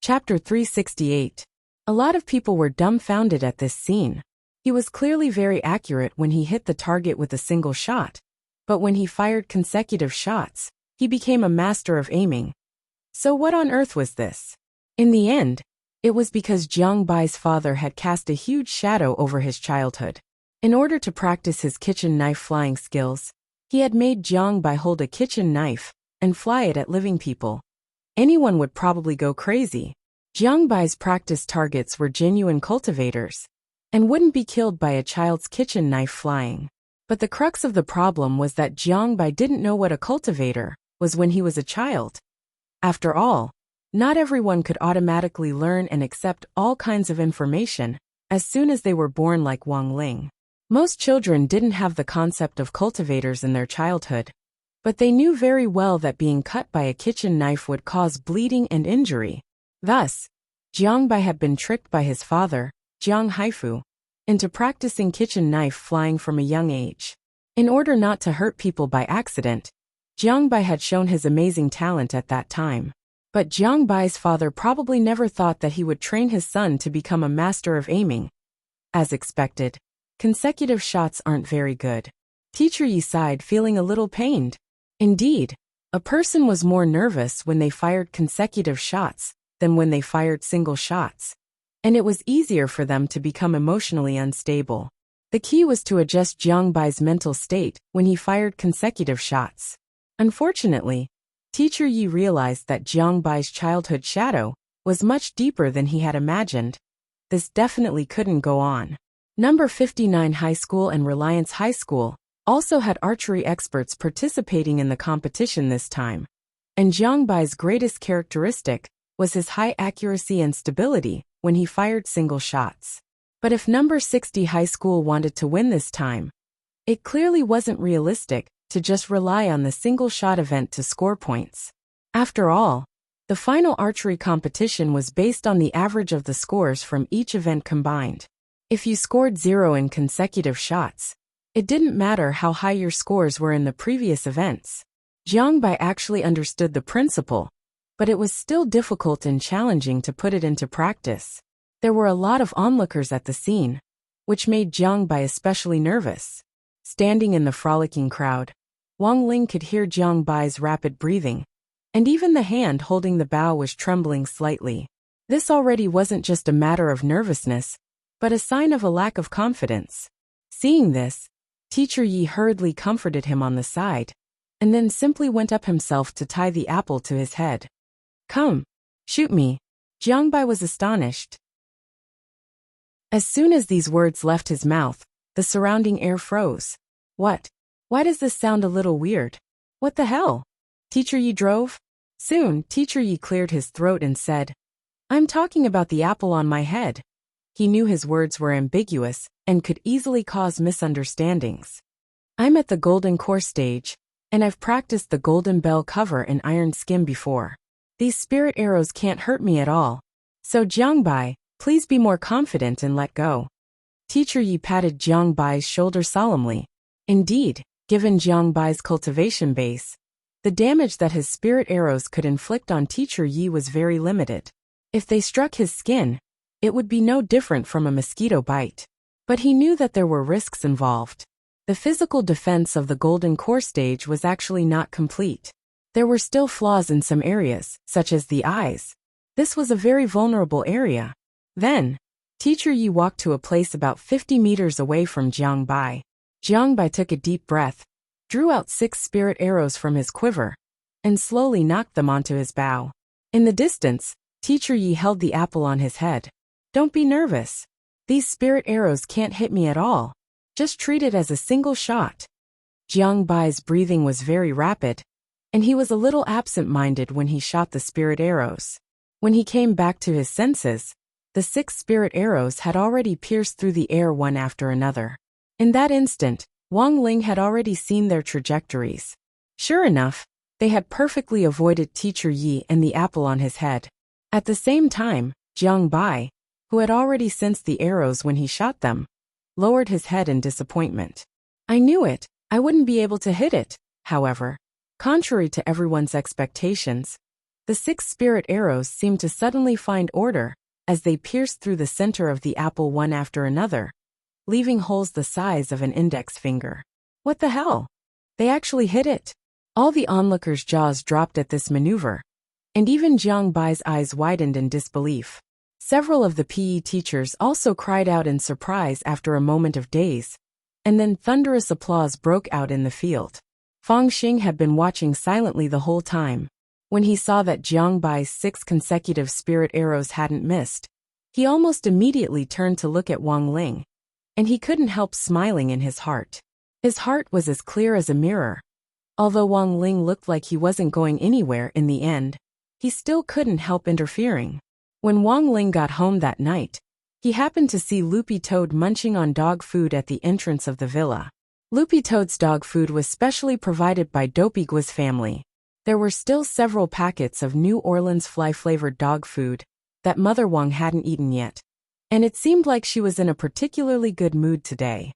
Chapter 368. A lot of people were dumbfounded at this scene. He was clearly very accurate when he hit the target with a single shot, but when he fired consecutive shots, he became a master of aiming. So what on earth was this? In the end, it was because Jiang Bai's father had cast a huge shadow over his childhood. In order to practice his kitchen knife flying skills, he had made Jiang Bai hold a kitchen knife and fly it at living people. Anyone would probably go crazy. Jiang Bai's practice targets were genuine cultivators and wouldn't be killed by a child's kitchen knife flying. But the crux of the problem was that Jiang Bai didn't know what a cultivator was when he was a child. After all, not everyone could automatically learn and accept all kinds of information as soon as they were born like Wang Ling. Most children didn't have the concept of cultivators in their childhood, but they knew very well that being cut by a kitchen knife would cause bleeding and injury. Thus, Jiang Bai had been tricked by his father, Jiang Haifu, into practicing kitchen knife flying from a young age. In order not to hurt people by accident, Jiang Bai had shown his amazing talent at that time. But Jiang Bai's father probably never thought that he would train his son to become a master of aiming. As expected, consecutive shots aren't very good. Teacher Yi sighed, feeling a little pained. Indeed, a person was more nervous when they fired consecutive shots than when they fired single shots, and it was easier for them to become emotionally unstable. The key was to adjust Jiang Bai's mental state when he fired consecutive shots. Unfortunately, Teacher Yi realized that Jiang Bai's childhood shadow was much deeper than he had imagined. This definitely couldn't go on. Number 59 High School and Reliance High School also had archery experts participating in the competition this time, and Jiang Bai's greatest characteristic was his high accuracy and stability when he fired single shots. But if number 60 High School wanted to win this time, it clearly wasn't realistic to just rely on the single-shot event to score points. After all, the final archery competition was based on the average of the scores from each event combined. If you scored 0 in consecutive shots, it didn't matter how high your scores were in the previous events. Jiang Bai actually understood the principle, but it was still difficult and challenging to put it into practice. There were a lot of onlookers at the scene, which made Jiang Bai especially nervous. Standing in the frolicking crowd, Wang Ling could hear Jiang Bai's rapid breathing, and even the hand holding the bow was trembling slightly. This already wasn't just a matter of nervousness, but a sign of a lack of confidence. Seeing this, Teacher Yi hurriedly comforted him on the side, and then simply went up himself to tie the apple to his head. "Come, shoot me." Jiang Bai was astonished. As soon as these words left his mouth, the surrounding air froze. What? Why does this sound a little weird? What the hell? Teacher Yi drove? Soon, Teacher Yi cleared his throat and said, "I'm talking about the apple on my head." He knew his words were ambiguous and could easily cause misunderstandings. "I'm at the golden core stage, and I've practiced the golden bell cover and iron skim before. These spirit arrows can't hurt me at all. So Jiang Bai, please be more confident and let go." Teacher Yi patted Jiang Bai's shoulder solemnly. Indeed, given Jiang Bai's cultivation base, the damage that his spirit arrows could inflict on Teacher Yi was very limited. If they struck his skin, it would be no different from a mosquito bite. But he knew that there were risks involved. The physical defense of the golden core stage was actually not complete. There were still flaws in some areas, such as the eyes. This was a very vulnerable area. Then, Teacher Yi walked to a place about 50 meters away from Jiang Bai. Jiang Bai took a deep breath, drew out 6 spirit arrows from his quiver, and slowly knocked them onto his bow. In the distance, Teacher Yi held the apple on his head. "Don't be nervous. These spirit arrows can't hit me at all. Just treat it as a single shot." Jiang Bai's breathing was very rapid, and he was a little absent-minded when he shot the spirit arrows. When he came back to his senses, the 6 spirit arrows had already pierced through the air one after another. In that instant, Wang Ling had already seen their trajectories. Sure enough, they had perfectly avoided Teacher Yi and the apple on his head. At the same time, Jiang Bai, who had already sensed the arrows when he shot them, lowered his head in disappointment. "I knew it. I wouldn't be able to hit it." However, contrary to everyone's expectations, The 6 spirit arrows seemed to suddenly find order as they pierced through the center of the apple one after another, leaving holes the size of an index finger. What the hell? They actually hit it. All the onlookers' jaws dropped at this maneuver, and even Jiang Bai's eyes widened in disbelief. Several of the PE teachers also cried out in surprise after a moment of daze, and then thunderous applause broke out in the field. Fang Xing had been watching silently the whole time. When he saw that Jiang Bai's 6 consecutive spirit arrows hadn't missed, he almost immediately turned to look at Wang Ling, and he couldn't help smiling in his heart. His heart was as clear as a mirror. Although Wang Ling looked like he wasn't going anywhere in the end, he still couldn't help interfering. When Wang Ling got home that night, he happened to see Loopy Toad munching on dog food at the entrance of the villa. Loopy Toad's dog food was specially provided by Dopey Gua's family. There were still several packets of New Orleans fly-flavored dog food that Mother Wang hadn't eaten yet, and it seemed like she was in a particularly good mood today.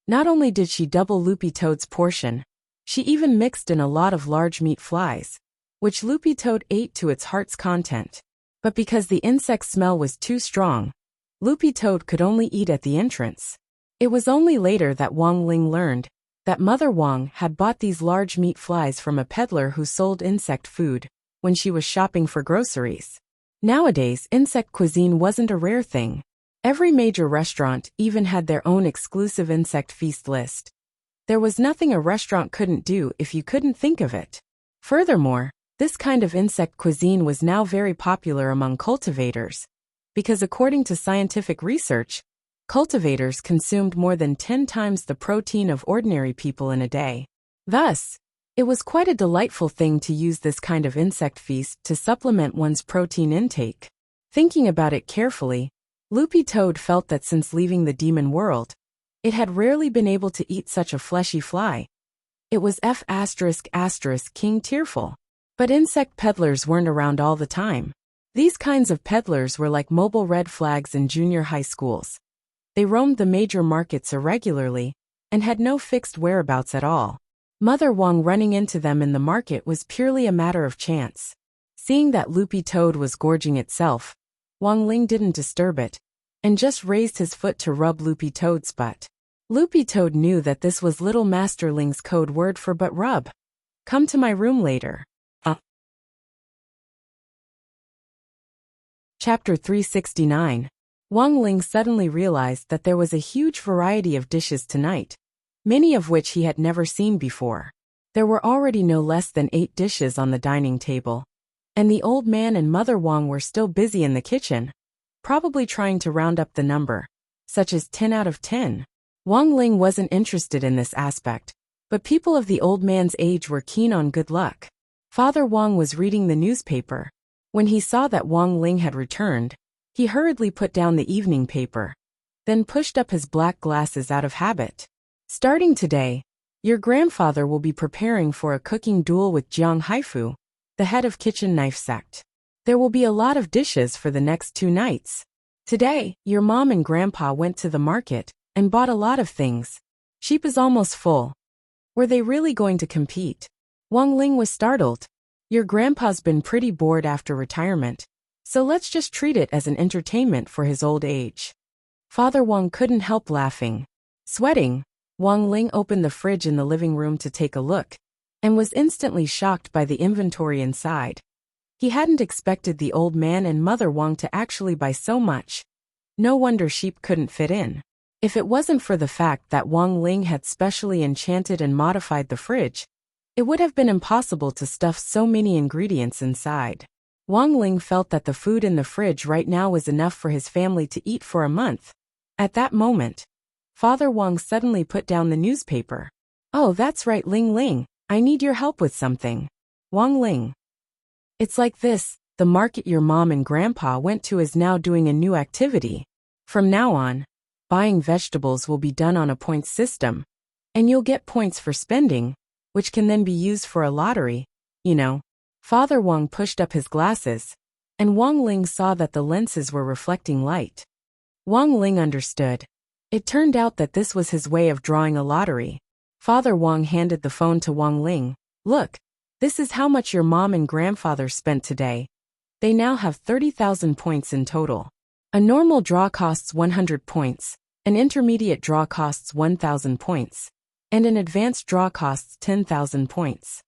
Not only did she double Loopy Toad's portion, she even mixed in a lot of large meat flies, which Loopy Toad ate to its heart's content. But because the insect smell was too strong, Loopy Toad could only eat at the entrance. It was only later that Wang Ling learned that Mother Wang had bought these large meat flies from a peddler who sold insect food when she was shopping for groceries. Nowadays, insect cuisine wasn't a rare thing. Every major restaurant even had their own exclusive insect feast list. There was nothing a restaurant couldn't do if you couldn't think of it. Furthermore, this kind of insect cuisine was now very popular among cultivators, because according to scientific research, cultivators consumed more than 10 times the protein of ordinary people in a day. Thus, it was quite a delightful thing to use this kind of insect feast to supplement one's protein intake. Thinking about it carefully, Loopy Toad felt that since leaving the demon world, it had rarely been able to eat such a fleshy fly. It was King tearful. But insect peddlers weren't around all the time. These kinds of peddlers were like mobile red flags in junior high schools. They roamed the major markets irregularly and had no fixed whereabouts at all. Mother Wang running into them in the market was purely a matter of chance. Seeing that Loopy Toad was gorging itself, Wang Ling didn't disturb it, and just raised his foot to rub Loopy Toad's butt. Loopy Toad knew that this was Little Master Ling's code word for butt rub. Come to my room later. Chapter 369. Wang Ling suddenly realized that there was a huge variety of dishes tonight, many of which he had never seen before. There were already no less than 8 dishes on the dining table, and the old man and Mother Wang were still busy in the kitchen, probably trying to round up the number, such as 10 out of 10. Wang Ling wasn't interested in this aspect, but people of the old man's age were keen on good luck. Father Wang was reading the newspaper. When he saw that Wang Ling had returned, he hurriedly put down the evening paper, then pushed up his black glasses out of habit. Starting today, your grandfather will be preparing for a cooking duel with Jiang Haifu, the head of kitchen knife sect. There will be a lot of dishes for the next 2 nights. Today, your mom and grandpa went to the market and bought a lot of things. Sheep is almost full. Were they really going to compete? Wang Ling was startled. Your grandpa's been pretty bored after retirement, so let's just treat it as an entertainment for his old age. Father Wang couldn't help laughing. Sweating, Wang Ling opened the fridge in the living room to take a look, and was instantly shocked by the inventory inside. He hadn't expected the old man and Mother Wang to actually buy so much. No wonder sheep couldn't fit in. If it wasn't for the fact that Wang Ling had specially enchanted and modified the fridge, it would have been impossible to stuff so many ingredients inside. Wang Ling felt that the food in the fridge right now was enough for his family to eat for a month. At that moment, Father Wang suddenly put down the newspaper. Oh, that's right, Ling Ling, I need your help with something. Wang Ling. It's like this, the market your mom and grandpa went to is now doing a new activity. From now on, buying vegetables will be done on a points system, and you'll get points for spending, which can then be used for a lottery, you know. Father Wang pushed up his glasses, and Wang Ling saw that the lenses were reflecting light. Wang Ling understood. It turned out that this was his way of drawing a lottery. Father Wang handed the phone to Wang Ling. Look, This is how much your mom and grandfather spent today. They now have 30,000 points in total. A normal draw costs 100 points, an intermediate draw costs 1,000 points, and an advanced draw costs 10,000 points.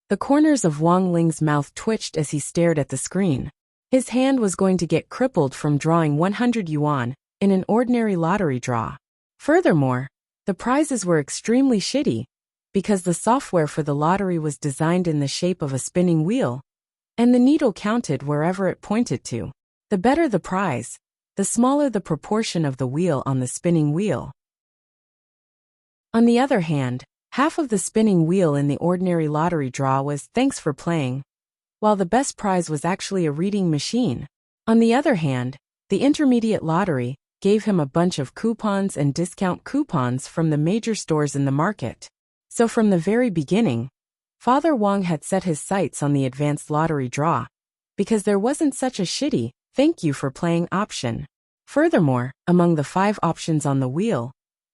The corners of Wang Ling's mouth twitched as he stared at the screen. His hand was going to get crippled from drawing 100 yuan in an ordinary lottery draw. Furthermore, the prizes were extremely shitty, because the software for the lottery was designed in the shape of a spinning wheel, and the needle counted wherever it pointed to. The better the prize, the smaller the proportion of the wheel on the spinning wheel. On the other hand, half of the spinning wheel in the ordinary lottery draw was "thanks for playing," while the best prize was actually a reading machine. On the other hand, the intermediate lottery gave him a bunch of coupons and discount coupons from the major stores in the market. So from the very beginning, Father Wang had set his sights on the advanced lottery draw, because there wasn't such a shitty "thank you for playing" option. Furthermore, among the 5 options on the wheel,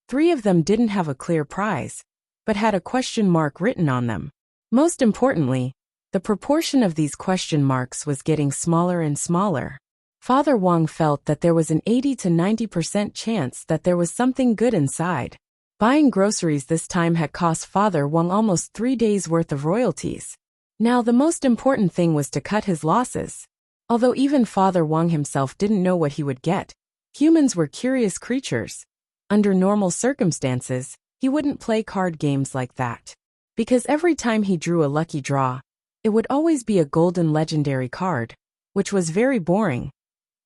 3 of them didn't have a clear prize, but had a question mark written on them. Most importantly, the proportion of these question marks was getting smaller and smaller. Father Wang felt that there was an 80 to 90% chance that there was something good inside. Buying groceries this time had cost Father Wang almost 3 days' worth of royalties. Now the most important thing was to cut his losses. Although even Father Wang himself didn't know what he would get, humans were curious creatures. Under normal circumstances, he wouldn't play card games like that. Because every time he drew a lucky draw, it would always be a golden legendary card, which was very boring.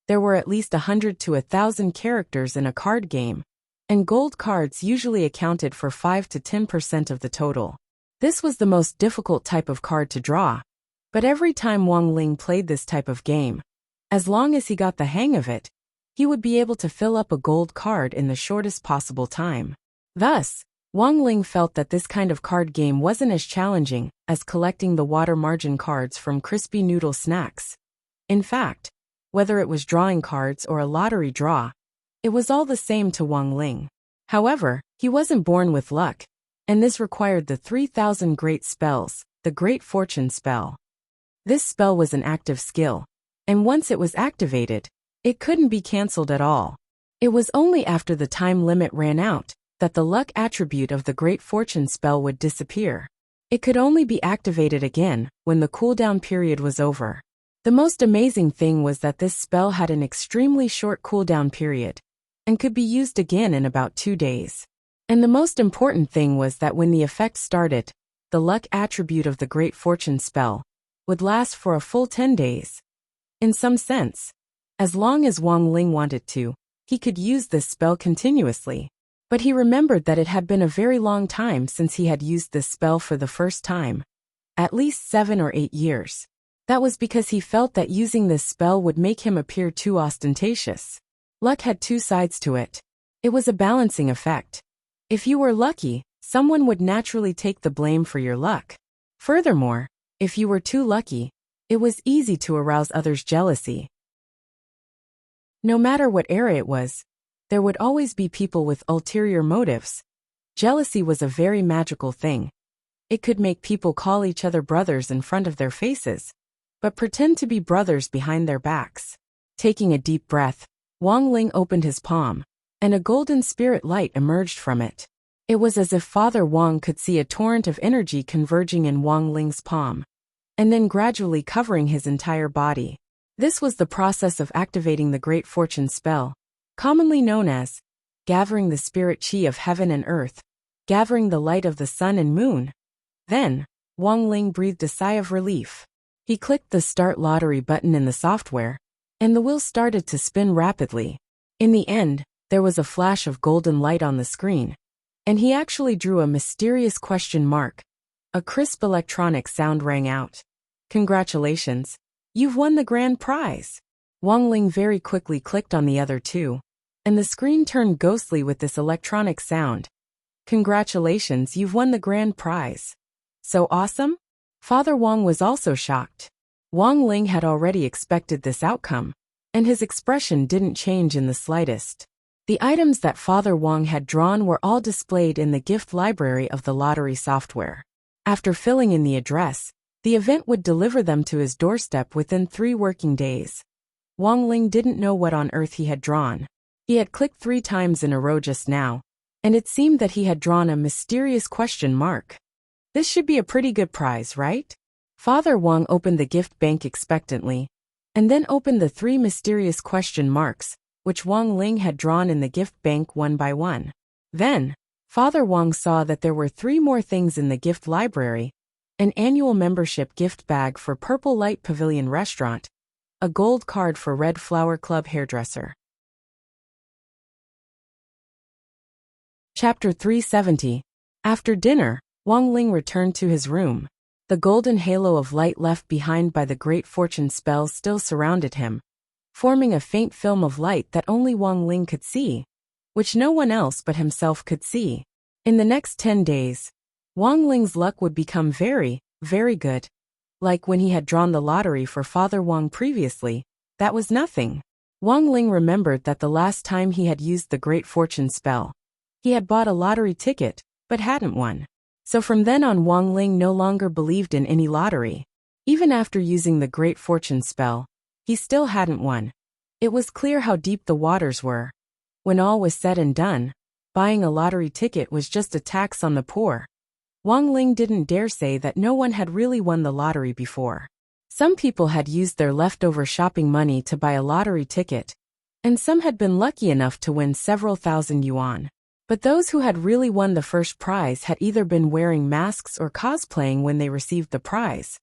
There were at least 100 to 1,000 characters in a card game, and gold cards usually accounted for 5 to 10% of the total. This was the most difficult type of card to draw, but every time Wang Ling played this type of game, as long as he got the hang of it, he would be able to fill up a gold card in the shortest possible time. Thus, Wang Ling felt that this kind of card game wasn't as challenging as collecting the water margin cards from crispy noodle snacks. In fact, whether it was drawing cards or a lottery draw, it was all the same to Wang Ling. However, he wasn't born with luck, and this required the 3,000 great spells, the Great Fortune spell. This spell was an active skill, and once it was activated, it couldn't be cancelled at all. It was only after the time limit ran out that the luck attribute of the Great Fortune spell would disappear. It could only be activated again when the cooldown period was over. The most amazing thing was that this spell had an extremely short cooldown period, and could be used again in about 2 days. And the most important thing was that when the effect started, the luck attribute of the Great Fortune spell would last for a full 10 days. In some sense, as long as Wang Ling wanted to, he could use this spell continuously. But he remembered that it had been a very long time since he had used this spell for the first time. At least 7 or 8 years. That was because he felt that using this spell would make him appear too ostentatious. Luck had 2 sides to it. It was a balancing effect. If you were lucky, someone would naturally take the blame for your luck. Furthermore, if you were too lucky, it was easy to arouse others' jealousy. No matter what era it was, there would always be people with ulterior motives. Jealousy was a very magical thing. It could make people call each other brothers in front of their faces, but pretend to be brothers behind their backs. Taking a deep breath, Wang Ling opened his palm, and a golden spirit light emerged from it. It was as if Father Wang could see a torrent of energy converging in Wang Ling's palm, and then gradually covering his entire body. This was the process of activating the Great Fortune spell, commonly known as gathering the spirit chi of heaven and earth, gathering the light of the sun and moon. Then, Wang Ling breathed a sigh of relief. He clicked the Start Lottery button in the software, and the wheel started to spin rapidly. In the end, there was a flash of golden light on the screen, and he actually drew a mysterious question mark. A crisp electronic sound rang out. "Congratulations, you've won the grand prize." Wang Ling very quickly clicked on the other 2, and the screen turned ghostly with this electronic sound. "Congratulations, you've won the grand prize. So awesome?" Father Wang was also shocked. Wang Ling had already expected this outcome, and his expression didn't change in the slightest. The items that Father Wang had drawn were all displayed in the gift library of the lottery software. After filling in the address, The event would deliver them to his doorstep within 3 working days. Wang Ling didn't know what on earth he had drawn. He had clicked 3 times in a row just now, and it seemed that he had drawn a mysterious question mark. This should be a pretty good prize, right? Father Wang opened the gift bank expectantly, and then opened the 3 mysterious question marks, which Wang Ling had drawn in the gift bank one by one. Then, Father Wang saw that there were 3 more things in the gift library: an annual membership gift bag for Purple Light Pavilion Restaurant, a gold card for Red Flower Club Hairdresser. Chapter 370. After dinner, Wang Ling returned to his room. The golden halo of light left behind by the great fortune spell still surrounded him, forming a faint film of light that only Wang Ling could see, which no one else but himself could see. In the next 10 days, Wang Ling's luck would become very, very good. Like when he had drawn the lottery for Father Wang previously, that was nothing. Wang Ling remembered that the last time he had used the great fortune spell, he had bought a lottery ticket, but hadn't won. So from then on, Wang Ling no longer believed in any lottery. Even after using the great fortune spell, he still hadn't won. It was clear how deep the waters were. When all was said and done, buying a lottery ticket was just a tax on the poor. Wang Ling didn't dare say that no one had really won the lottery before. Some people had used their leftover shopping money to buy a lottery ticket, and some had been lucky enough to win several thousand yuan. But those who had really won the first prize had either been wearing masks or cosplaying when they received the prize,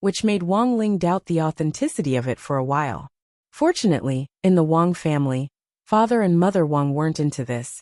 which made Wang Ling doubt the authenticity of it for a while. Fortunately, in the Wang family, Father and Mother Wang weren't into this.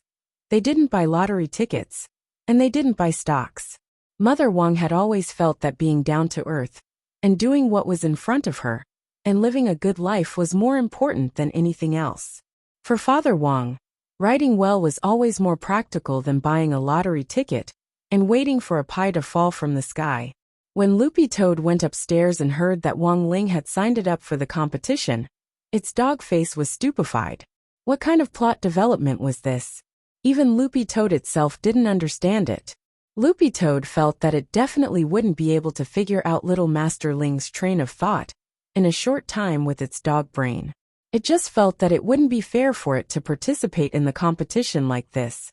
They didn't buy lottery tickets, and they didn't buy stocks. Mother Wang had always felt that being down to earth, and doing what was in front of her, and living a good life was more important than anything else. For Father Wang, writing well was always more practical than buying a lottery ticket and waiting for a pie to fall from the sky. When Loopy Toad went upstairs and heard that Wang Ling had signed it up for the competition, its dog face was stupefied. What kind of plot development was this? Even Loopy Toad itself didn't understand it. Loopy Toad felt that it definitely wouldn't be able to figure out little Master Ling's train of thought in a short time with its dog brain. It just felt that it wouldn't be fair for it to participate in the competition like this,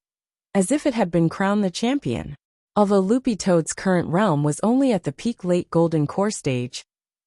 as if it had been crowned the champion. Although Loopy Toad's current realm was only at the peak late golden core stage,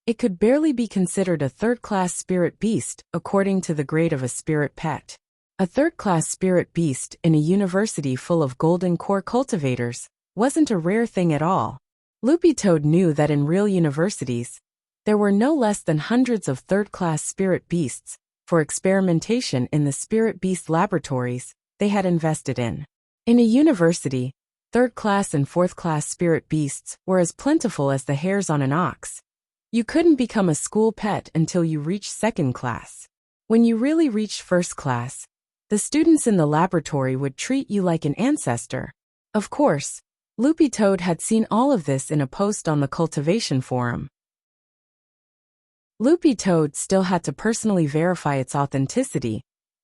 it could barely be considered a third-class spirit beast according to the grade of a spirit pet. A third-class spirit beast in a university full of golden core cultivators wasn't a rare thing at all. Loopy Toad knew that in real universities, there were no less than hundreds of third-class spirit beasts for experimentation in the spirit beast laboratories they had invested in. In a university, third-class and fourth-class spirit beasts were as plentiful as the hairs on an ox. You couldn't become a school pet until you reached second class. When you really reached first class, the students in the laboratory would treat you like an ancestor. Of course, Loopy Toad had seen all of this in a post on the Cultivation forum. Loopy Toad still had to personally verify its authenticity,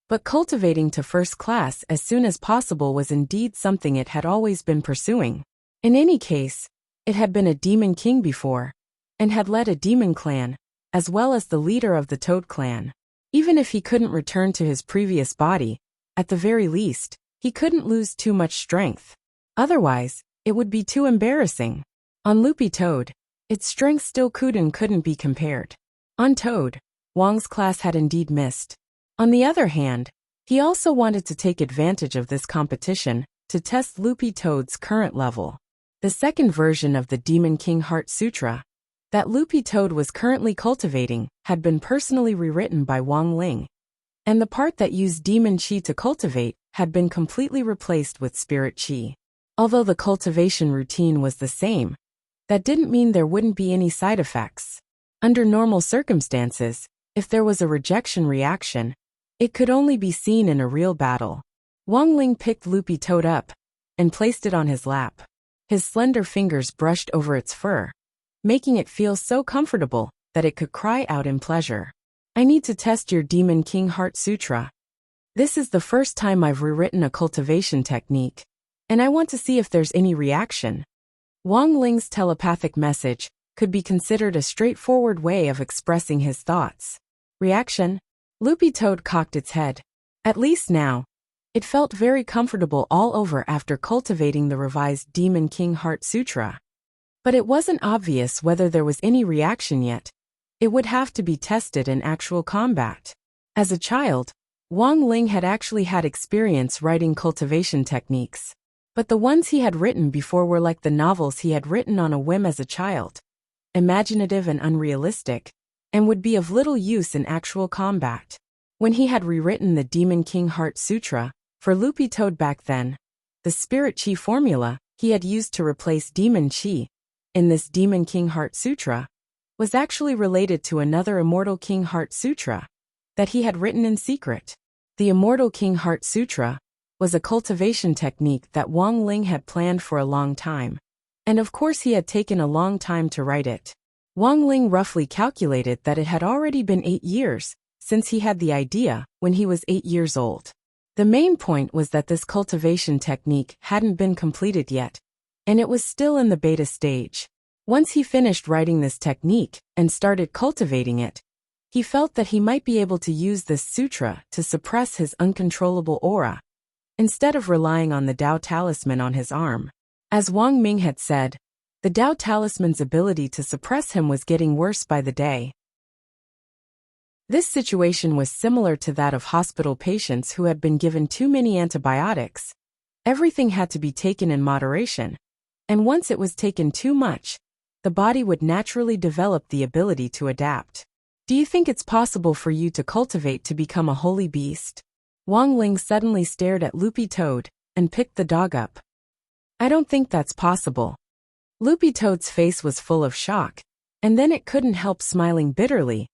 but cultivating to first class as soon as possible was indeed something it had always been pursuing. In any case, it had been a demon king before, and had led a demon clan, as well as the leader of the Toad clan. Even if he couldn't return to his previous body, at the very least, he couldn't lose too much strength. Otherwise, it would be too embarrassing. On Loopy Toad, its strength still couldn't be compared. On Toad, Wang's class had indeed missed. On the other hand, he also wanted to take advantage of this competition to test Loopy Toad's current level. The second version of the Demon King Heart Sutra that Loopy Toad was currently cultivating had been personally rewritten by Wang Ling, and the part that used demon chi to cultivate had been completely replaced with spirit chi. Although the cultivation routine was the same, that didn't mean there wouldn't be any side effects. Under normal circumstances, if there was a rejection reaction, it could only be seen in a real battle. Wang Ling picked Loopy Toad up and placed it on his lap. His slender fingers brushed over its fur, making it feel so comfortable that it could cry out in pleasure. I need to test your Demon King Heart Sutra. This is the first time I've rewritten a cultivation technique, and I want to see if there's any reaction. Wang Ling's telepathic message could be considered a straightforward way of expressing his thoughts. Reaction? Loopy Toad cocked its head. At least now, it felt very comfortable all over after cultivating the revised Demon King Heart Sutra. But it wasn't obvious whether there was any reaction yet. It would have to be tested in actual combat. As a child, Wang Ling had actually had experience writing cultivation techniques. But the ones he had written before were like the novels he had written on a whim as a child, imaginative and unrealistic, and would be of little use in actual combat. When he had rewritten the Demon King Heart Sutra, for Loopy Toad back then, the Spirit Chi formula he had used to replace Demon Chi in this Demon King Heart Sutra was actually related to another Immortal King Heart Sutra that he had written in secret. The Immortal King Heart Sutra was a cultivation technique that Wang Ling had planned for a long time. And of course he had taken a long time to write it. Wang Ling roughly calculated that it had already been 8 years since he had the idea when he was 8 years old. The main point was that this cultivation technique hadn't been completed yet, and it was still in the beta stage. Once he finished writing this technique and started cultivating it, he felt that he might be able to use this sutra to suppress his uncontrollable aura, instead of relying on the Tao Talisman on his arm. As Wang Ming had said, the Tao Talisman's ability to suppress him was getting worse by the day. This situation was similar to that of hospital patients who had been given too many antibiotics. Everything had to be taken in moderation, and once it was taken too much, the body would naturally develop the ability to adapt. Do you think it's possible for you to cultivate to become a holy beast? Wang Ling suddenly stared at Loopy Toad and picked the dog up. I don't think that's possible. Loopy Toad's face was full of shock, and then it couldn't help smiling bitterly.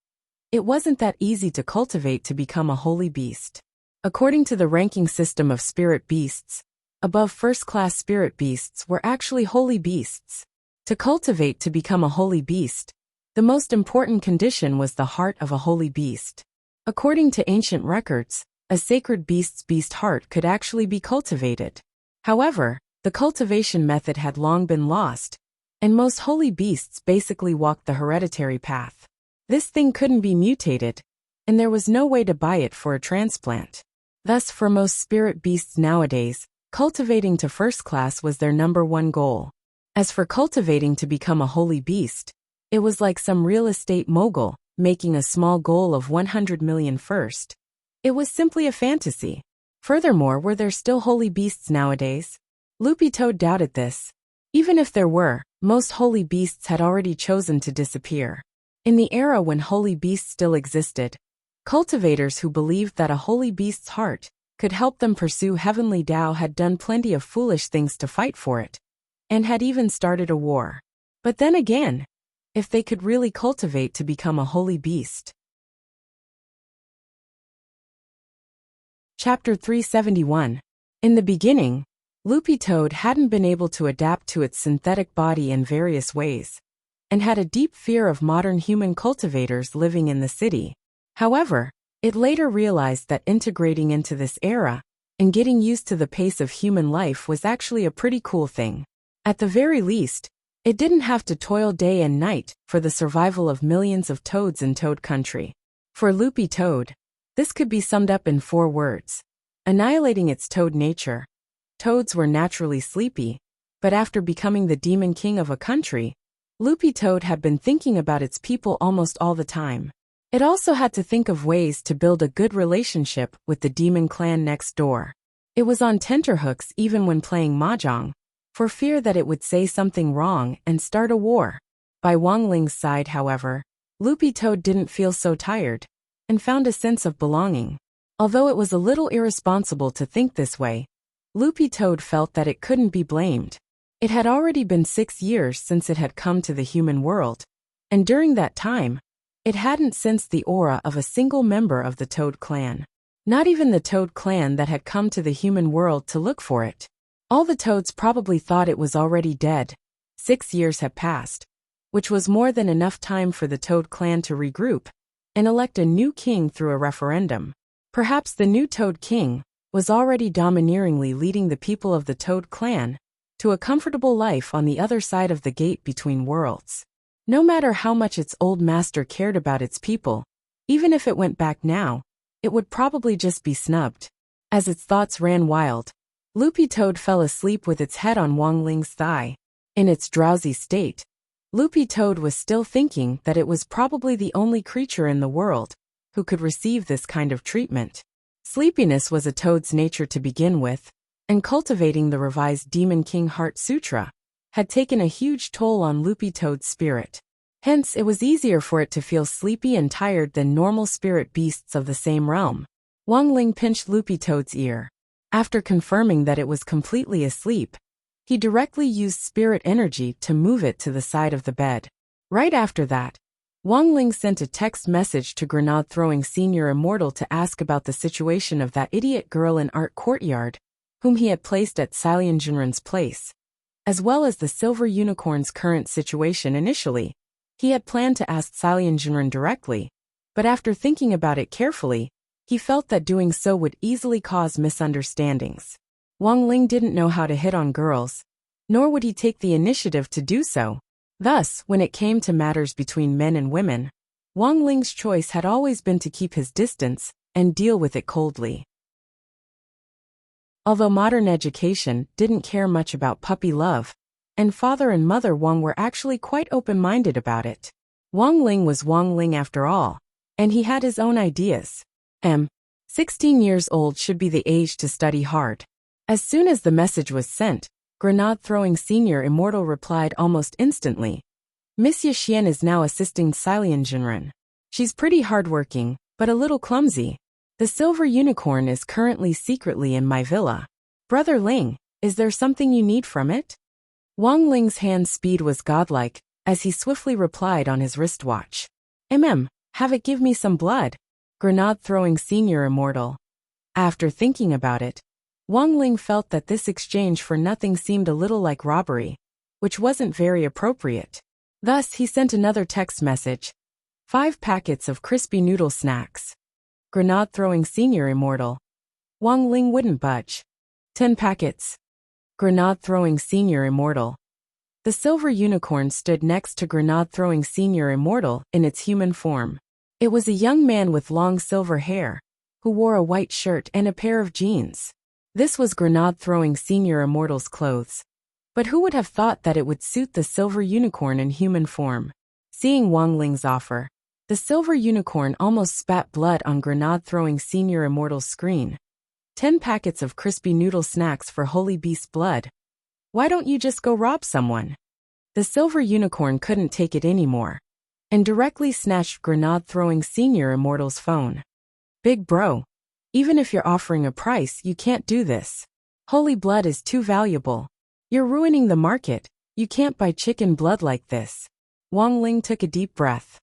It wasn't that easy to cultivate to become a holy beast. According to the ranking system of spirit beasts, above first-class spirit beasts were actually holy beasts. To cultivate to become a holy beast, the most important condition was the heart of a holy beast. According to ancient records, a sacred beast's beast heart could actually be cultivated. However, the cultivation method had long been lost, and most holy beasts basically walked the hereditary path. This thing couldn't be mutated, and there was no way to buy it for a transplant. Thus, for most spirit beasts nowadays, cultivating to first class was their #1 goal. As for cultivating to become a holy beast, it was like some real estate mogul making a small goal of 100 million first. It was simply a fantasy. Furthermore, were there still holy beasts nowadays? Loopy Toad doubted this. Even if there were, most holy beasts had already chosen to disappear. In the era when holy beasts still existed, cultivators who believed that a holy beast's heart could help them pursue heavenly Tao had done plenty of foolish things to fight for it, and had even started a war. But then again, if they could really cultivate to become a holy beast. Chapter 371. In the beginning, Loopy Toad hadn't been able to adapt to its synthetic body in various ways, and had a deep fear of modern human cultivators living in the city. However, it later realized that integrating into this era and getting used to the pace of human life was actually a pretty cool thing. At the very least, it didn't have to toil day and night for the survival of millions of toads in Toad Country. For Loopy Toad, this could be summed up in 4 words. Annihilating its toad nature. Toads were naturally sleepy, but after becoming the demon king of a country, Loopy Toad had been thinking about its people almost all the time. It also had to think of ways to build a good relationship with the demon clan next door. It was on tenterhooks even when playing mahjong, for fear that it would say something wrong and start a war. By Wang Ling's side, however, Loopy Toad didn't feel so tired, and found a sense of belonging. Although it was a little irresponsible to think this way, Loopy Toad felt that it couldn't be blamed. It had already been 6 years since it had come to the human world, and during that time, it hadn't sensed the aura of a single member of the Toad clan. Not even the Toad clan that had come to the human world to look for it. All the toads probably thought it was already dead. 6 years had passed, which was more than enough time for the Toad clan to regroup and elect a new king through a referendum. Perhaps the new Toad king was already domineeringly leading the people of the Toad clan to a comfortable life on the other side of the gate between worlds. No matter how much its old master cared about its people, even if it went back now, it would probably just be snubbed. As its thoughts ran wild, Loopy Toad fell asleep with its head on Wang Ling's thigh. In its drowsy state, Loopy Toad was still thinking that it was probably the only creature in the world who could receive this kind of treatment. Sleepiness was a toad's nature to begin with, and cultivating the revised Demon King Heart Sutra had taken a huge toll on Loopy Toad's spirit. Hence, it was easier for it to feel sleepy and tired than normal spirit beasts of the same realm. Wang Ling pinched Loopy Toad's ear. After confirming that it was completely asleep, he directly used spirit energy to move it to the side of the bed. Right after that, Wang Ling sent a text message to Grenade-throwing Senior Immortal to ask about the situation of that idiot girl in Art Courtyard, whom he had placed at Silian Jinren's place, as well as the Silver Unicorn's current situation. Initially, he had planned to ask Silian Jinren directly, but after thinking about it carefully, he felt that doing so would easily cause misunderstandings. Wang Ling didn't know how to hit on girls, nor would he take the initiative to do so. Thus, when it came to matters between men and women, Wang Ling's choice had always been to keep his distance and deal with it coldly. Although modern education didn't care much about puppy love, and father and mother Wang were actually quite open-minded about it. Wang Ling was Wang Ling after all, and he had his own ideas. 16 years old should be the age to study hard. As soon as the message was sent, Grenade-throwing Senior Immortal replied almost instantly. Miss Yixin is now assisting Silian Jinren. She's pretty hardworking, but a little clumsy. The Silver Unicorn is currently secretly in my villa. Brother Ling, is there something you need from it? Wang Ling's hand speed was godlike, as he swiftly replied on his wristwatch. Have it give me some blood. Grenade-throwing Senior Immortal. After thinking about it, Wang Ling felt that this exchange for nothing seemed a little like robbery, which wasn't very appropriate. Thus, he sent another text message. 5 packets of crispy noodle snacks. Grenade-throwing Senior Immortal. Wang Ling wouldn't budge. 10 packets. Grenade-throwing Senior Immortal. The Silver Unicorn stood next to Grenade-throwing Senior Immortal in its human form. It was a young man with long silver hair, who wore a white shirt and a pair of jeans. This was Grenade-throwing Senior Immortal's clothes. But who would have thought that it would suit the Silver Unicorn in human form? Seeing Wang Ling's offer, the Silver Unicorn almost spat blood on Grenade-throwing Senior Immortal's screen. 10 packets of crispy noodle snacks for Holy Beast blood. Why don't you just go rob someone? The Silver Unicorn couldn't take it anymore, and directly snatched Grenade-throwing Senior Immortal's phone. Big bro, even if you're offering a price, you can't do this. Holy blood is too valuable. You're ruining the market. You can't buy chicken blood like this. Wang Ling took a deep breath.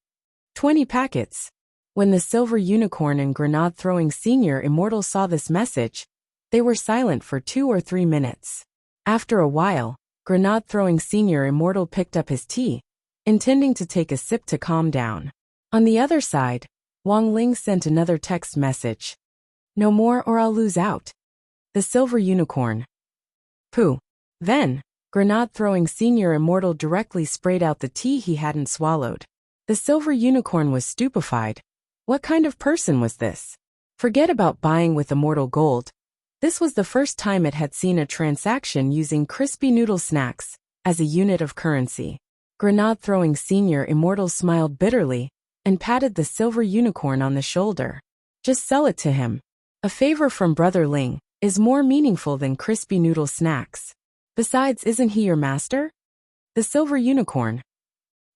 20 packets. When the Silver Unicorn and Grenade-throwing Senior Immortal saw this message, they were silent for 2 or 3 minutes. After a while, Grenade-throwing Senior Immortal picked up his tea, intending to take a sip to calm down. On the other side, Wang Ling sent another text message. No more or I'll lose out. The Silver Unicorn. Pooh. Then, Grenade-throwing Senior Immortal directly sprayed out the tea he hadn't swallowed. The Silver Unicorn was stupefied. What kind of person was this? Forget about buying with immortal gold. This was the first time it had seen a transaction using crispy noodle snacks as a unit of currency. Grenade-throwing Senior Immortal smiled bitterly and patted the Silver Unicorn on the shoulder. Just sell it to him. A favor from Brother Ling is more meaningful than crispy noodle snacks. Besides, isn't he your master? The Silver Unicorn.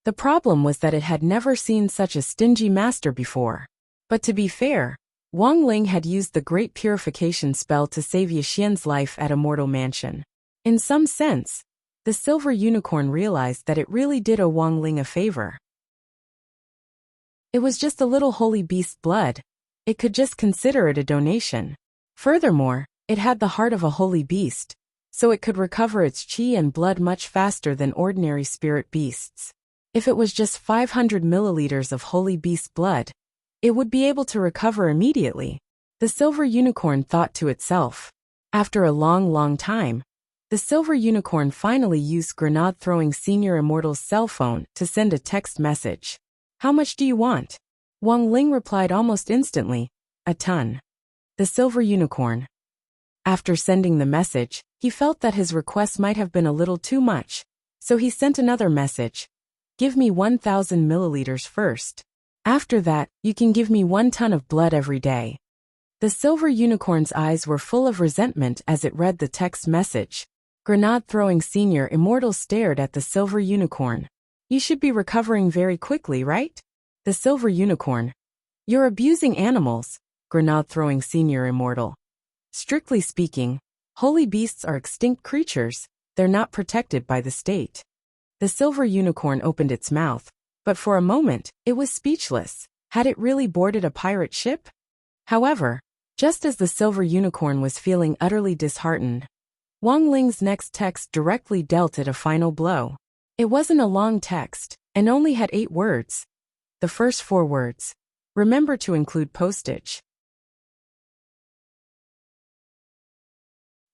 The problem was that it had never seen such a stingy master before. But to be fair, Wang Ling had used the Great Purification spell to save Yixin's life at Immortal Mansion. In some sense, the Silver Unicorn realized that it really did owe Wang Ling a favor. It was just a little holy beast blood. It could just consider it a donation. Furthermore, it had the heart of a holy beast, so it could recover its chi and blood much faster than ordinary spirit beasts. If it was just 500 milliliters of holy beast blood, it would be able to recover immediately. The Silver Unicorn thought to itself. After a long time, The silver unicorn finally used Grenade-throwing Senior Immortal's cell phone to send a text message. "How much do you want?" Wang Ling replied almost instantly, "A ton." The silver unicorn. After sending the message, he felt that his request might have been a little too much, so he sent another message. "Give me 1,000 milliliters first. After that, you can give me 1 ton of blood every day." The silver unicorn's eyes were full of resentment as it read the text message. Grenade-throwing Senior Immortal stared at the silver unicorn. "You should be recovering very quickly, right?" The silver unicorn. "You're abusing animals." Grenade-throwing Senior Immortal. "Strictly speaking, holy beasts are extinct creatures, they're not protected by the state." The silver unicorn opened its mouth, but for a moment, it was speechless. Had it really boarded a pirate ship? However, just as the silver unicorn was feeling utterly disheartened, Wang Ling's next text directly dealt it a final blow. It wasn't a long text, and only had 8 words. The first 4 words. "Remember to include postage."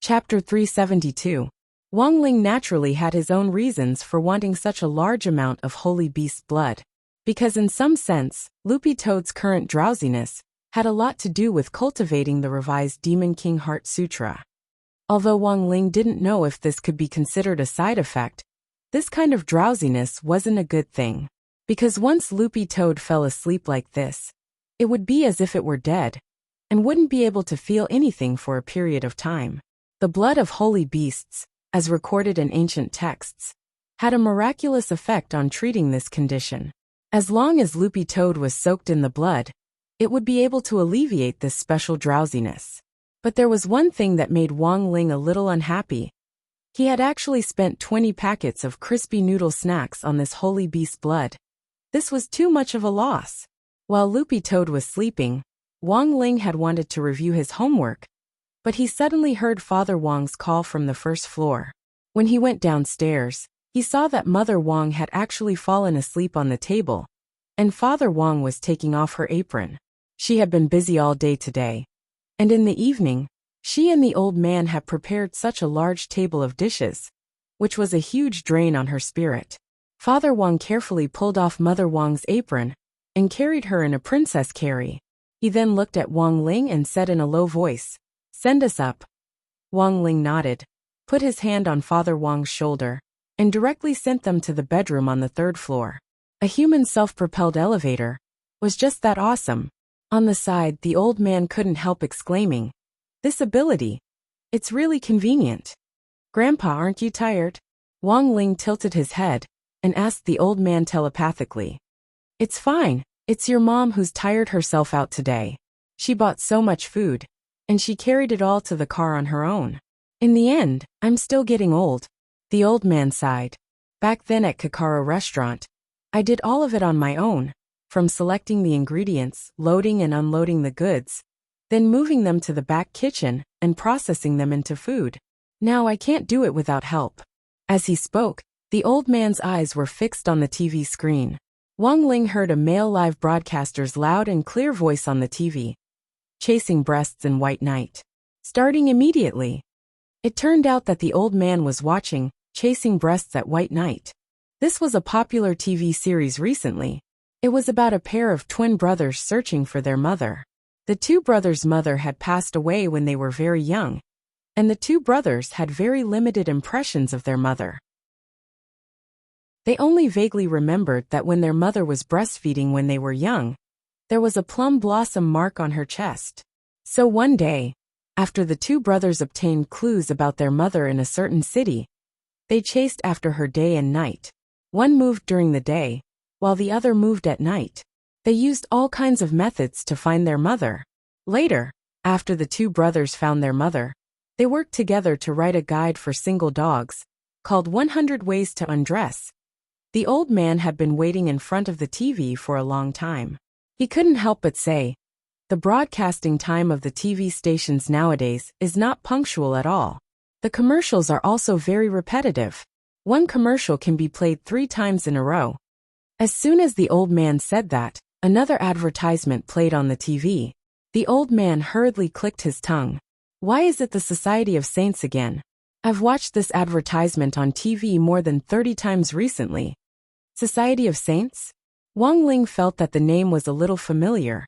Chapter 372. Wang Ling naturally had his own reasons for wanting such a large amount of holy beast blood. Because in some sense, Loopy Toad's current drowsiness had a lot to do with cultivating the revised Demon King Heart Sutra. Although Wang Ling didn't know if this could be considered a side effect, this kind of drowsiness wasn't a good thing. Because once Loopy Toad fell asleep like this, it would be as if it were dead, and wouldn't be able to feel anything for a period of time. The blood of holy beasts, as recorded in ancient texts, had a miraculous effect on treating this condition. As long as Loopy Toad was soaked in the blood, it would be able to alleviate this special drowsiness. But there was one thing that made Wang Ling a little unhappy. He had actually spent 20 packets of crispy noodle snacks on this holy beast blood. This was too much of a loss. While Loopy Toad was sleeping, Wang Ling had wanted to review his homework, but he suddenly heard Father Wang's call from the first floor. When he went downstairs, he saw that Mother Wang had actually fallen asleep on the table, and Father Wang was taking off her apron. She had been busy all day today, and in the evening, she and the old man had prepared such a large table of dishes, which was a huge drain on her spirit. Father Wang carefully pulled off Mother Wang's apron and carried her in a princess carry. He then looked at Wang Ling and said in a low voice, "Send us up." Wang Ling nodded, put his hand on Father Wang's shoulder, and directly sent them to the bedroom on the 3rd floor. A human self-propelled elevator was just that awesome. On the side, the old man couldn't help exclaiming, "This ability, it's really convenient." "Grandpa, aren't you tired?" Wang Ling tilted his head and asked the old man telepathically. "It's fine, it's your mom who's tired herself out today. She bought so much food, and she carried it all to the car on her own. In the end, I'm still getting old." The old man sighed. "Back then at Kakara Restaurant, I did all of it on my own, from selecting the ingredients, loading and unloading the goods, then moving them to the back kitchen and processing them into food. Now I can't do it without help." As he spoke, the old man's eyes were fixed on the TV screen. Wang Ling heard a male live broadcaster's loud and clear voice on the TV. "Chasing breasts in white night. Starting immediately." It turned out that the old man was watching Chasing Breasts at White Night. This was a popular TV series recently. It was about a pair of twin brothers searching for their mother. The 2 brothers' mother had passed away when they were very young, and the 2 brothers had very limited impressions of their mother. They only vaguely remembered that when their mother was breastfeeding when they were young, there was a plum blossom mark on her chest. So one day, after the 2 brothers obtained clues about their mother in a certain city, they chased after her day and night. One moved during the day, while the other moved at night. They used all kinds of methods to find their mother. Later, after the 2 brothers found their mother, they worked together to write a guide for single dogs, called 100 Ways to Undress. The old man had been waiting in front of the TV for a long time. He couldn't help but say, "The broadcasting time of the TV stations nowadays is not punctual at all. The commercials are also very repetitive. One commercial can be played 3 times in a row." As soon as the old man said that, another advertisement played on the TV. The old man hurriedly clicked his tongue. "Why is it the Society of Saints again? I've watched this advertisement on TV more than 30 times recently. Society of Saints? Wang Ling felt that the name was a little familiar.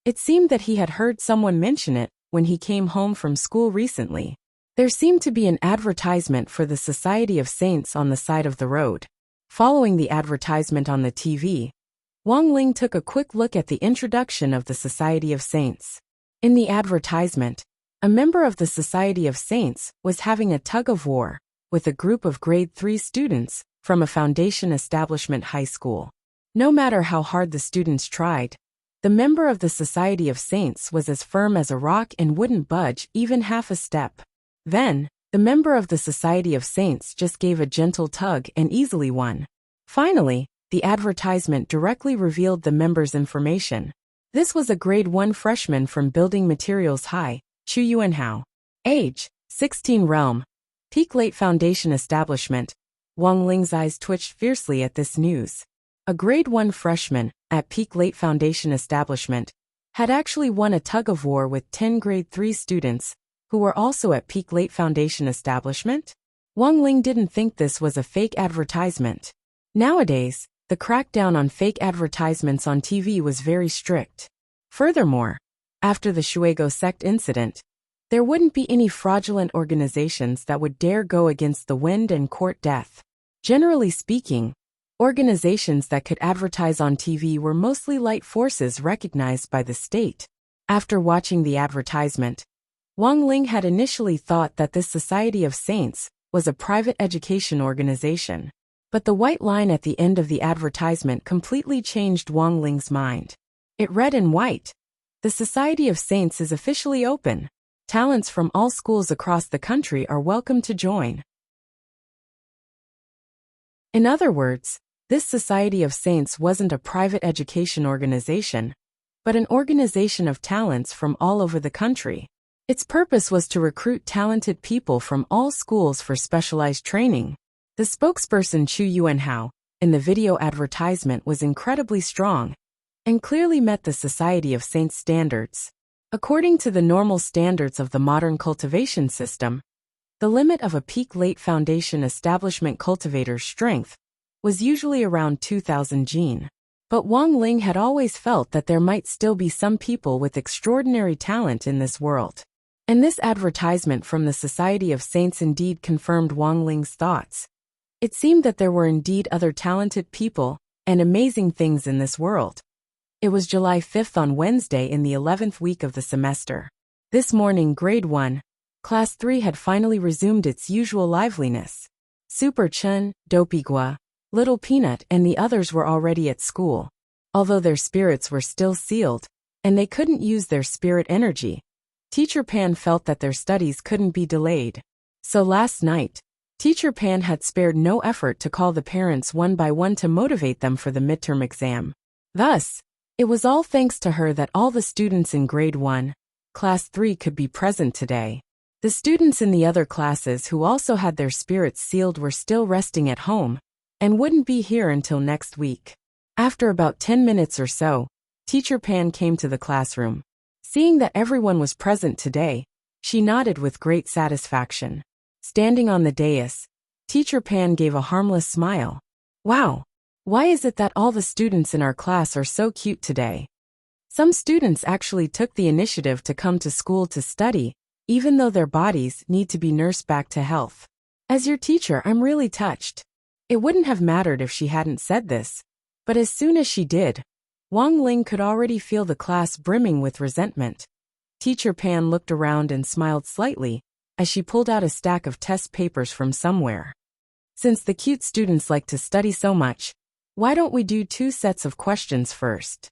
It seemed that he had heard someone mention it when he came home from school recently. There seemed to be an advertisement for the Society of Saints on the side of the road. Following the advertisement on the TV, Wang Ling took a quick look at the introduction of the Society of Saints. In the advertisement, a member of the Society of Saints was having a tug-of-war with a group of grade 3 students from a foundation establishment high school. No matter how hard the students tried, the member of the Society of Saints was as firm as a rock and wouldn't budge even half a step. Then, the member of the Society of Saints just gave a gentle tug and easily won. Finally, the advertisement directly revealed the member's information. This was a grade 1 freshman from Building Materials High, Chu Yuanhao. Age, 16. Realm, Peak Late Foundation Establishment. Wang Ling's eyes twitched fiercely at this news. A grade 1 freshman at Peak Late Foundation Establishment had actually won a tug-of-war with 10 grade 3 students who were also at Peak Late Foundation Establishment? Wang Ling didn't think this was a fake advertisement. Nowadays, the crackdown on fake advertisements on TV was very strict. Furthermore, after the Shuego sect incident, there wouldn't be any fraudulent organizations that would dare go against the wind and court death. Generally speaking, organizations that could advertise on TV were mostly light forces recognized by the state. After watching the advertisement, Wang Ling had initially thought that this Society of Saints was a private education organization. But the white line at the end of the advertisement completely changed Wang Ling's mind. It read in white, "The Society of Saints is officially open. Talents from all schools across the country are welcome to join." In other words, this Society of Saints wasn't a private education organization, but an organization of talents from all over the country. Its purpose was to recruit talented people from all schools for specialized training. The spokesperson Chu Yuanhao in the video advertisement was incredibly strong and clearly met the Society of Saints standards. According to the normal standards of the modern cultivation system, the limit of a Peak Late Foundation establishment cultivator's strength was usually around 2,000 gene. But Wang Ling had always felt that there might still be some people with extraordinary talent in this world. And this advertisement from the Society of Saints indeed confirmed Wang Ling's thoughts. It seemed that there were indeed other talented people and amazing things in this world. It was July 5th on Wednesday in the 11th week of the semester. This morning, Grade 1, Class 3 had finally resumed its usual liveliness. Super Chun, Dopey Gua, Little Peanut and the others were already at school. Although their spirits were still sealed, and they couldn't use their spirit energy, Teacher Pan felt that their studies couldn't be delayed. So last night, Teacher Pan had spared no effort to call the parents one by one to motivate them for the midterm exam. Thus, it was all thanks to her that all the students in Grade 1, Class 3 could be present today. The students in the other classes who also had their spirits sealed were still resting at home and wouldn't be here until next week. After about 10 minutes or so, Teacher Pan came to the classroom. Seeing that everyone was present today, she nodded with great satisfaction. Standing on the dais, Teacher Pan gave a harmless smile. "Wow! Why is it that all the students in our class are so cute today? Some students actually took the initiative to come to school to study, even though their bodies need to be nursed back to health. As your teacher, I'm really touched." It wouldn't have mattered if she hadn't said this, but as soon as she did, Wang Ling could already feel the class brimming with resentment. Teacher Pan looked around and smiled slightly as she pulled out a stack of test papers from somewhere. "Since the cute students like to study so much, why don't we do 2 sets of questions first?"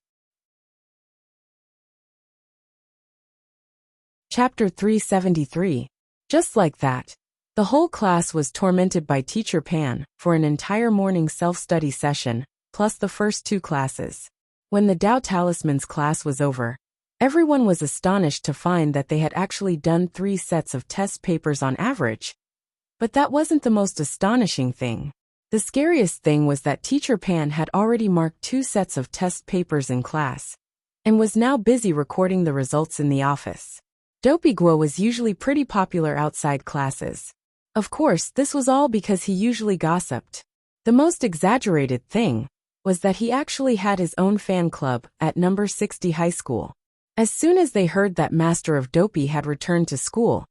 Chapter 373. Just like that, the whole class was tormented by Teacher Pan for an entire morning self-study session, plus the first 2 classes. When the Tao Talismans class was over, everyone was astonished to find that they had actually done 3 sets of test papers on average. But that wasn't the most astonishing thing. The scariest thing was that Teacher Pan had already marked 2 sets of test papers in class, and was now busy recording the results in the office. Dopey Guo was usually pretty popular outside classes. Of course, this was all because he usually gossiped. The most exaggerated thing was that he actually had his own fan club at number 60 high school. As soon as they heard that Master of Dopey had returned to school,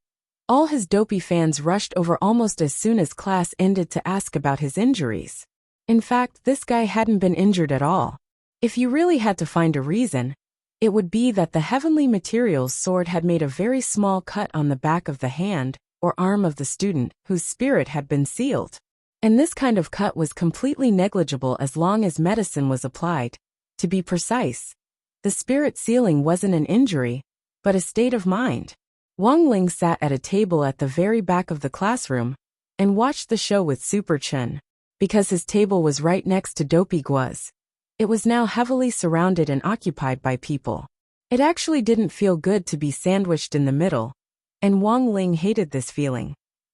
all his Dopey fans rushed over almost as soon as class ended to ask about his injuries. In fact, this guy hadn't been injured at all. If you really had to find a reason, it would be that the Heavenly Materials sword had made a very small cut on the back of the hand or arm of the student whose spirit had been sealed. And this kind of cut was completely negligible as long as medicine was applied. To be precise, the spirit sealing wasn't an injury, but a state of mind. Wang Ling sat at a table at the very back of the classroom and watched the show with Super Chen. Because his table was right next to Dopey Gua's, it was now heavily surrounded and occupied by people. It actually didn't feel good to be sandwiched in the middle, and Wang Ling hated this feeling.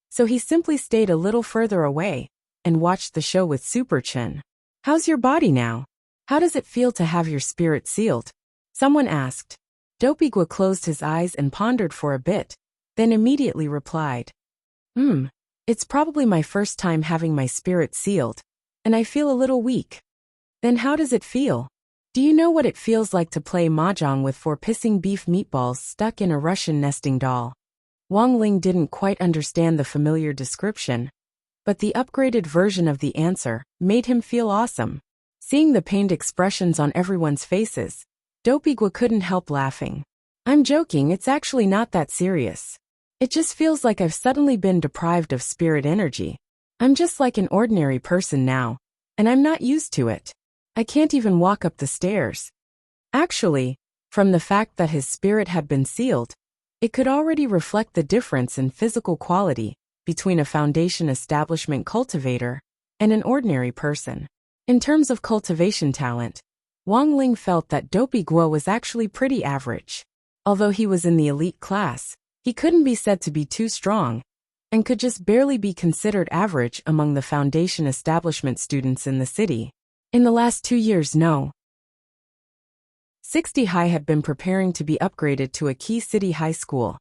So he simply stayed a little further away and watched the show with Super Chen. "How's your body now? How does it feel to have your spirit sealed?" someone asked. Dopey Gua closed his eyes and pondered for a bit, then immediately replied, It's probably my first time having my spirit sealed, and I feel a little weak." "Then how does it feel? Do you know what it feels like to play mahjong with 4 pissing beef meatballs stuck in a Russian nesting doll?" Wang Ling didn't quite understand the familiar description, but the upgraded version of the answer made him feel awesome. Seeing the pained expressions on everyone's faces, Dopey Gua couldn't help laughing. "I'm joking, it's actually not that serious. It just feels like I've suddenly been deprived of spirit energy. I'm just like an ordinary person now, and I'm not used to it. I can't even walk up the stairs." Actually, from the fact that his spirit had been sealed, it could already reflect the difference in physical quality between a foundation establishment cultivator and an ordinary person. In terms of cultivation talent, Wang Ling felt that Dopey Gua was actually pretty average. Although he was in the elite class, he couldn't be said to be too strong, and could just barely be considered average among the foundation establishment students in the city. In the last 2 years, no. 60 High had been preparing to be upgraded to a key city high school,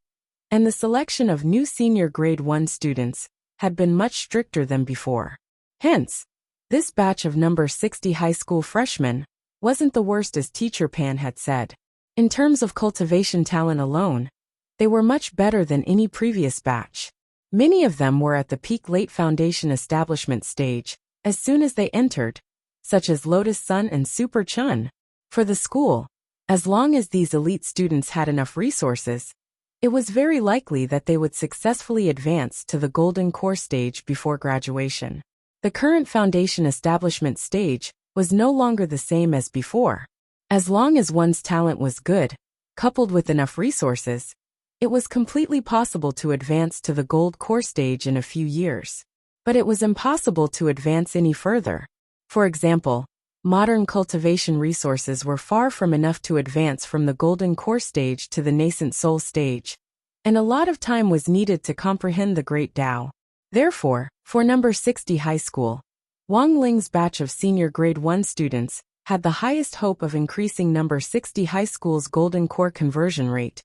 and the selection of new senior grade 1 students had been much stricter than before. Hence, this batch of number 60 high school freshmen wasn't the worst, as Teacher Pan had said. In terms of cultivation talent alone, they were much better than any previous batch. Many of them were at the peak late foundation establishment stage as soon as they entered, such as Lotus Sun and Super Chun. For the school, as long as these elite students had enough resources, it was very likely that they would successfully advance to the golden core stage before graduation. The current foundation establishment stage was no longer the same as before. As long as one's talent was good, coupled with enough resources, it was completely possible to advance to the gold core stage in a few years. But it was impossible to advance any further. For example, modern cultivation resources were far from enough to advance from the golden core stage to the nascent soul stage, and a lot of time was needed to comprehend the great Tao. Therefore, for number 60 high school, Wang Ling's batch of senior grade 1 students had the highest hope of increasing number 60 high school's golden core conversion rate,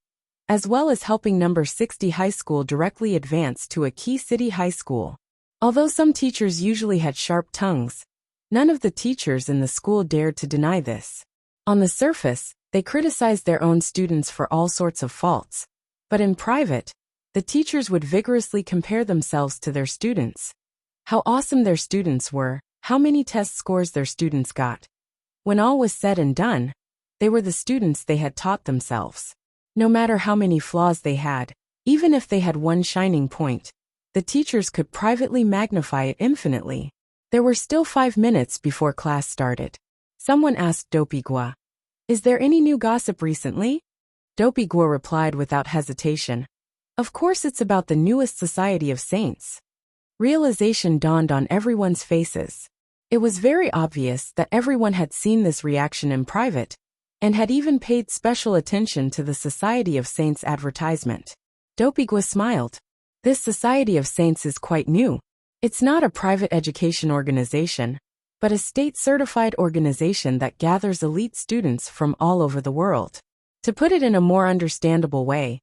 as well as helping number 60 high school directly advance to a key city high school. Although some teachers usually had sharp tongues, none of the teachers in the school dared to deny this. On the surface, they criticized their own students for all sorts of faults, but in private, the teachers would vigorously compare themselves to their students. How awesome their students were, how many test scores their students got. When all was said and done, they were the students they had taught themselves. No matter how many flaws they had, even if they had one shining point, the teachers could privately magnify it infinitely. There were still 5 minutes before class started. Someone asked Dopey Gua, "Is there any new gossip recently?" Dopey Gua replied without hesitation, "Of course, it's about the newest Society of Saints." Realization dawned on everyone's faces. It was very obvious that everyone had seen this reaction in private, and had even paid special attention to the Society of Saints advertisement. Dopey Gua smiled. "This Society of Saints is quite new. It's not a private education organization, but a state-certified organization that gathers elite students from all over the world. To put it in a more understandable way,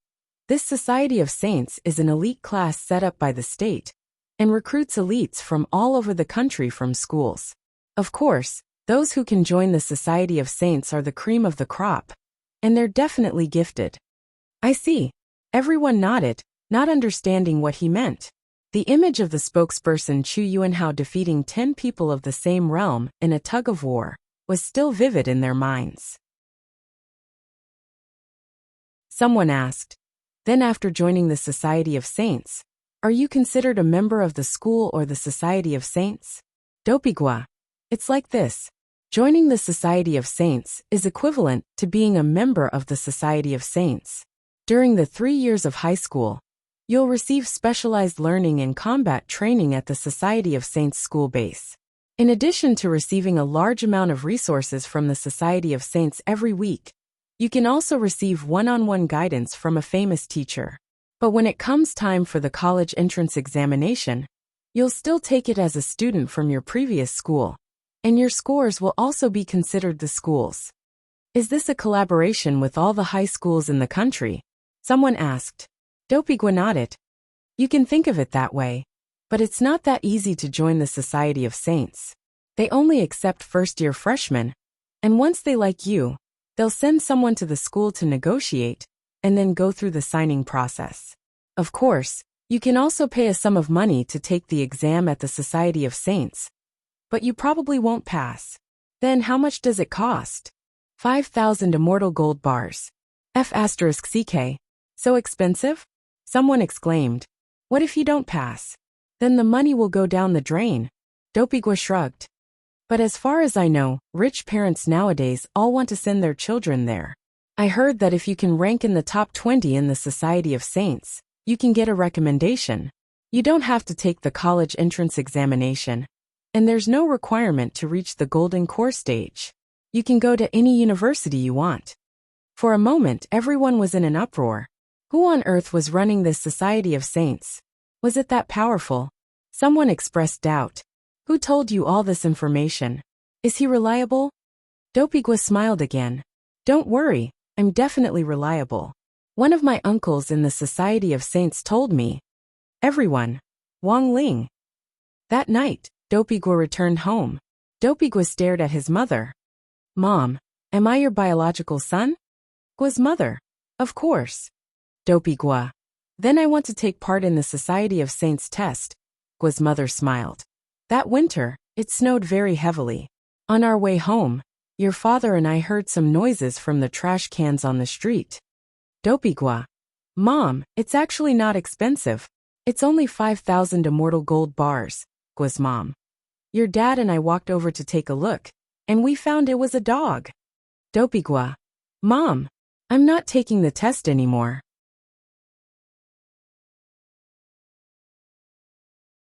this Society of Saints is an elite class set up by the state, and recruits elites from all over the country from schools. Of course, those who can join the Society of Saints are the cream of the crop, and they're definitely gifted. I see. Everyone nodded, not understanding what he meant. The image of the spokesperson Chu Yuanhao defeating 10 people of the same realm in a tug-of-war was still vivid in their minds. Someone asked, "Then after joining the Society of Saints, are you considered a member of the school or the Society of Saints?" Dopigwa. It's like this. Joining the Society of Saints is equivalent to being a member of the Society of Saints. During the 3 years of high school, you'll receive specialized learning and combat training at the Society of Saints school base. In addition to receiving a large amount of resources from the Society of Saints every week, you can also receive one-on-one guidance from a famous teacher. But when it comes time for the college entrance examination, you'll still take it as a student from your previous school, and your scores will also be considered the school's. Is this a collaboration with all the high schools in the country? Someone asked. Dopigwa nodded. You can think of it that way, but it's not that easy to join the Society of Saints. They only accept first-year freshmen, and once they like you, they'll send someone to the school to negotiate, and then go through the signing process. Of course, you can also pay a sum of money to take the exam at the Society of Saints, but you probably won't pass. Then how much does it cost? 5,000 immortal gold bars. F*CK. So expensive? Someone exclaimed. What if you don't pass? Then the money will go down the drain. Dopigwa shrugged. But as far as I know, rich parents nowadays all want to send their children there. I heard that if you can rank in the top 20 in the Society of Saints, you can get a recommendation. You don't have to take the college entrance examination, and there's no requirement to reach the golden core stage. You can go to any university you want. For a moment, everyone was in an uproar. Who on earth was running this Society of Saints? Was it that powerful? Someone expressed doubt. Who told you all this information? Is he reliable? Dopigwa smiled again. Don't worry, I'm definitely reliable. One of my uncles in the Society of Saints told me. Everyone. Wang Ling. That night, Dopigwa returned home. Dopigwa stared at his mother. Mom, am I your biological son? Gwa's mother. Of course. Dopigwa. Then I want to take part in the Society of Saints test. Gwa's mother smiled. That winter, it snowed very heavily. On our way home, your father and I heard some noises from the trash cans on the street. Dopigwa. Mom, it's actually not expensive. It's only 5,000 immortal gold bars, Gwa's mom. Your dad and I walked over to take a look, and we found it was a dog. Dopigwa. Mom, I'm not taking the test anymore.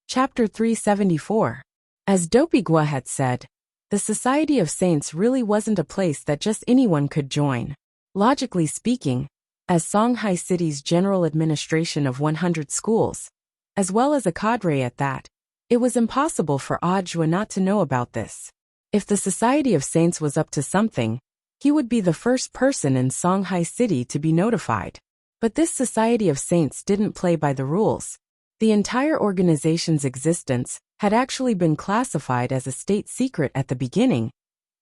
Chapter 374. As Dopigwa had said, the Society of Saints really wasn't a place that just anyone could join. Logically speaking, as Songhai City's general administration of 100 schools, as well as a cadre at that, it was impossible for Audiobook not to know about this. If the Society of Saints was up to something, he would be the first person in Songhai City to be notified. But this Society of Saints didn't play by the rules. The entire organization's existence had actually been classified as a state secret at the beginning,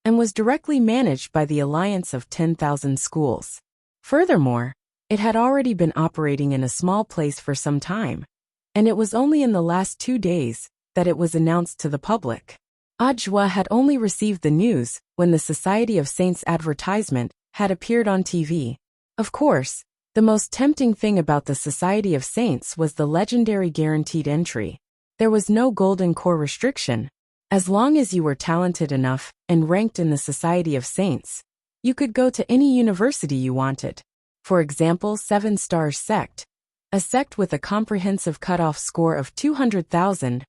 and was directly managed by the Alliance of 10,000 Schools. Furthermore, it had already been operating in a small place for some time, and it was only in the last 2 days that it was announced to the public. Audiobook had only received the news when the Society of Saints advertisement had appeared on TV. Of course, the most tempting thing about the Society of Saints was the legendary guaranteed entry. There was no golden core restriction. As long as you were talented enough and ranked in the Society of Saints, you could go to any university you wanted. For example, 7 Stars Sect, a sect with a comprehensive cutoff score of 200,000,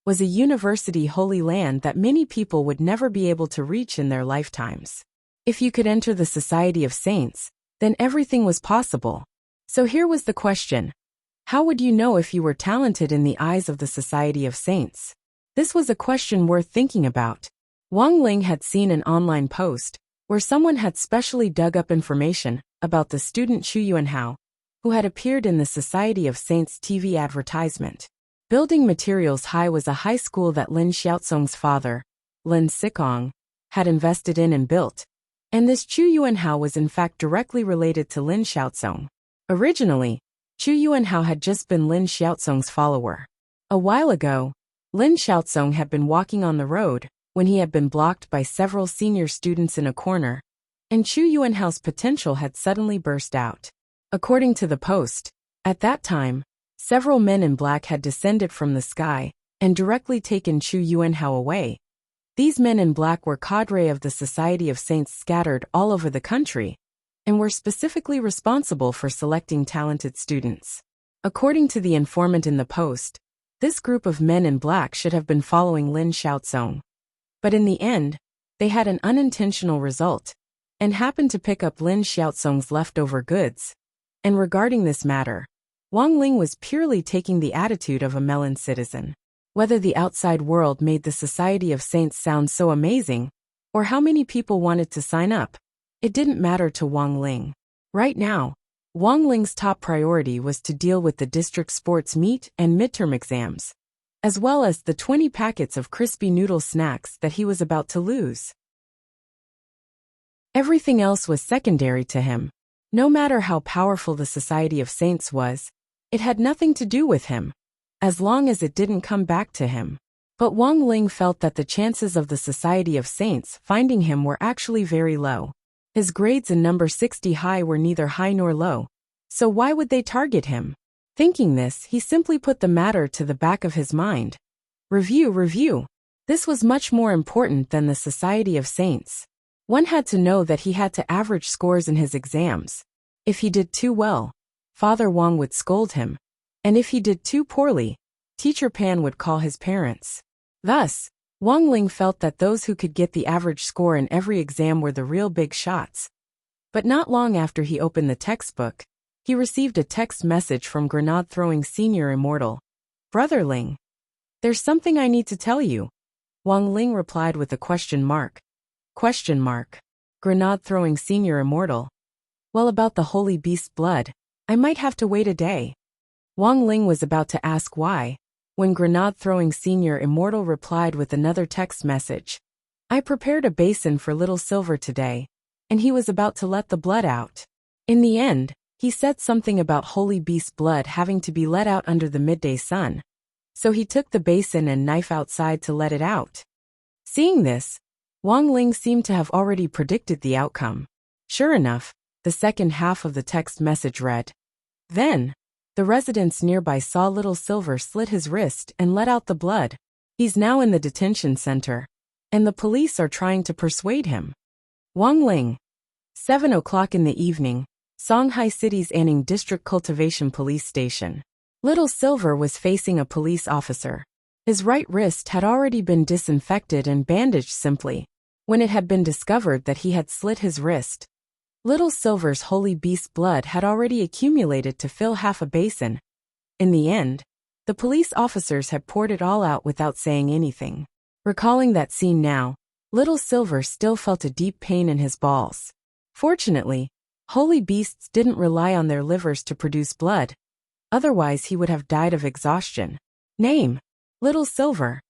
was a university holy land that many people would never be able to reach in their lifetimes. If you could enter the Society of Saints, then everything was possible. So here was the question. How would you know if you were talented in the eyes of the Society of Saints? This was a question worth thinking about. Wang Ling had seen an online post where someone had specially dug up information about the student Chu Yuanhao, who had appeared in the Society of Saints TV advertisement. Building Materials High was a high school that Lin Xiaozong's father, Lin Sikong, had invested in and built, and this Chu Yuanhao was in fact directly related to Lin Xiaozong. Originally, Chu Yuanhao had just been Lin Xiaozong's follower. A while ago, Lin Xiaozong had been walking on the road when he had been blocked by several senior students in a corner, and Chu Yuanhao's potential had suddenly burst out. According to the Post, at that time, several men in black had descended from the sky and directly taken Chu Yuanhao away. These men in black were cadre of the Society of Saints scattered all over the country, and were specifically responsible for selecting talented students. According to the informant in the Post, this group of men in black should have been following Lin Xiaozong. But in the end, they had an unintentional result, and happened to pick up Lin Xiaozong's leftover goods. And regarding this matter, Wang Ling was purely taking the attitude of a melon citizen. Whether the outside world made the Society of Saints sound so amazing, or how many people wanted to sign up, it didn't matter to Wang Ling. Right now, Wang Ling's top priority was to deal with the district sports meet and midterm exams, as well as the 20 packets of crispy noodle snacks that he was about to lose. Everything else was secondary to him. No matter how powerful the Society of Saints was, it had nothing to do with him, as long as it didn't come back to him. But Wang Ling felt that the chances of the Society of Saints finding him were actually very low. His grades in number 60 high were neither high nor low, so why would they target him? Thinking this, he simply put the matter to the back of his mind. Review. This was much more important than the Society of Saints. One had to know that he had to average scores in his exams. If he did too well, Father Wang would scold him, and if he did too poorly, Teacher Pan would call his parents. Thus, Wang Ling felt that those who could get the average score in every exam were the real big shots. But not long after he opened the textbook, he received a text message from grenade-throwing senior immortal. Brother Ling. There's something I need to tell you. Wang Ling replied with a question mark. Grenade-throwing senior immortal. Well, about the holy beast's blood, I might have to wait a day. Wang Ling was about to ask why, when grenade-throwing senior immortal replied with another text message. I prepared a basin for little Silver today, and he was about to let the blood out. In the end, he said something about holy beast blood having to be let out under the midday sun. So he took the basin and knife outside to let it out. Seeing this, Wang Ling seemed to have already predicted the outcome. Sure enough, the second half of the text message read. Then, the residents nearby saw little Silver slit his wrist and let out the blood. He's now in the detention center, and the police are trying to persuade him. Wang Ling. 7 o'clock in the evening, Songhai City's Anning District Cultivation Police Station. Little Silver was facing a police officer. His right wrist had already been disinfected and bandaged simply, when it had been discovered that he had slit his wrist. Little Silver's holy beast blood had already accumulated to fill half a basin. In the end, the police officers had poured it all out without saying anything. Recalling that scene now, Little Silver still felt a deep pain in his balls. Fortunately, holy beasts didn't rely on their livers to produce blood. Otherwise he would have died of exhaustion. Name. Little Silver.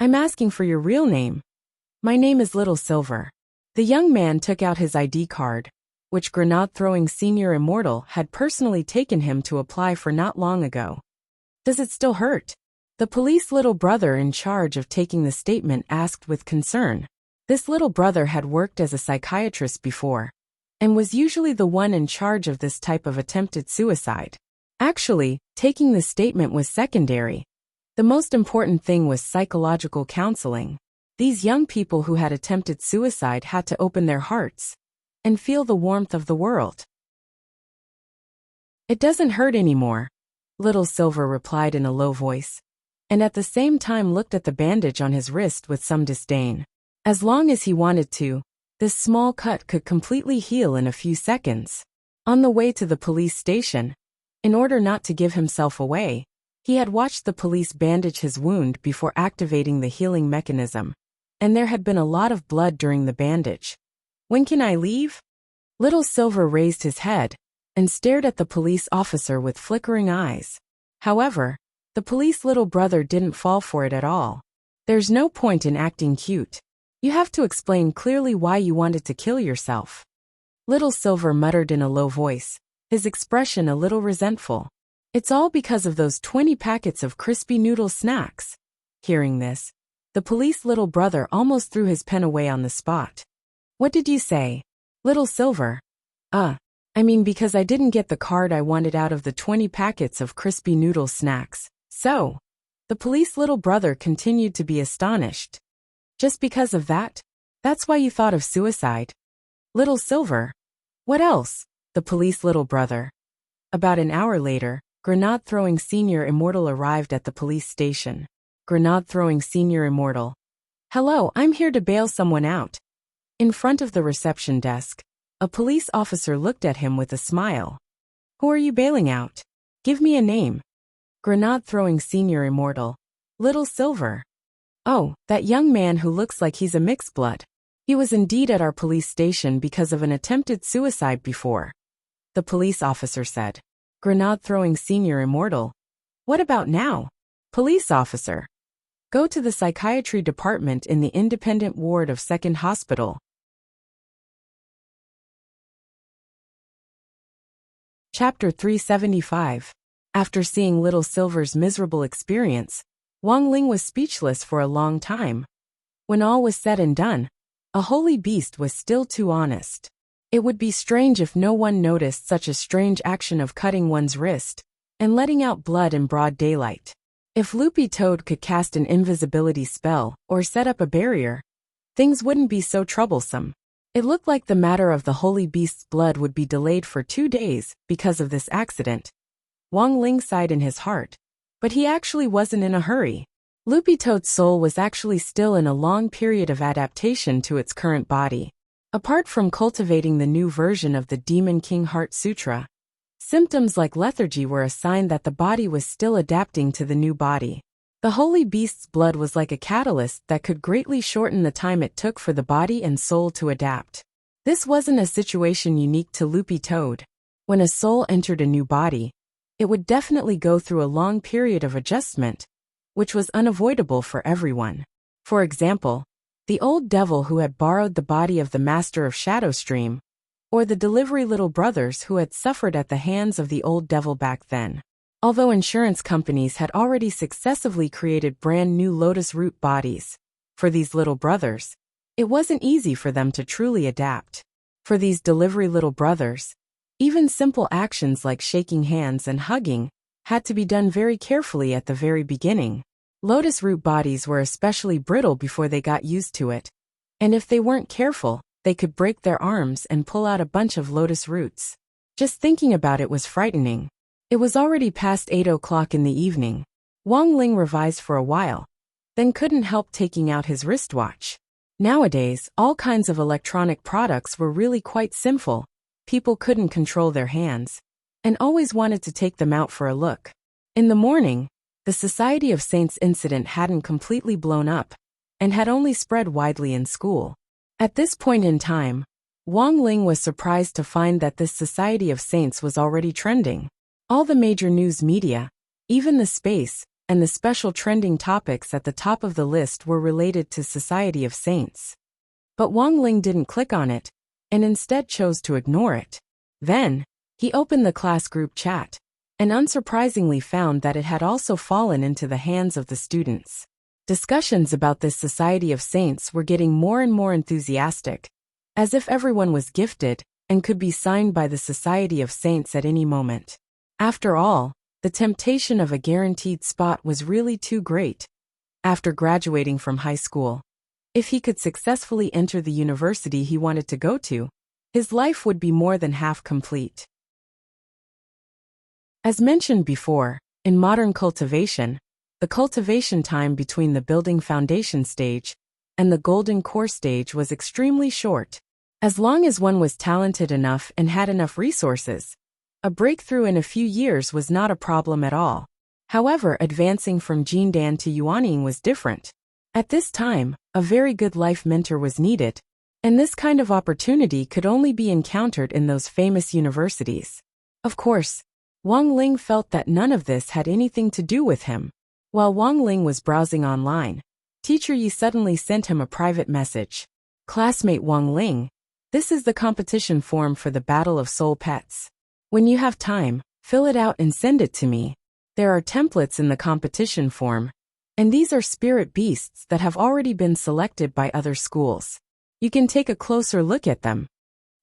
I'm asking for your real name. My name is Little Silver. The young man took out his ID card, which grenade-throwing senior immortal had personally taken him to apply for not long ago. Does it still hurt? The police little brother in charge of taking the statement asked with concern. This little brother had worked as a psychiatrist before, and was usually the one in charge of this type of attempted suicide. Actually, taking the statement was secondary. The most important thing was psychological counseling. These young people who had attempted suicide had to open their hearts and feel the warmth of the world. It doesn't hurt anymore, Little Silver replied in a low voice, and at the same time looked at the bandage on his wrist with some disdain. As long as he wanted to, this small cut could completely heal in a few seconds. On the way to the police station, in order not to give himself away, he had watched the police bandage his wound before activating the healing mechanism, and there had been a lot of blood during the bandage. When can I leave? Little Silver raised his head and stared at the police officer with flickering eyes. However, The police little brother didn't fall for it at all. There's no point in acting cute. You have to explain clearly why you wanted to kill yourself. Little Silver muttered in a low voice, his expression a little resentful. It's all because of those 20 packets of crispy noodle snacks. Hearing this, the police little brother almost threw his pen away on the spot. What did you say? Little Silver. I mean because I didn't get the card I wanted out of the 20 packets of crispy noodle snacks. So, the police little brother continued to be astonished. Just because of that? That's why you thought of suicide? Little Silver. What else? The police little brother. About an hour later, Grenade-throwing Senior Immortal arrived at the police station. Grenade-throwing Senior Immortal. Hello, I'm here to bail someone out. In front of the reception desk, a police officer looked at him with a smile. Who are you bailing out? Give me a name. Grenade-throwing Senior Immortal. Little Silver. Oh, that young man who looks like he's a mixed blood. He was indeed at our police station because of an attempted suicide before. The police officer said. Grenade-throwing Senior Immortal. What about now? Police officer. Go to the psychiatry department in the independent ward of 2nd Hospital. Chapter 375. After seeing Little Silver's miserable experience, Wang Ling was speechless for a long time. When all was said and done, a holy beast was still too honest. It would be strange if no one noticed such a strange action of cutting one's wrist and letting out blood in broad daylight. If Loopy Toad could cast an invisibility spell or set up a barrier, things wouldn't be so troublesome. It looked like the matter of the holy beast's blood would be delayed for 2 days because of this accident. Wang Ling sighed in his heart, but he actually wasn't in a hurry. Loopy Toad's soul was actually still in a long period of adaptation to its current body. Apart from cultivating the new version of the Demon King Heart Sutra, symptoms like lethargy were a sign that the body was still adapting to the new body. The holy beast's blood was like a catalyst that could greatly shorten the time it took for the body and soul to adapt. This wasn't a situation unique to Loopy Toad. When a soul entered a new body, it would definitely go through a long period of adjustment, which was unavoidable for everyone. For example, the old devil who had borrowed the body of the master of Shadowstream, or the delivery little brothers who had suffered at the hands of the old devil back then. Although insurance companies had already successively created brand new lotus root bodies for these little brothers, it wasn't easy for them to truly adapt. For these delivery little brothers, even simple actions like shaking hands and hugging had to be done very carefully at the very beginning. Lotus root bodies were especially brittle before they got used to it, and if they weren't careful, they could break their arms and pull out a bunch of lotus roots. Just thinking about it was frightening. It was already past 8 o'clock in the evening. Wang Ling revised for a while, then couldn't help taking out his wristwatch. Nowadays, all kinds of electronic products were really quite simple. People couldn't control their hands, and always wanted to take them out for a look. In the morning, the Society of Saints incident hadn't completely blown up, and had only spread widely in school. At this point in time, Wang Ling was surprised to find that this Society of Saints was already trending. All the major news media, even the space, and the special trending topics at the top of the list were related to Society of Saints. But Wang Ling didn't click on it, and instead chose to ignore it. Then, he opened the class group chat, and unsurprisingly found that it had also fallen into the hands of the students. Discussions about this Society of Saints were getting more and more enthusiastic, as if everyone was gifted and could be signed by the Society of Saints at any moment. After all, the temptation of a guaranteed spot was really too great. After graduating from high school, if he could successfully enter the university he wanted to go to, his life would be more than half complete. As mentioned before, in modern cultivation, the cultivation time between the building foundation stage and the golden core stage was extremely short. As long as one was talented enough and had enough resources, a breakthrough in a few years was not a problem at all. However, advancing from Jindan to Yuaning was different. At this time, a very good life mentor was needed, and this kind of opportunity could only be encountered in those famous universities. Of course, Wang Ling felt that none of this had anything to do with him. While Wang Ling was browsing online, Teacher Yi suddenly sent him a private message. Classmate Wang Ling, this is the competition form for the Battle of Soul Pets. When you have time, fill it out and send it to me. There are templates in the competition form, and these are spirit beasts that have already been selected by other schools. You can take a closer look at them.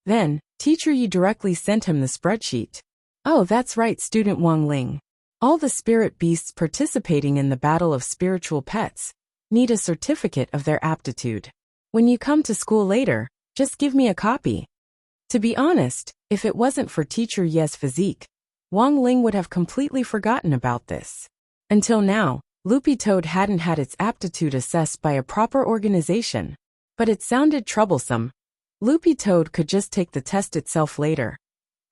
Then, Teacher Yi directly sent him the spreadsheet. Oh, that's right, student Wang Ling. All the spirit beasts participating in the Battle of Spiritual Pets need a certificate of their aptitude. When you come to school later, just give me a copy. To be honest, if it wasn't for Teacher Ye's physique, Wang Ling would have completely forgotten about this. Until now, Loopy Toad hadn't had its aptitude assessed by a proper organization. But it sounded troublesome. Loopy Toad could just take the test itself later.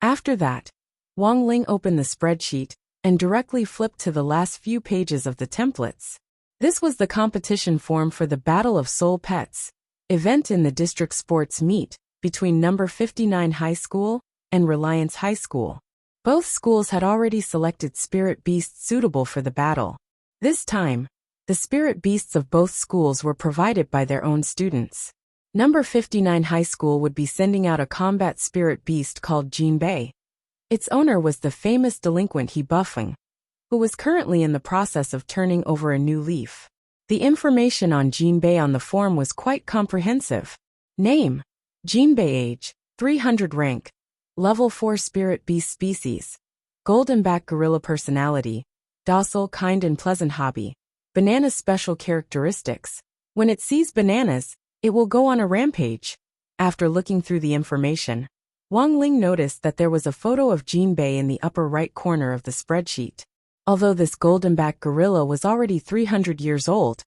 After that, Wang Ling opened the spreadsheet and directly flipped to the last few pages of the templates. This was the competition form for the Battle of Soul Pets, event in the district sports meet between number 59 High School and Reliance High School. Both schools had already selected spirit beasts suitable for the battle. This time, the spirit beasts of both schools were provided by their own students. Number 59 High School would be sending out a combat spirit beast called Jinbei. Its owner was the famous delinquent He Buffing, who was currently in the process of turning over a new leaf. The information on Jinbei on the form was quite comprehensive. Name: Jinbei. Age: 300. Rank: Level 4 Spirit Beast Species. Golden Back Gorilla. Personality: docile, kind and pleasant. Hobby: Banana's special characteristics: when it sees bananas, it will go on a rampage. After looking through the information, Wang Ling noticed that there was a photo of Jinbei in the upper right corner of the spreadsheet. Although this golden-back gorilla was already 300 years old,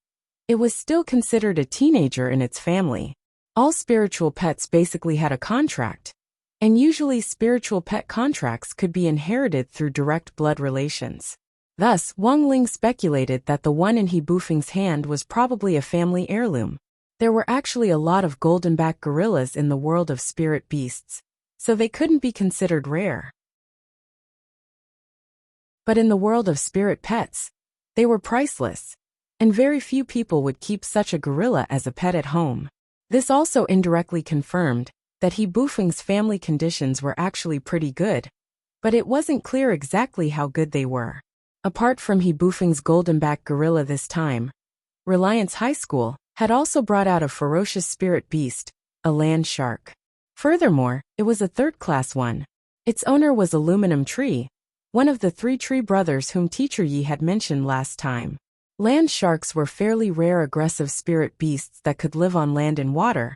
it was still considered a teenager in its family. All spiritual pets basically had a contract, and usually spiritual pet contracts could be inherited through direct blood relations. Thus, Wang Ling speculated that the one in He Bufing's hand was probably a family heirloom. There were actually a lot of golden-back gorillas in the world of spirit beasts, so they couldn't be considered rare. But in the world of spirit pets, they were priceless, and very few people would keep such a gorilla as a pet at home. This also indirectly confirmed that He Bufing's family conditions were actually pretty good, but it wasn't clear exactly how good they were. Apart from He Bufing's golden-back gorilla this time, Reliance High School had also brought out a ferocious spirit beast, a land shark. Furthermore, it was a third-class one. Its owner was Aluminum Tree, one of the 3 tree brothers whom Teacher Yi had mentioned last time. Land sharks were fairly rare aggressive spirit beasts that could live on land and water,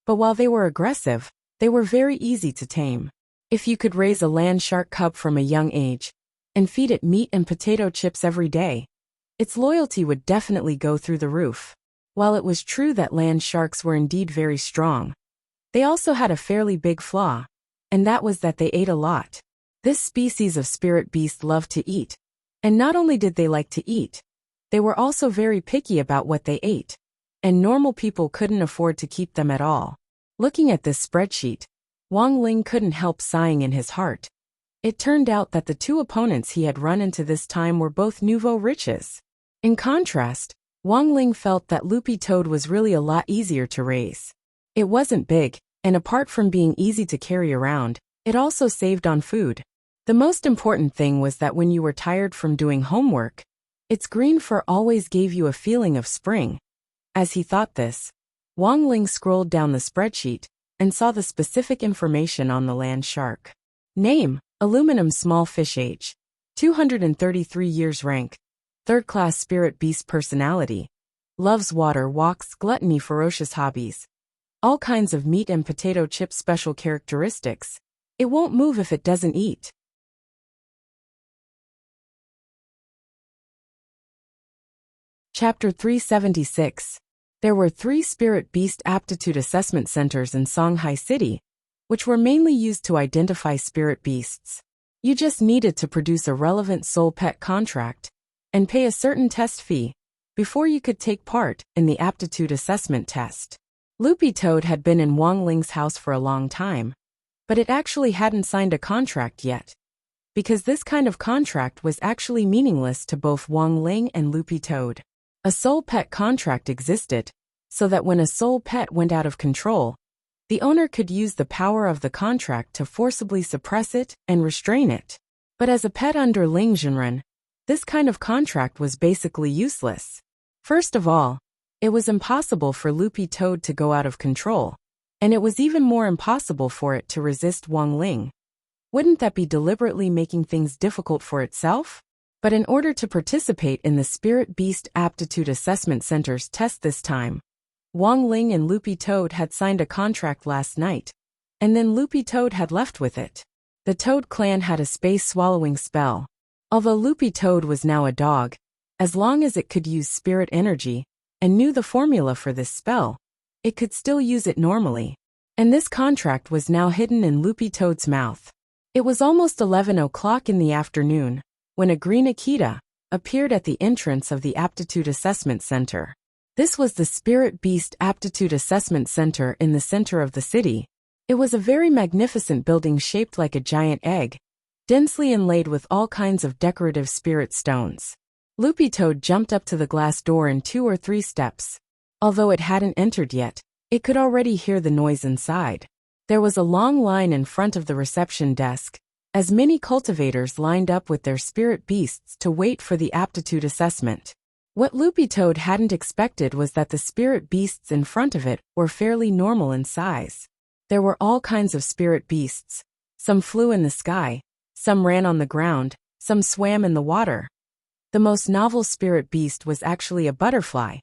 but while they were aggressive, they were very easy to tame. If you could raise a land shark cub from a young age and feed it meat and potato chips every day, its loyalty would definitely go through the roof. While it was true that land sharks were indeed very strong, they also had a fairly big flaw, and that was that they ate a lot. This species of spirit beast loved to eat, and not only did they like to eat, they were also very picky about what they ate, and normal people couldn't afford to keep them at all. Looking at this spreadsheet, Wang Ling couldn't help sighing in his heart. It turned out that the 2 opponents he had run into this time were both nouveau riches. In contrast, Wang Ling felt that Loopy Toad was really a lot easier to raise. It wasn't big, and apart from being easy to carry around, it also saved on food. The most important thing was that when you were tired from doing homework, its green fur always gave you a feeling of spring. As he thought this, Wang Ling scrolled down the spreadsheet and saw the specific information on the land shark. Name: Aluminum Small Fish. Age: 233 years. Rank: 3rd class spirit beast. Personality: loves water, walks, gluttony. Ferocious. Hobbies: all kinds of meat and potato chips. Special characteristics: it won't move if it doesn't eat. Chapter 376. There were 3 spirit beast aptitude assessment centers in Songhai City, which were mainly used to identify spirit beasts. You just needed to produce a relevant soul pet contract and pay a certain test fee before you could take part in the aptitude assessment test. Loopy Toad had been in Wang Ling's house for a long time, but it actually hadn't signed a contract yet. because this kind of contract was actually meaningless to both Wang Ling and Loopy Toad. A soul pet contract existed, so that when a soul pet went out of control, the owner could use the power of the contract to forcibly suppress it and restrain it. But as a pet under Ling Zhenren, this kind of contract was basically useless. First of all, it was impossible for Loopy Toad to go out of control, and it was even more impossible for it to resist Wang Ling. Wouldn't that be deliberately making things difficult for itself? But in order to participate in the Spirit Beast Aptitude Assessment Center's test this time, Wang Ling and Loopy Toad had signed a contract last night, and then Loopy Toad had left with it. The Toad clan had a space-swallowing spell. Although Loopy Toad was now a dog, as long as it could use spirit energy and knew the formula for this spell, it could still use it normally. And this contract was now hidden in Loopy Toad's mouth. It was almost 11 o'clock in the afternoon when a green Akita appeared at the entrance of the Aptitude Assessment Center. This was the Spirit Beast Aptitude Assessment Center in the center of the city. It was a very magnificent building shaped like a giant egg, densely inlaid with all kinds of decorative spirit stones. Loopy Toad jumped up to the glass door in 2 or 3 steps. Although it hadn't entered yet, it could already hear the noise inside. There was a long line in front of the reception desk, as many cultivators lined up with their spirit beasts to wait for the aptitude assessment. What Loopy Toad hadn't expected was that the spirit beasts in front of it were fairly normal in size. There were all kinds of spirit beasts. Some flew in the sky, some ran on the ground, some swam in the water. The most novel spirit beast was actually a butterfly,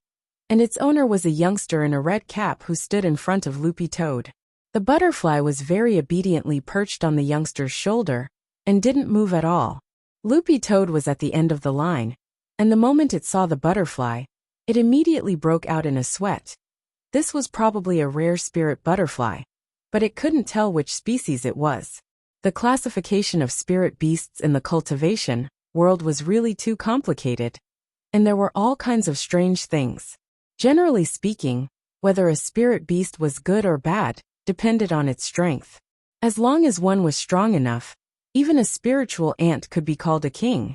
and its owner was a youngster in a red cap who stood in front of Loopy Toad. The butterfly was very obediently perched on the youngster's shoulder and didn't move at all. Loopy Toad was at the end of the line, and the moment it saw the butterfly, it immediately broke out in a sweat. This was probably a rare spirit butterfly, but it couldn't tell which species it was. The classification of spirit beasts in the cultivation world was really too complicated, and there were all kinds of strange things. Generally speaking, whether a spirit beast was good or bad depended on its strength. As long as one was strong enough, even a spiritual ant could be called a king.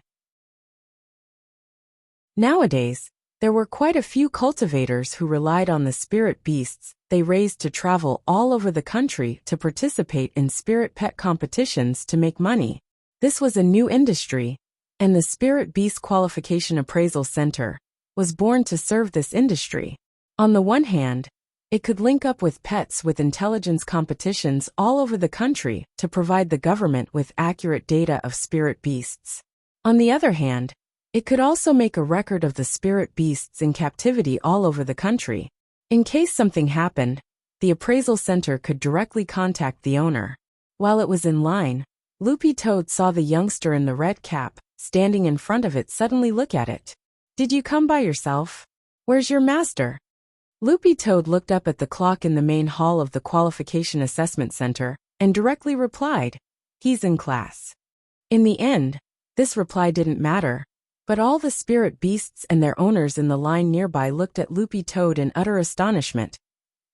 Nowadays, there were quite a few cultivators who relied on the spirit beasts they raised to travel all over the country to participate in spirit pet competitions to make money. This was a new industry, and the Spirit Beast Qualification Appraisal Center was born to serve this industry. On the one hand, it could link up with pets with intelligence competitions all over the country to provide the government with accurate data of spirit beasts. On the other hand, it could also make a record of the spirit beasts in captivity all over the country. In case something happened, the appraisal center could directly contact the owner. While it was in line, Loopy Toad saw the youngster in the red cap, standing in front of it, suddenly look at it. "Did you come by yourself? Where's your master?" Loopy Toad looked up at the clock in the main hall of the Qualification Assessment Center and directly replied, "He's in class." In the end, this reply didn't matter, but all the spirit beasts and their owners in the line nearby looked at Loopy Toad in utter astonishment.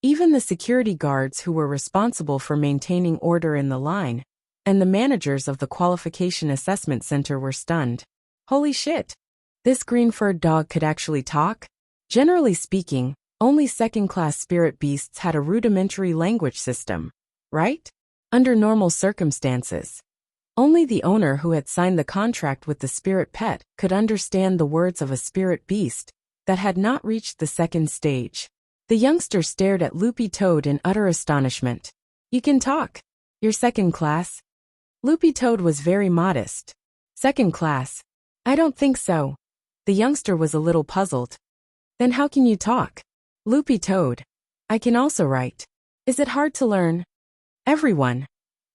Even the security guards who were responsible for maintaining order in the line, and the managers of the Qualification Assessment Center were stunned. Holy shit! This green-furred dog could actually talk? Generally speaking, only second-class spirit beasts had a rudimentary language system, right? Under normal circumstances, only the owner who had signed the contract with the spirit pet could understand the words of a spirit beast that had not reached the second stage. The youngster stared at Loopy Toad in utter astonishment. "You can talk? You're second class?" Loopy Toad was very modest. "Second class? I don't think so." The youngster was a little puzzled. "Then how can you talk?" "Loopy Toad, I can also write. Is it hard to learn?" "Everyone."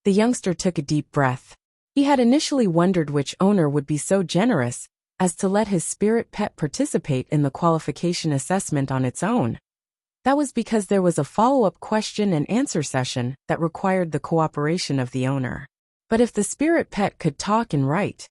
The youngster took a deep breath. He had initially wondered which owner would be so generous as to let his spirit pet participate in the qualification assessment on its own. That was because there was a follow-up question and answer session that required the cooperation of the owner. But if the spirit pet could talk and write,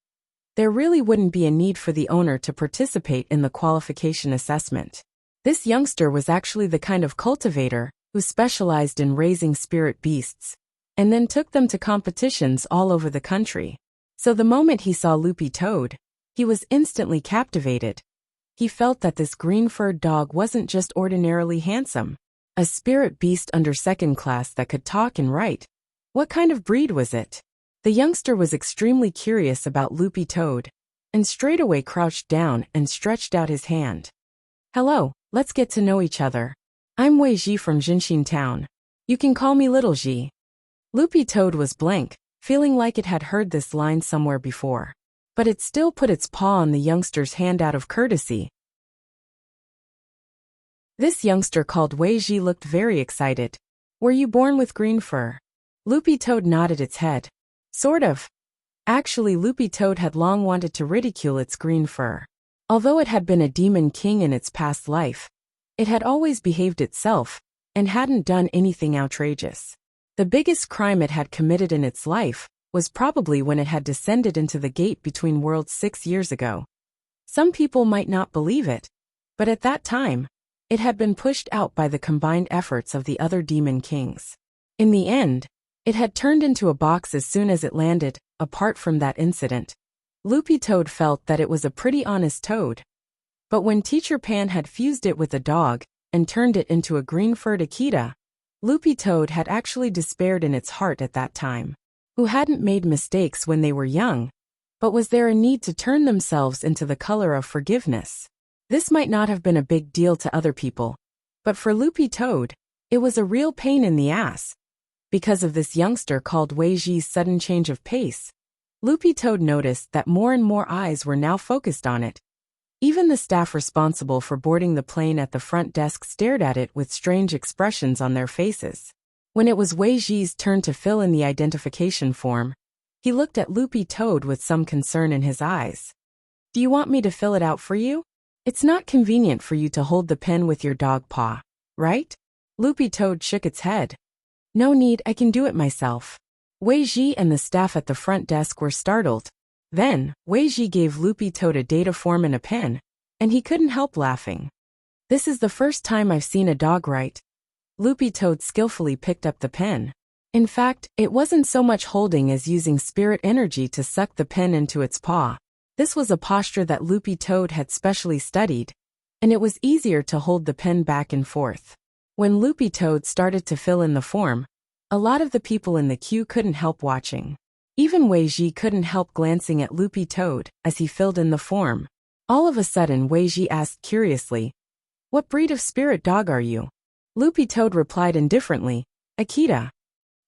there really wouldn't be a need for the owner to participate in the qualification assessment. This youngster was actually the kind of cultivator who specialized in raising spirit beasts, and then took them to competitions all over the country. So the moment he saw Loopy Toad, he was instantly captivated. He felt that this green-furred dog wasn't just ordinarily handsome, a spirit beast under second class that could talk and write. What kind of breed was it? The youngster was extremely curious about Loopy Toad, and straightaway crouched down and stretched out his hand. Hello, let's get to know each other. I'm Wei Ji from Jinshin Town. You can call me Little Ji. Loopy Toad was blank, feeling like it had heard this line somewhere before. But it still put its paw on the youngster's hand out of courtesy. This youngster called Wei Ji looked very excited. Were you born with green fur? Loopy Toad nodded its head. Sort of. Actually, Loopy Toad had long wanted to ridicule its green fur. Although it had been a demon king in its past life, it had always behaved itself, and hadn't done anything outrageous. The biggest crime it had committed in its life was probably when it had descended into the gate between worlds 6 years ago. Some people might not believe it, but at that time, it had been pushed out by the combined efforts of the other demon kings. In the end, it had turned into a box as soon as it landed. Apart from that incident, Loopy Toad felt that it was a pretty honest toad. But when Teacher Pan had fused it with a dog and turned it into a green-furred Akita, Loopy Toad had actually despaired in its heart at that time. Who hadn't made mistakes when they were young, but was there a need to turn themselves into the color of forgiveness? This might not have been a big deal to other people, but for Loopy Toad, it was a real pain in the ass. Because of this youngster called Wei Ji's sudden change of pace, Loopy Toad noticed that more and more eyes were now focused on it. Even the staff responsible for boarding the plane at the front desk stared at it with strange expressions on their faces. When it was Wei Ji's turn to fill in the identification form, he looked at Loopy Toad with some concern in his eyes. Do you want me to fill it out for you? It's not convenient for you to hold the pen with your dog paw, right? Loopy Toad shook its head. No need, I can do it myself. Wei Ji and the staff at the front desk were startled. Then, Wei Ji gave Loopy Toad a data form and a pen, and he couldn't help laughing. This is the first time I've seen a dog write. Loopy Toad skillfully picked up the pen. In fact, it wasn't so much holding as using spirit energy to suck the pen into its paw. This was a posture that Loopy Toad had specially studied, and it was easier to hold the pen back and forth. When Loopy Toad started to fill in the form, a lot of the people in the queue couldn't help watching. Even Wei Ji couldn't help glancing at Loopy Toad as he filled in the form. All of a sudden, Wei Ji asked curiously, "What breed of spirit dog are you?" Loopy Toad replied indifferently, "Akita."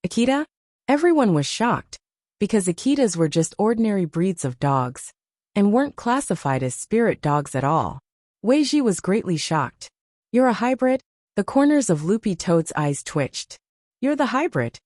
Akita? Everyone was shocked, because Akitas were just ordinary breeds of dogs, and weren't classified as spirit dogs at all. Wei Ji was greatly shocked. You're a hybrid? The corners of Loopy Toad's eyes twitched. You're the hybrid.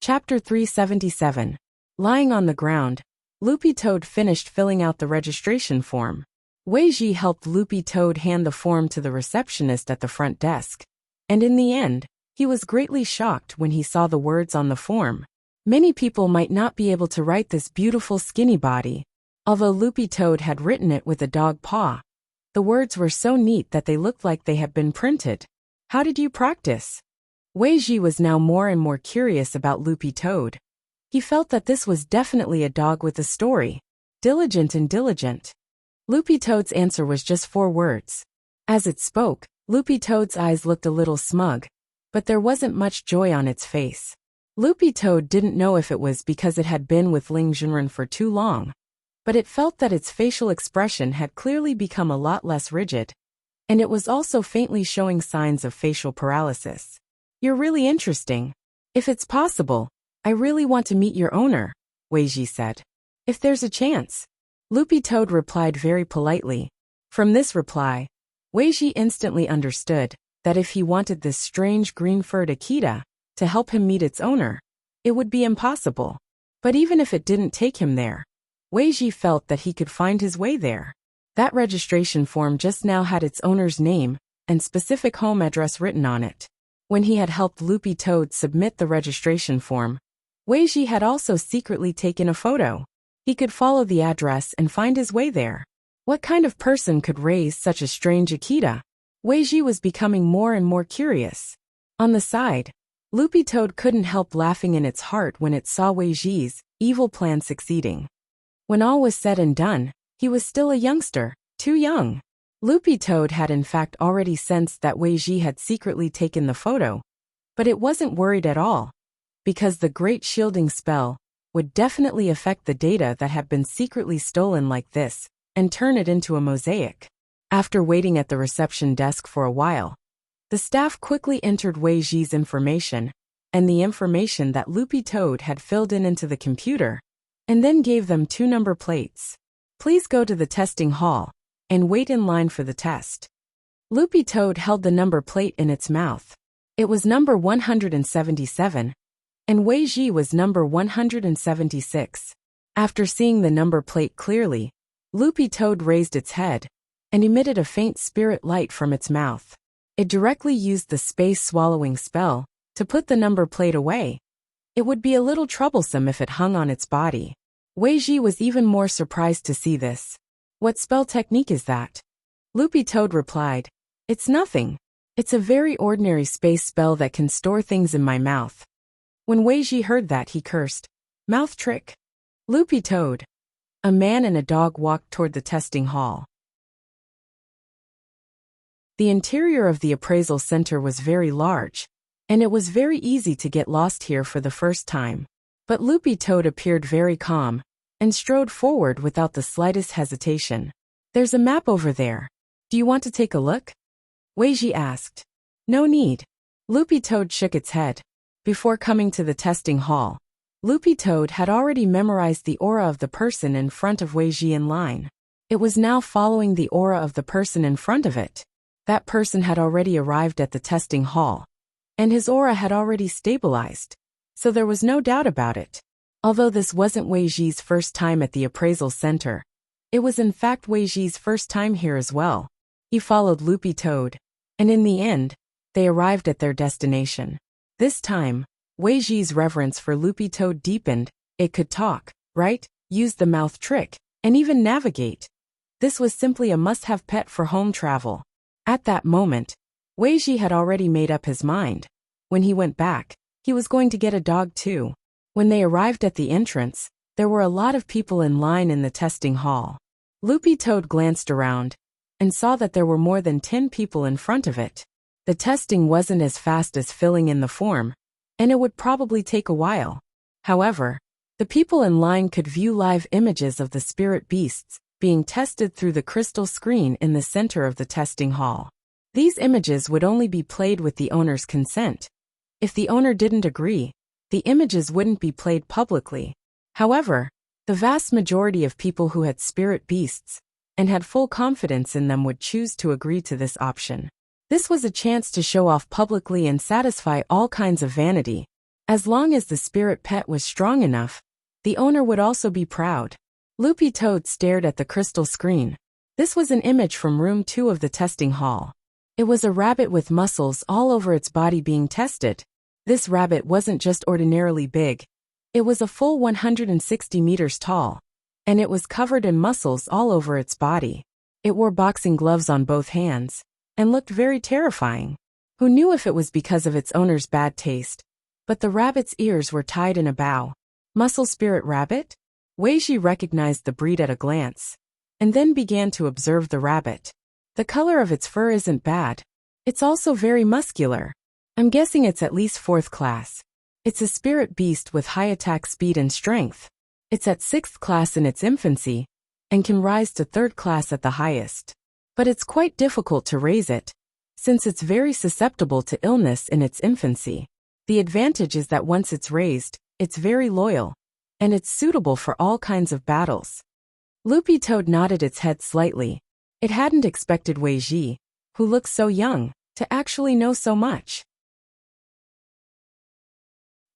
Chapter 377. Lying on the ground, Loopy Toad finished filling out the registration form. Wei Ji helped Loopy Toad hand the form to the receptionist at the front desk. And in the end, he was greatly shocked when he saw the words on the form. Many people might not be able to write this beautiful skinny body. Although Loopy Toad had written it with a dog paw, the words were so neat that they looked like they had been printed. How did you practice? Wei Ji was now more and more curious about Loopy Toad. He felt that this was definitely a dog with a story. Diligent and diligent. Loopy Toad's answer was just 4 words. As it spoke, Loopy Toad's eyes looked a little smug, but there wasn't much joy on its face. Loopy Toad didn't know if it was because it had been with Ling Junren for too long, but it felt that its facial expression had clearly become a lot less rigid, and it was also faintly showing signs of facial paralysis. You're really interesting. If it's possible, I really want to meet your owner, Wei Ji said. If there's a chance. Loopy Toad replied very politely. From this reply, Wei Ji instantly understood that if he wanted this strange green-furred Akita to help him meet its owner, it would be impossible. But even if it didn't take him there, Wei Ji felt that he could find his way there. That registration form just now had its owner's name and specific home address written on it. When he had helped Loopy Toad submit the registration form, Wei Ji had also secretly taken a photo. He could follow the address and find his way there. What kind of person could raise such a strange Akita? Wei Ji was becoming more and more curious. On the side, Loopy Toad couldn't help laughing in its heart when it saw Wei Ji's evil plan succeeding. When all was said and done, he was still a youngster, too young. Loopy Toad had in fact already sensed that Wei Ji had secretly taken the photo, but it wasn't worried at all, because the great shielding spell would definitely affect the data that had been secretly stolen like this, and turn it into a mosaic. After waiting at the reception desk for a while, the staff quickly entered Wei Ji's information, and the information that Loopy Toad had filled in into the computer, and then gave them 2 number plates. Please go to the testing hall, and wait in line for the test. Loopy Toad held the number plate in its mouth. It was number 177, and Wei Ji was number 176. After seeing the number plate clearly, Loopy Toad raised its head and emitted a faint spirit light from its mouth. It directly used the space-swallowing spell to put the number plate away. It would be a little troublesome if it hung on its body. Wei Ji was even more surprised to see this. What spell technique is that? Loopy Toad replied, It's nothing. It's a very ordinary space spell that can store things in my mouth. When Wei Ji heard that, he cursed, Mouth trick. Loopy Toad. A man and a dog walked toward the testing hall. The interior of the appraisal center was very large, and it was very easy to get lost here for the first time. But Loopy Toad appeared very calm, and strode forward without the slightest hesitation. There's a map over there. Do you want to take a look? Wei Ji asked. No need. Loopy Toad shook its head. Before coming to the testing hall, Loopy Toad had already memorized the aura of the person in front of Wei Ji in line. It was now following the aura of the person in front of it. That person had already arrived at the testing hall, and his aura had already stabilized, so there was no doubt about it. Although this wasn't Wei Ji's first time at the appraisal center, it was in fact Wei Ji's first time here as well. He followed Loopy Toad, and in the end, they arrived at their destination. This time, Wei Ji's reverence for Loopy Toad deepened. It could talk, write, use the mouth trick, and even navigate. This was simply a must-have pet for home travel. At that moment, Wei Ji had already made up his mind. When he went back, he was going to get a dog too. When they arrived at the entrance, there were a lot of people in line in the testing hall. Loopy Toad glanced around and saw that there were more than 10 people in front of it. The testing wasn't as fast as filling in the form, and it would probably take a while. However, the people in line could view live images of the spirit beasts being tested through the crystal screen in the center of the testing hall. These images would only be played with the owner's consent. If the owner didn't agree, the images wouldn't be played publicly. However, the vast majority of people who had spirit beasts and had full confidence in them would choose to agree to this option. This was a chance to show off publicly and satisfy all kinds of vanity. As long as the spirit pet was strong enough, the owner would also be proud. Loopy Toad stared at the crystal screen. This was an image from room 2 of the testing hall. It was a rabbit with muscles all over its body being tested. This rabbit wasn't just ordinarily big. It was a full 160 meters tall, and it was covered in muscles all over its body. It wore boxing gloves on both hands, and looked very terrifying. Who knew if it was because of its owner's bad taste? But the rabbit's ears were tied in a bow. Muscle spirit rabbit? Wei Ji recognized the breed at a glance, and then began to observe the rabbit. The color of its fur isn't bad. It's also very muscular. I'm guessing it's at least 4th class. It's a spirit beast with high attack speed and strength. It's at 6th class in its infancy, and can rise to 3rd class at the highest. But it's quite difficult to raise it, since it's very susceptible to illness in its infancy. The advantage is that once it's raised, it's very loyal, and it's suitable for all kinds of battles. Loopy Toad nodded its head slightly. It hadn't expected Wei Ji, who looked so young, to actually know so much.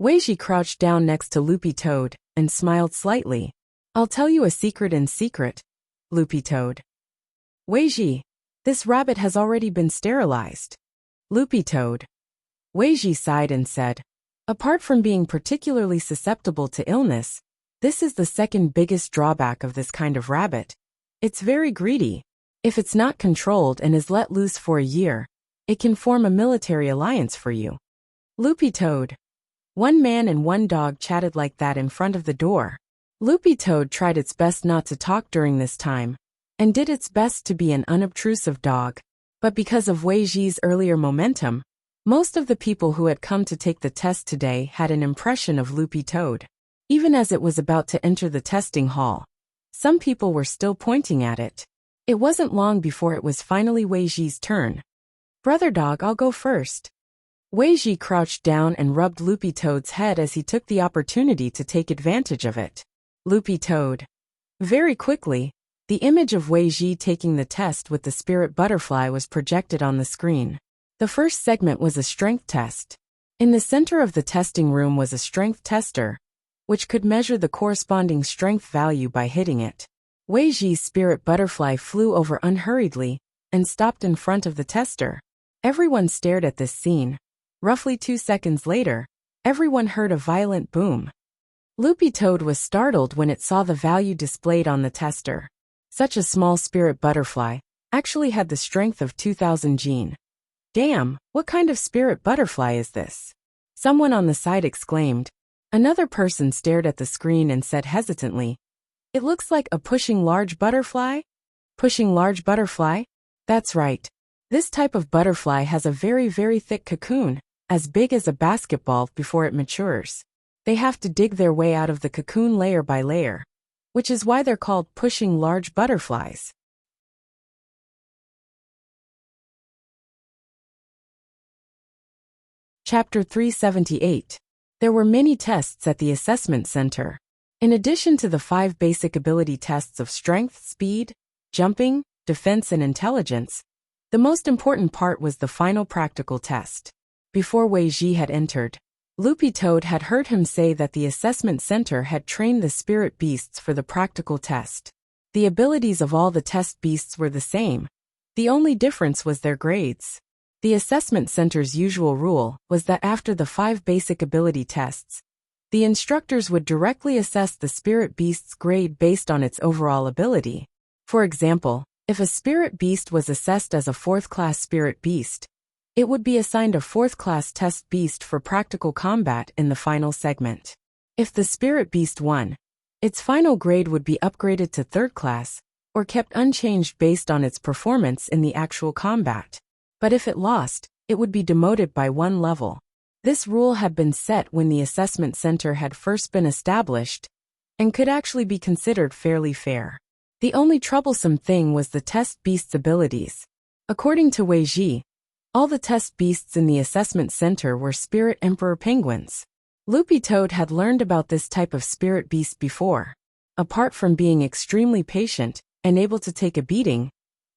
Wei Ji crouched down next to Loopy Toad and smiled slightly. I'll tell you a secret in secret, Loopy Toad. Wei Ji, this rabbit has already been sterilized. Loopy Toad. Wei Ji sighed and said, apart from being particularly susceptible to illness, this is the second biggest drawback of this kind of rabbit. It's very greedy. If it's not controlled and is let loose for a year, it can form a military alliance for you. Loopy Toad. One man and one dog chatted like that in front of the door. Loopy Toad tried its best not to talk during this time, and did its best to be an unobtrusive dog. But because of Wei Ji's earlier momentum, most of the people who had come to take the test today had an impression of Loopy Toad. Even as it was about to enter the testing hall, some people were still pointing at it. It wasn't long before it was finally Wei Ji's turn. "Brother dog, I'll go first." Wei Ji crouched down and rubbed Loopy Toad's head as he took the opportunity to take advantage of it. Loopy Toad. Very quickly, the image of Wei Ji taking the test with the spirit butterfly was projected on the screen. The first segment was a strength test. In the center of the testing room was a strength tester, which could measure the corresponding strength value by hitting it. Wei Ji's spirit butterfly flew over unhurriedly and stopped in front of the tester. Everyone stared at this scene. Roughly 2 seconds later, everyone heard a violent boom. Loopy Toad was startled when it saw the value displayed on the tester. Such a small spirit butterfly actually had the strength of 2000 gene. "Damn, what kind of spirit butterfly is this?" someone on the side exclaimed. Another person stared at the screen and said hesitantly, "It looks like a pushing large butterfly?" Pushing large butterfly? That's right. This type of butterfly has a very, very thick cocoon, as big as a basketball before it matures. They have to dig their way out of the cocoon layer by layer, which is why they're called pushing large butterflies. Chapter 378. There were many tests at the assessment center. In addition to the 5 basic ability tests of strength, speed, jumping, defense, and intelligence, the most important part was the final practical test. Before Wei Ji had entered, Loopy Toad had heard him say that the assessment center had trained the spirit beasts for the practical test. The abilities of all the test beasts were the same. The only difference was their grades. The assessment center's usual rule was that after the 5 basic ability tests, the instructors would directly assess the spirit beast's grade based on its overall ability. For example, if a spirit beast was assessed as a 4th-class spirit beast, it would be assigned a 4th-class test beast for practical combat in the final segment. If the spirit beast won, its final grade would be upgraded to 3rd class, or kept unchanged based on its performance in the actual combat. But if it lost, it would be demoted by 1 level. This rule had been set when the assessment center had first been established, and could actually be considered fairly fair. The only troublesome thing was the test beast's abilities. According to Wei Ji, all the test beasts in the assessment center were spirit emperor penguins. Loopy Toad had learned about this type of spirit beast before. Apart from being extremely patient and able to take a beating,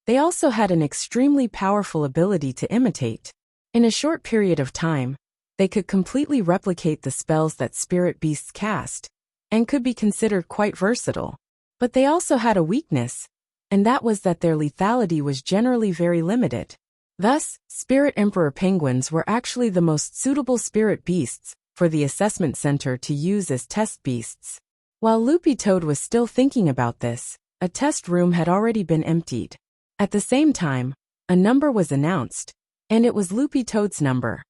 they also had an extremely powerful ability to imitate. In a short period of time, they could completely replicate the spells that spirit beasts cast, and could be considered quite versatile. But they also had a weakness, and that was that their lethality was generally very limited. Thus, spirit emperor penguins were actually the most suitable spirit beasts for the assessment center to use as test beasts. While Loopy Toad was still thinking about this, a test room had already been emptied. At the same time, a number was announced, and it was Loopy Toad's number,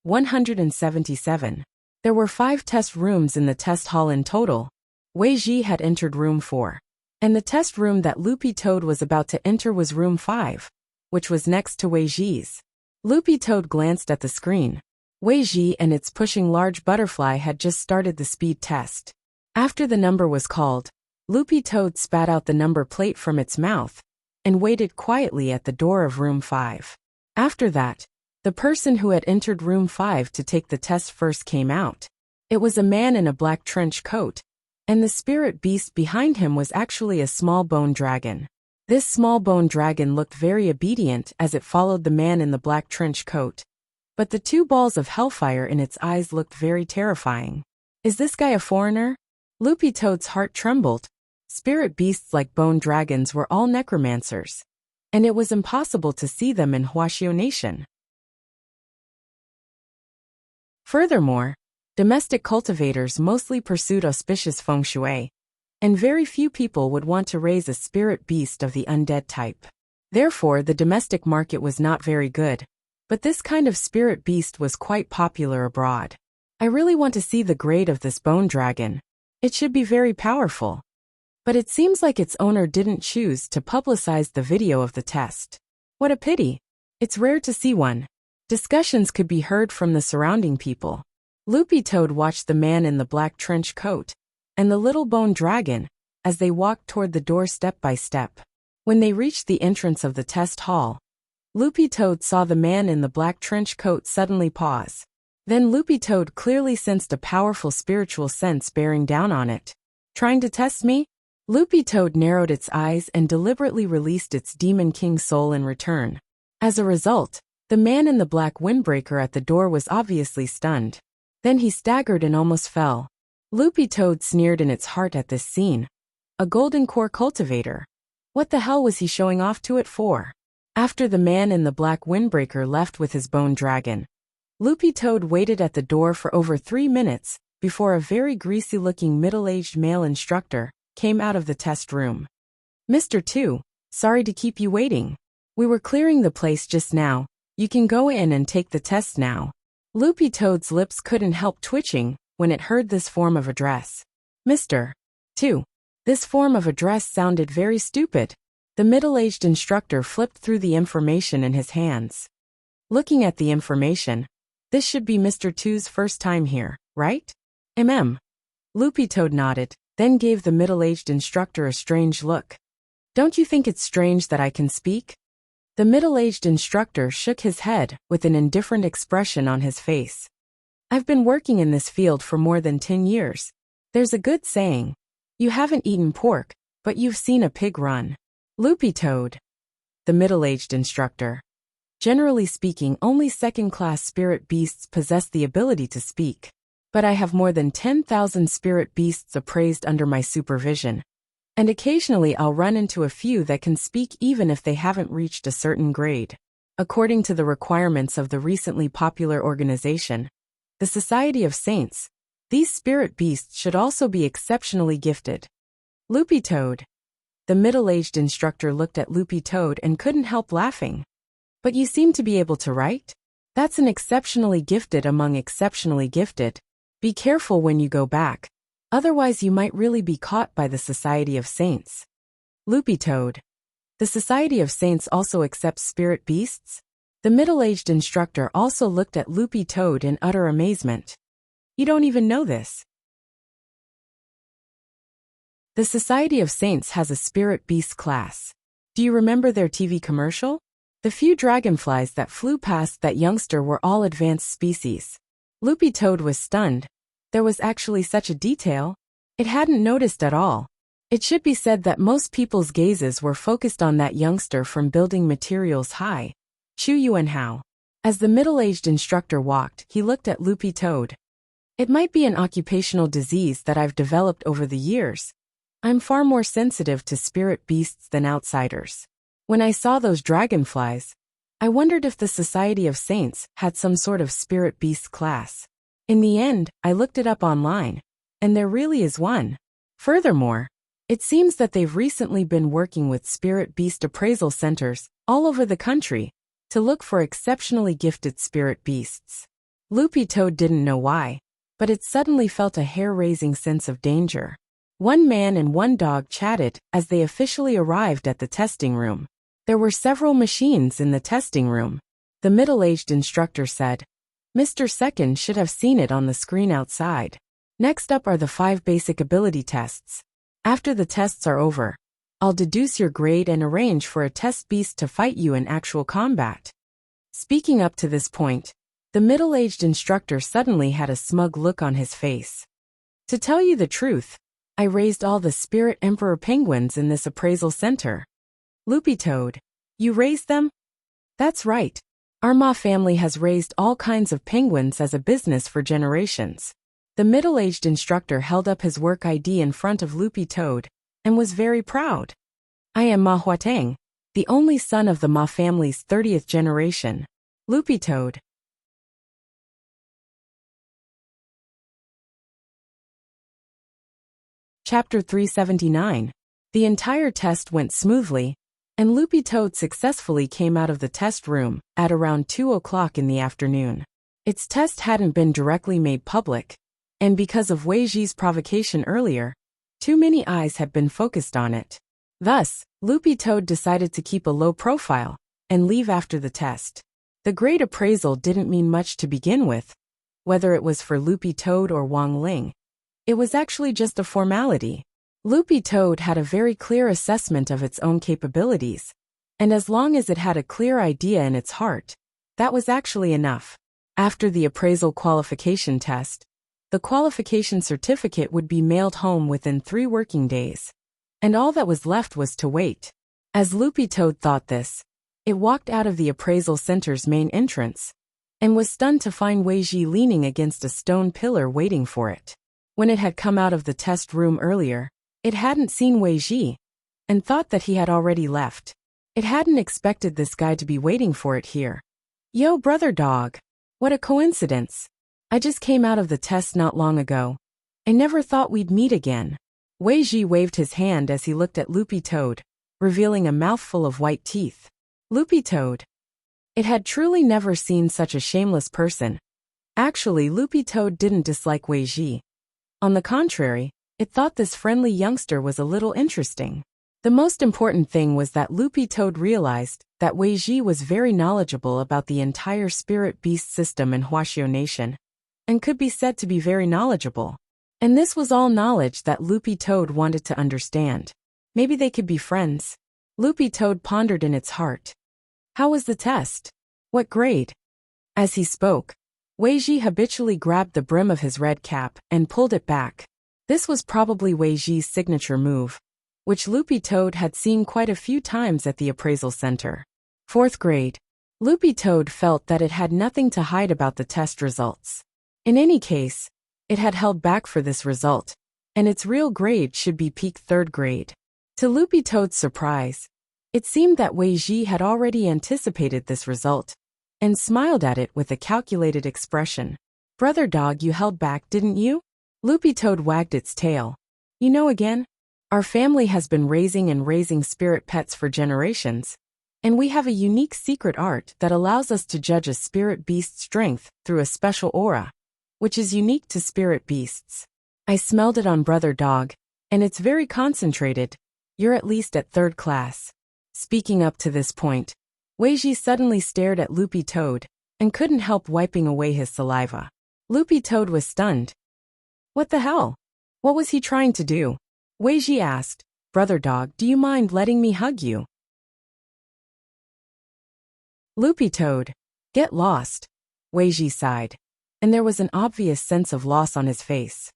177. There were 5 test rooms in the test hall in total. Wei Ji had entered room 4, and the test room that Loopy Toad was about to enter was room 5, which was next to Wei Ji's. Loopy Toad glanced at the screen. Wei Ji and its pushing large butterfly had just started the speed test. After the number was called, Loopy Toad spat out the number plate from its mouth and waited quietly at the door of room 5. After that, the person who had entered room 5 to take the test first came out. It was a man in a black trench coat, and the spirit beast behind him was actually a small bone dragon. This small bone dragon looked very obedient as it followed the man in the black trench coat, but the 2 balls of hellfire in its eyes looked very terrifying. Is this guy a foreigner? Loopy Toad's heart trembled. Spirit beasts like bone dragons were all necromancers, and it was impossible to see them in Huaxiao Nation. Furthermore, domestic cultivators mostly pursued auspicious feng shui, and very few people would want to raise a spirit beast of the undead type. Therefore, the domestic market was not very good, But this kind of spirit beast was quite popular abroad. I really want to see the grade of this bone dragon. It should be very powerful. But it seems like its owner didn't choose to publicize the video of the test. What a pity. It's rare to see one. Discussions could be heard from the surrounding people. Loopy Toad watched the man in the black trench coat and the little bone dragon as they walked toward the door step by step. When they reached the entrance of the test hall, Loopy Toad saw the man in the black trench coat suddenly pause. Then Loopy Toad clearly sensed a powerful spiritual sense bearing down on it. Trying to test me? Loopy Toad narrowed its eyes and deliberately released its Demon King soul in return. As a result, the man in the black windbreaker at the door was obviously stunned. Then he staggered and almost fell. Loopy Toad sneered in its heart at this scene. A golden core cultivator. What the hell was he showing off to it for? After the man in the black windbreaker left with his bone dragon, Loopy Toad waited at the door for over 3 minutes before a very greasy-looking middle-aged male instructor came out of the test room. Mr. 2, sorry to keep you waiting. We were clearing the place just now. You can go in and take the test now. Loopy Toad's lips couldn't help twitching when it heard this form of address. Mr. 2. This form of address sounded very stupid. The middle-aged instructor flipped through the information in his hands. Looking at the information, this should be Mr. 2's first time here, right? Loopy Toad nodded, then gave the middle-aged instructor a strange look. Don't you think it's strange that I can speak? The middle-aged instructor shook his head with an indifferent expression on his face. I've been working in this field for more than 10 years. There's a good saying. You haven't eaten pork, but you've seen a pig run. Loopy Toad. The middle-aged instructor. Generally speaking, only second-class spirit beasts possess the ability to speak. But I have more than 10,000 spirit beasts appraised under my supervision. And occasionally I'll run into a few that can speak even if they haven't reached a certain grade. According to the requirements of the recently popular organization, the Society of Saints, these spirit beasts should also be exceptionally gifted. Loopy Toad. The middle-aged instructor looked at Loopy Toad and couldn't help laughing. But you seem to be able to write? That's an exceptionally gifted among exceptionally gifted. Be careful when you go back. Otherwise you might really be caught by the Society of Saints. Loopy Toad. The Society of Saints also accepts spirit beasts? The middle-aged instructor also looked at Loopy Toad in utter amazement. You don't even know this. The Society of Saints has a spirit beast class. Do you remember their TV commercial? The few dragonflies that flew past that youngster were all advanced species. Loopy Toad was stunned. There was actually such a detail. It hadn't noticed at all. It should be said that most people's gazes were focused on that youngster from building materials high. Chu Yuan Hao. As the middle-aged instructor walked, he looked at Loopy Toad. It might be an occupational disease that I've developed over the years. I'm far more sensitive to spirit beasts than outsiders. When I saw those dragonflies, I wondered if the Society of Saints had some sort of spirit beast class. In the end, I looked it up online, and there really is one. Furthermore, it seems that they've recently been working with spirit beast appraisal centers all over the country to look for exceptionally gifted spirit beasts. Loopy Toad didn't know why, but it suddenly felt a hair-raising sense of danger. One man and one dog chatted as they officially arrived at the testing room. There were several machines in the testing room. The middle-aged instructor said, Mr. Second should have seen it on the screen outside. Next up are the 5 basic ability tests. After the tests are over, I'll deduce your grade and arrange for a test beast to fight you in actual combat. Speaking up to this point, the middle-aged instructor suddenly had a smug look on his face. To tell you the truth, I raised all the Spirit Emperor penguins in this appraisal center. Loopy Toad. You raised them? That's right. Our Ma family has raised all kinds of penguins as a business for generations. The middle-aged instructor held up his work ID in front of Loopy Toad and was very proud. I am Ma Huatang, the only son of the Ma family's 30th generation. Loopy Toad. Chapter 379. The entire test went smoothly, and Loopy Toad successfully came out of the test room at around 2 o'clock in the afternoon. Its test hadn't been directly made public, and because of Wei Ji's provocation earlier, too many eyes had been focused on it. Thus, Loopy Toad decided to keep a low profile and leave after the test. The grade appraisal didn't mean much to begin with, whether it was for Loopy Toad or Wang Ling. It was actually just a formality. Loopy Toad had a very clear assessment of its own capabilities, and as long as it had a clear idea in its heart, that was actually enough. After the appraisal qualification test, the qualification certificate would be mailed home within 3 working days, and all that was left was to wait. As Loopy Toad thought this, it walked out of the appraisal center's main entrance, and was stunned to find Wei Ji leaning against a stone pillar waiting for it. When it had come out of the test room earlier, it hadn't seen Wei Ji, and thought that he had already left. It hadn't expected this guy to be waiting for it here. "Yo, brother dog. What a coincidence. I just came out of the test not long ago. I never thought we'd meet again." Wei Ji waved his hand as he looked at Loopy Toad, revealing a mouthful of white teeth. Loopy Toad. It had truly never seen such a shameless person. Actually, Loopy Toad didn't dislike Wei Ji. On the contrary, it thought this friendly youngster was a little interesting. The most important thing was that Loopy Toad realized that Wei Ji was very knowledgeable about the entire spirit beast system in Huaxiao Nation, and could be said to be very knowledgeable. And this was all knowledge that Loopy Toad wanted to understand. Maybe they could be friends. Loopy Toad pondered in its heart. How was the test? What grade? As he spoke, Wei Ji habitually grabbed the brim of his red cap and pulled it back. This was probably Wei Ji's signature move, which Loopy Toad had seen quite a few times at the appraisal center. 4th grade. Loopy Toad felt that it had nothing to hide about the test results. In any case, it had held back for this result, and its real grade should be peak 3rd grade. To Loopy Toad's surprise, it seemed that Wei Ji had already anticipated this result, and smiled at it with a calculated expression. "Brother dog, you held back, didn't you?" Loopy Toad wagged its tail. "You know again? Our family has been raising spirit pets for generations, and we have a unique secret art that allows us to judge a spirit beast's strength through a special aura, which is unique to spirit beasts. I smelled it on Brother Dog, and it's very concentrated. You're at least at 3rd class." Speaking up to this point, Wei Ji suddenly stared at Loopy Toad, and couldn't help wiping away his saliva. Loopy Toad was stunned. What the hell? What was he trying to do? Wei Ji asked, "Brother Dog, do you mind letting me hug you?" Loopy Toad. Get lost. Wei Ji sighed, and there was an obvious sense of loss on his face.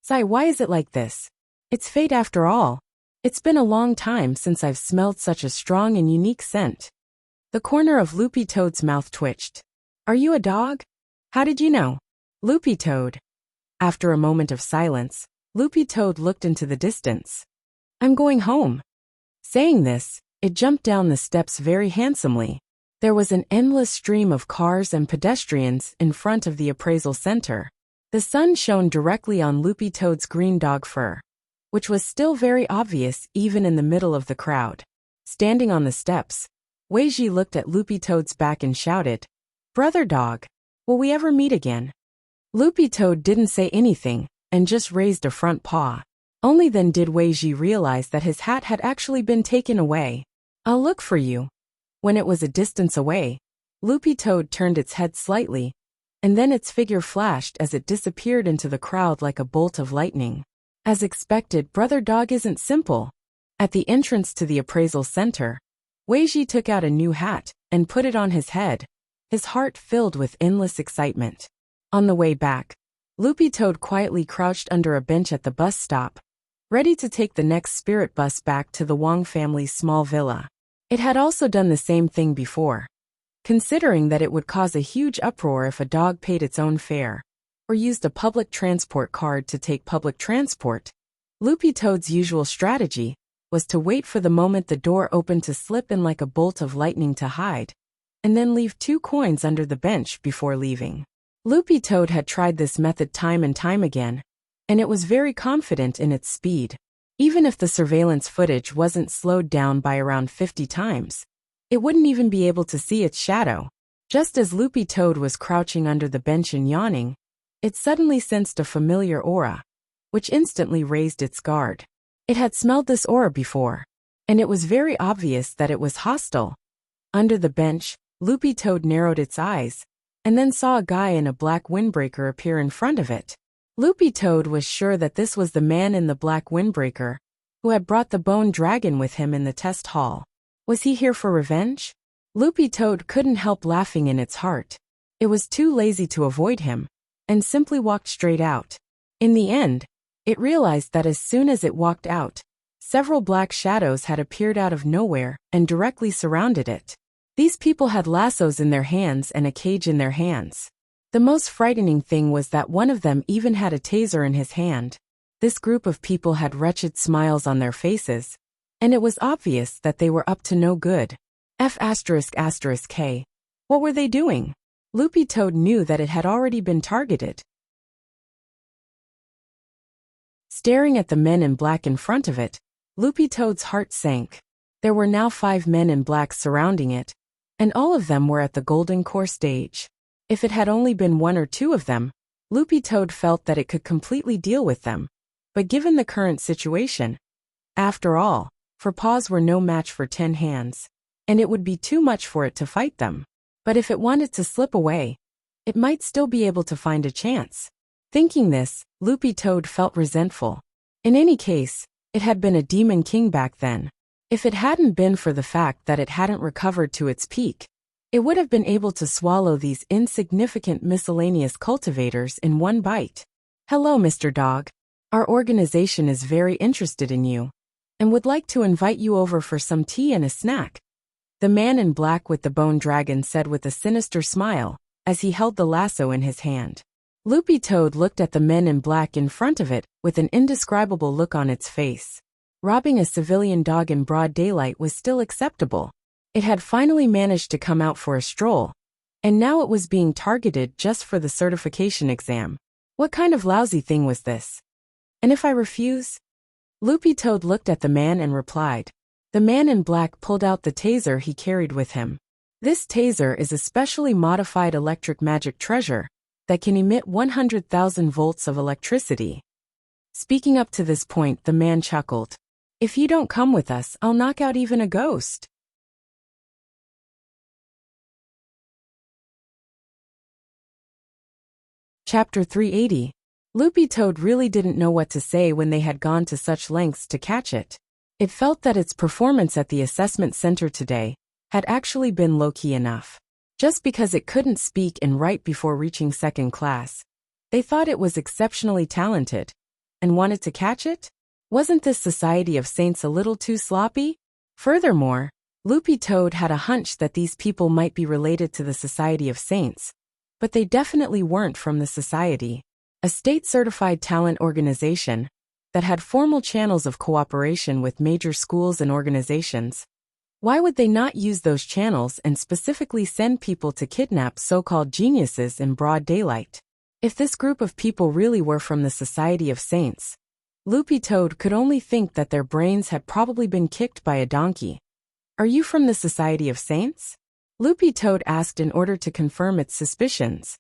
"Sigh, why is it like this? It's fate after all. It's been a long time since I've smelled such a strong and unique scent." The corner of Loopy Toad's mouth twitched. "Are you a dog? How did you know?" Loopy Toad. After a moment of silence, Loopy Toad looked into the distance. "I'm going home." Saying this, it jumped down the steps very handsomely. There was an endless stream of cars and pedestrians in front of the appraisal center. The sun shone directly on Loopy Toad's green dog fur, which was still very obvious even in the middle of the crowd. Standing on the steps, Wei Ji looked at Loopy Toad's back and shouted, "Brother Dog, will we ever meet again?" Loopy Toad didn't say anything, and just raised a front paw. Only then did Wei Ji realize that his hat had actually been taken away. "I'll look for you." When it was a distance away, Loopy Toad turned its head slightly, and then its figure flashed as it disappeared into the crowd like a bolt of lightning. As expected, Brother Dog isn't simple. At the entrance to the appraisal center, Wei Ji took out a new hat and put it on his head, his heart filled with endless excitement. On the way back, Loopy Toad quietly crouched under a bench at the bus stop, ready to take the next spirit bus back to the Wang family's small villa. It had also done the same thing before. Considering that it would cause a huge uproar if a dog paid its own fare, or used a public transport card to take public transport, Loopy Toad's usual strategy was to wait for the moment the door opened to slip in like a bolt of lightning to hide, and then leave 2 coins under the bench before leaving. Loopy Toad had tried this method time and time again, and it was very confident in its speed. Even if the surveillance footage wasn't slowed down by around 50 times, it wouldn't even be able to see its shadow. Just as Loopy Toad was crouching under the bench and yawning, it suddenly sensed a familiar aura, which instantly raised its guard. It had smelled this aura before, and it was very obvious that it was hostile. Under the bench, Loopy Toad narrowed its eyes, and then saw a guy in a black windbreaker appear in front of it. Loopy Toad was sure that this was the man in the black windbreaker, who had brought the bone dragon with him in the test hall. Was he here for revenge? Loopy Toad couldn't help laughing in its heart. It was too lazy to avoid him, and simply walked straight out. In the end, it realized that as soon as it walked out, several black shadows had appeared out of nowhere and directly surrounded it. These people had lassos in their hands and a cage in their hands. The most frightening thing was that one of them even had a taser in his hand. This group of people had wretched smiles on their faces, and it was obvious that they were up to no good. K. What were they doing? Loopy Toad knew that it had already been targeted. Staring at the men in black in front of it, Loopy Toad's heart sank. There were now 5 men in black surrounding it, and all of them were at the golden core stage. If it had only been 1 or 2 of them, Loopy Toad felt that it could completely deal with them. But given the current situation, after all, 4 paws were no match for 10 hands, and it would be too much for it to fight them. But if it wanted to slip away, it might still be able to find a chance. Thinking this, Loopy Toad felt resentful. In any case, it had been a demon king back then. If it hadn't been for the fact that it hadn't recovered to its peak, it would have been able to swallow these insignificant miscellaneous cultivators in one bite. Hello, Mr. Dog. Our organization is very interested in you, and would like to invite you over for some tea and a snack. The man in black with the bone dragon said with a sinister smile, as he held the lasso in his hand. Loopy Toad looked at the men in black in front of it with an indescribable look on its face. Robbing a civilian dog in broad daylight was still acceptable. It had finally managed to come out for a stroll, and now it was being targeted just for the certification exam. What kind of lousy thing was this? And if I refuse? Loopy Toad looked at the man and replied. The man in black pulled out the taser he carried with him. This taser is a specially modified electric magic treasure that can emit 100,000 volts of electricity. Speaking up to this point, the man chuckled. If you don't come with us, I'll knock out even a ghost. Chapter 380. Loopy Toad really didn't know what to say when they had gone to such lengths to catch it. It felt that its performance at the assessment center today had actually been low-key enough. Just because it couldn't speak and write before reaching 2nd class, they thought it was exceptionally talented, and wanted to catch it? Wasn't this Society of Saints a little too sloppy? Furthermore, Loopy Toad had a hunch that these people might be related to the Society of Saints, but they definitely weren't from the Society, a state-certified talent organization that had formal channels of cooperation with major schools and organizations. Why would they not use those channels and specifically send people to kidnap so-called geniuses in broad daylight? If this group of people really were from the Society of Saints, Loopy Toad could only think that their brains had probably been kicked by a donkey. Are you from the Society of Saints? Loopy Toad asked in order to confirm its suspicions.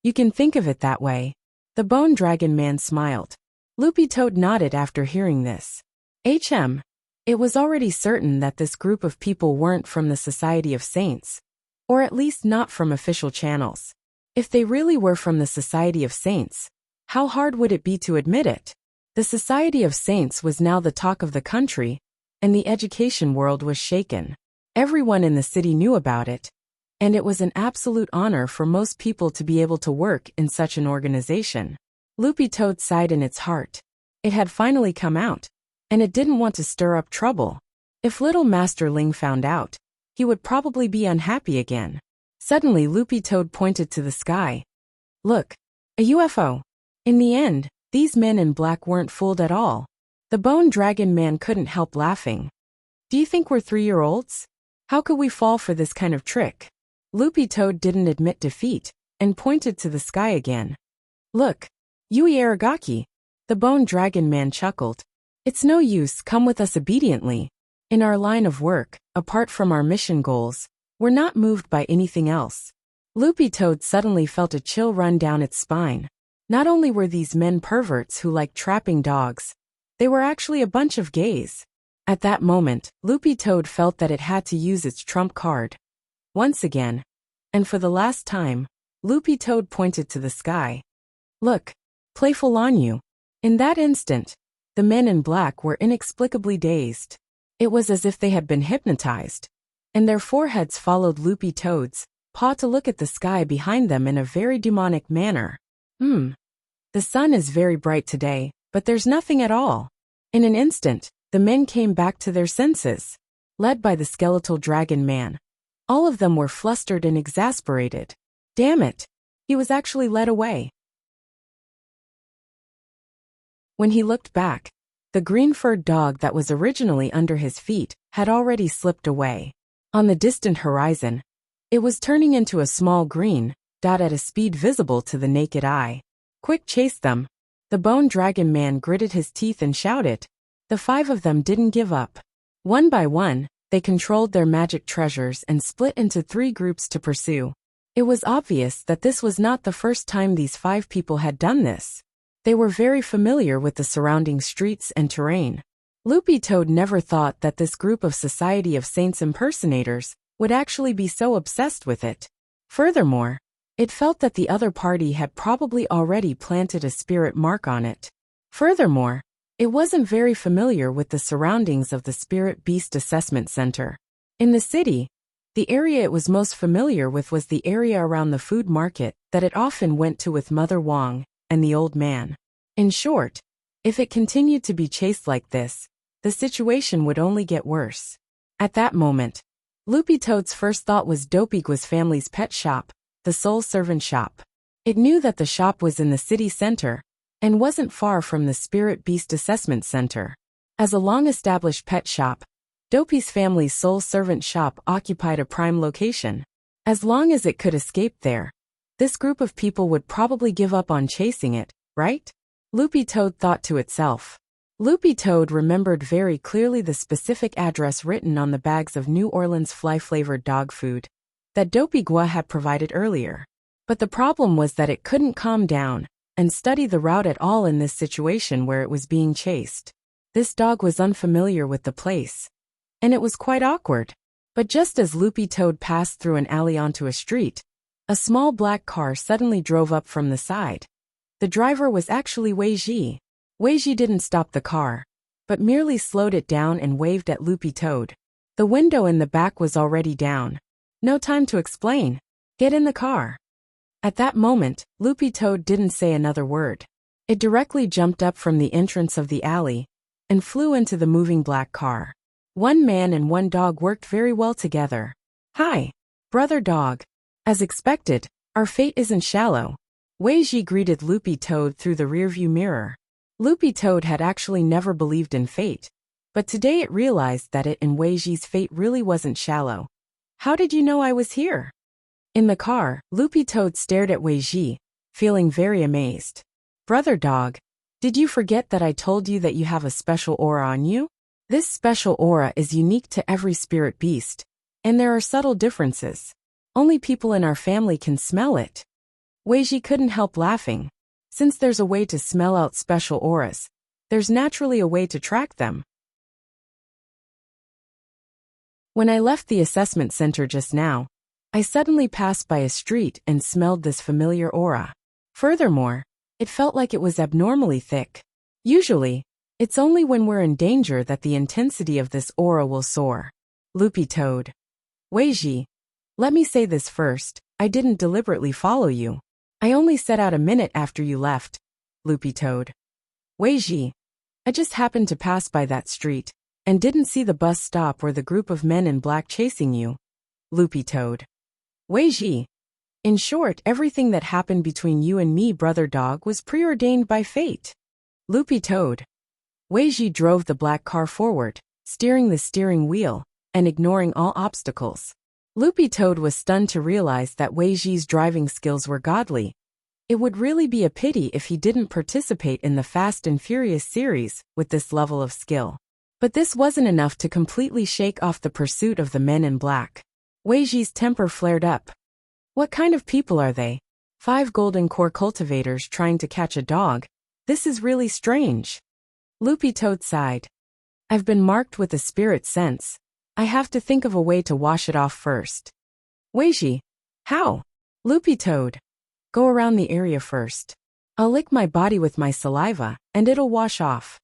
You can think of it that way. The Bone Dragon Man smiled. Loopy Toad nodded after hearing this. It was already certain that this group of people weren't from the Society of Saints, or at least not from official channels. If they really were from the Society of Saints, how hard would it be to admit it? The Society of Saints was now the talk of the country, and the education world was shaken. Everyone in the city knew about it, and it was an absolute honor for most people to be able to work in such an organization. Loopy Toad sighed in its heart. It had finally come out, and it didn't want to stir up trouble. If little Master Ling found out, he would probably be unhappy again. Suddenly Loopy Toad pointed to the sky. Look, a UFO. In the end, these men in black weren't fooled at all. The Bone Dragon Man couldn't help laughing. Do you think we're 3-year-olds? How could we fall for this kind of trick? Loopy Toad didn't admit defeat, and pointed to the sky again. Look, Yui Aragaki. The Bone Dragon Man chuckled. It's no use, come with us obediently. In our line of work, apart from our mission goals, we're not moved by anything else. Loopy Toad suddenly felt a chill run down its spine. Not only were these men perverts who liked trapping dogs, they were actually a bunch of gays. At that moment, Loopy Toad felt that it had to use its trump card. Once again, and for the last time, Loopy Toad pointed to the sky. Look, playful on you. In that instant, the men in black were inexplicably dazed. It was as if they had been hypnotized, and their foreheads followed Loopy Toad's paw to look at the sky behind them in a very demonic manner. The sun is very bright today, but there's nothing at all. In an instant, the men came back to their senses, led by the skeletal dragon man. All of them were flustered and exasperated. Damn it! He was actually led away. When he looked back, the green-furred dog that was originally under his feet had already slipped away. On the distant horizon, it was turning into a small green dot at a speed visible to the naked eye. Quick, chase them! The bone dragon man gritted his teeth and shouted. The 5 of them didn't give up. One by one, they controlled their magic treasures and split into 3 groups to pursue. It was obvious that this was not the first time these 5 people had done this. They were very familiar with the surrounding streets and terrain. Loopy Toad never thought that this group of Society of Saints impersonators would actually be so obsessed with it. Furthermore, it felt that the other party had probably already planted a spirit mark on it. Furthermore, it wasn't very familiar with the surroundings of the Spirit Beast Assessment Center. In the city, the area it was most familiar with was the area around the food market that it often went to with Mother Wong and the old man. In short, if it continued to be chased like this, the situation would only get worse. At that moment, Loopy Toad's first thought was Dopeygua's family's pet shop, the Soul Servant Shop. It knew that the shop was in the city center and wasn't far from the Spirit Beast Assessment Center. As a long-established pet shop, Dopey's family's Soul Servant Shop occupied a prime location. As long as it could escape there, this group of people would probably give up on chasing it, right? Loopy Toad thought to itself. Loopy Toad remembered very clearly the specific address written on the bags of New Orleans fly-flavored dog food that Dopey-Gua had provided earlier. But the problem was that it couldn't calm down and study the route at all in this situation where it was being chased. This dog was unfamiliar with the place, and it was quite awkward. But just as Loopy Toad passed through an alley onto a street, a small black car suddenly drove up from the side. The driver was actually Wei Ji. Wei Ji didn't stop the car, but merely slowed it down and waved at Loopy Toad. The window in the back was already down. No time to explain. Get in the car. At that moment, Loopy Toad didn't say another word. It directly jumped up from the entrance of the alley and flew into the moving black car. One man and one dog worked very well together. Hi, brother dog. As expected, our fate isn't shallow. Wei Ji greeted Loopy Toad through the rearview mirror. Loopy Toad had actually never believed in fate, but today it realized that it and Wei Ji's fate really wasn't shallow. How did you know I was here? In the car, Loopy Toad stared at Wei Ji, feeling very amazed. Brother dog, did you forget that I told you that you have a special aura on you? This special aura is unique to every spirit beast, and there are subtle differences. Only people in our family can smell it. Wei Ji couldn't help laughing. Since there's a way to smell out special auras, there's naturally a way to track them. When I left the assessment center just now, I suddenly passed by a street and smelled this familiar aura. Furthermore, it felt like it was abnormally thick. Usually, it's only when we're in danger that the intensity of this aura will soar. Loopy Toad. Wei Ji, let me say this first, I didn't deliberately follow you. I only set out a minute after you left. Loopy Toad. Wei Ji, I just happened to pass by that street and didn't see the bus stop or the group of men in black chasing you. Loopy Toad. Wei Ji. In short, everything that happened between you and me, brother dog, was preordained by fate. Loopy Toad. Wei Ji drove the black car forward, steering the steering wheel and ignoring all obstacles. Loopy Toad was stunned to realize that Wei Ji's driving skills were godly. It would really be a pity if he didn't participate in the Fast and Furious series with this level of skill. But this wasn't enough to completely shake off the pursuit of the men in black. Wei Ji's temper flared up. What kind of people are they? 5 golden core cultivators trying to catch a dog? This is really strange. Loopy Toad sighed. I've been marked with a spirit sense. I have to think of a way to wash it off first. Wei Ji, how? Loopy Toad. Go around the area first. I'll lick my body with my saliva, and it'll wash off.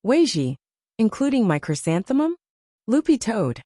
Wei Ji, including my chrysanthemum? Loopy Toad.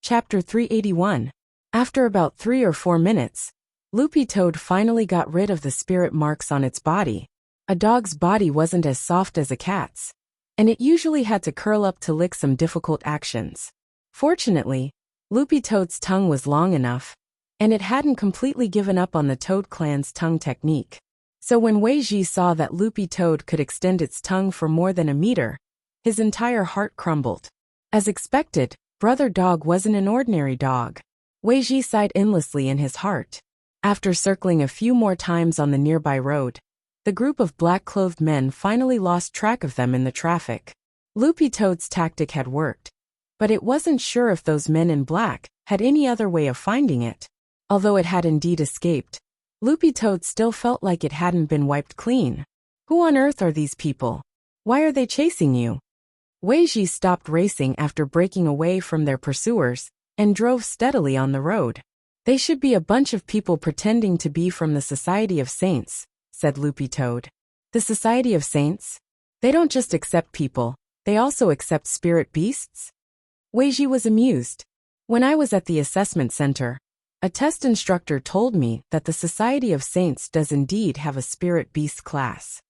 Chapter 381. After about 3 or 4 minutes, Loopy Toad finally got rid of the spirit marks on its body. A dog's body wasn't as soft as a cat's, and it usually had to curl up to lick some difficult actions. Fortunately, Loopy Toad's tongue was long enough, and it hadn't completely given up on the Toad Clan's tongue technique. So when Wei Ji saw that Loopy Toad could extend its tongue for more than a meter, his entire heart crumbled. As expected, Brother Dog wasn't an ordinary dog. Wei Ji sighed endlessly in his heart. After circling a few more times on the nearby road, the group of black-clothed men finally lost track of them in the traffic. Loopy Toad's tactic had worked, but it wasn't sure if those men in black had any other way of finding it. Although it had indeed escaped, Loopy Toad still felt like it hadn't been wiped clean. Who on earth are these people? Why are they chasing you? Wei Ji stopped racing after breaking away from their pursuers and drove steadily on the road. They should be a bunch of people pretending to be from the Society of Saints, said Loopy Toad. The Society of Saints? They don't just accept people, they also accept spirit beasts? Wei Ji was amused. When I was at the assessment center, a test instructor told me that the Society of Saints does indeed have a spirit beast class.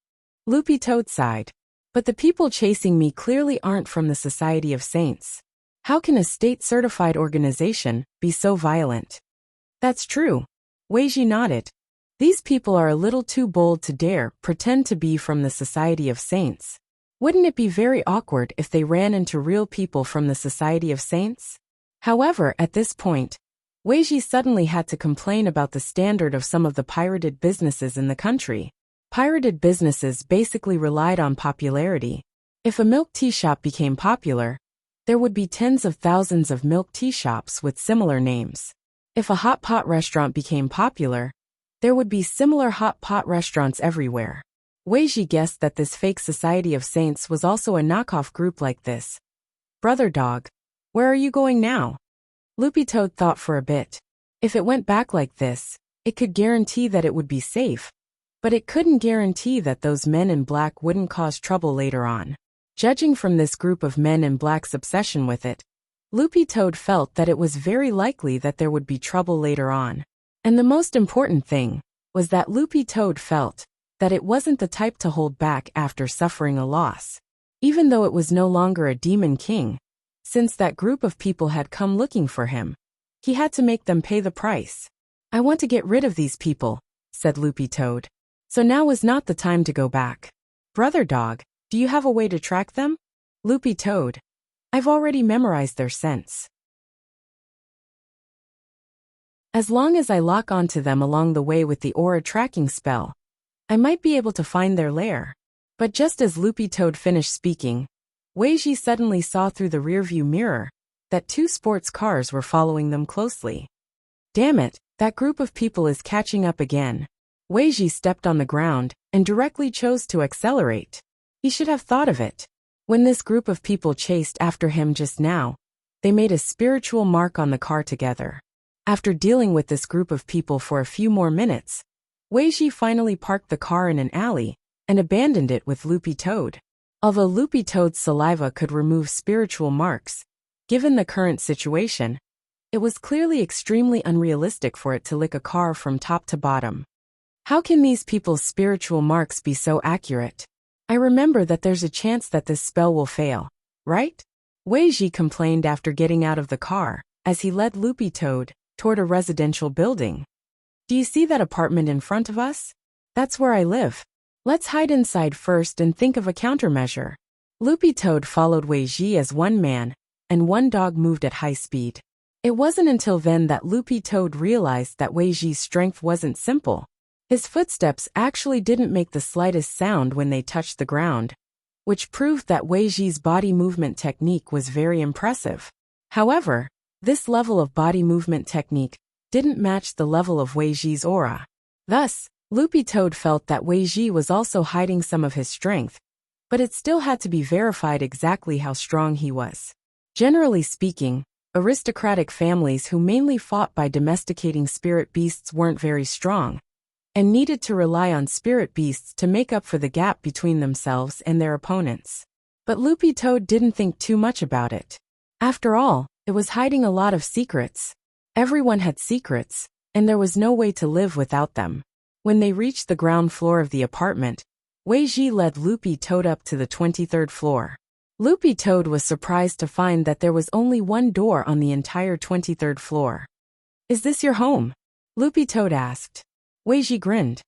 Loopy Toad sighed. But the people chasing me clearly aren't from the Society of Saints. How can a state-certified organization be so violent? That's true. Wei Ji nodded. These people are a little too bold to dare pretend to be from the Society of Saints. Wouldn't it be very awkward if they ran into real people from the Society of Saints? However, at this point, Wei Ji suddenly had to complain about the standard of some of the pirated businesses in the country. Pirated businesses basically relied on popularity. If a milk tea shop became popular, there would be tens of thousands of milk tea shops with similar names. If a hot pot restaurant became popular, there would be similar hot pot restaurants everywhere. Wei Ji guessed that this fake Society of Saints was also a knockoff group like this. Brother Dog, where are you going now? Loopy Toad thought for a bit. If it went back like this, it could guarantee that it would be safe. But it couldn't guarantee that those men in black wouldn't cause trouble later on. Judging from this group of men in black's obsession with it, Loopy Toad felt that it was very likely that there would be trouble later on. And the most important thing was that Loopy Toad felt that it wasn't the type to hold back after suffering a loss. Even though it was no longer a demon king, since that group of people had come looking for him, he had to make them pay the price. I want to get rid of these people, said Loopy Toad. So now was not the time to go back. Brother Dog, do you have a way to track them? Loopy Toad. I've already memorized their scents. As long as I lock onto them along the way with the aura tracking spell, I might be able to find their lair. But just as Loopy Toad finished speaking, Wei Ji suddenly saw through the rearview mirror that 2 sports cars were following them closely. Damn it, that group of people is catching up again. Wei Ji stepped on the ground and directly chose to accelerate. He should have thought of it. When this group of people chased after him just now, they made a spiritual mark on the car together. After dealing with this group of people for a few more minutes, Wei Ji finally parked the car in an alley and abandoned it with Loopy Toad. Although Loopy Toad's saliva could remove spiritual marks, given the current situation, it was clearly extremely unrealistic for it to lick a car from top to bottom. How can these people's spiritual marks be so accurate? I remember that there's a chance that this spell will fail, right? Wei Ji complained after getting out of the car, as he led Loopy Toad toward a residential building. Do you see that apartment in front of us? That's where I live. Let's hide inside first and think of a countermeasure. Loopy Toad followed Wei Ji as one man, and one dog moved at high speed. It wasn't until then that Loopy Toad realized that Wei Ji's strength wasn't simple. His footsteps actually didn't make the slightest sound when they touched the ground, which proved that Wei Ji's body movement technique was very impressive. However, this level of body movement technique didn't match the level of Wei Ji's aura. Thus, Loopy Toad felt that Wei Ji was also hiding some of his strength, but it still had to be verified exactly how strong he was. Generally speaking, aristocratic families who mainly fought by domesticating spirit beasts weren't very strong, and needed to rely on spirit beasts to make up for the gap between themselves and their opponents. But Loopy Toad didn't think too much about it. After all, it was hiding a lot of secrets. Everyone had secrets, and there was no way to live without them. When they reached the ground floor of the apartment, Wei Ji led Loopy Toad up to the 23rd floor. Loopy Toad was surprised to find that there was only one door on the entire 23rd floor. "Is this your home?" Loopy Toad asked. Wei Ji grinned.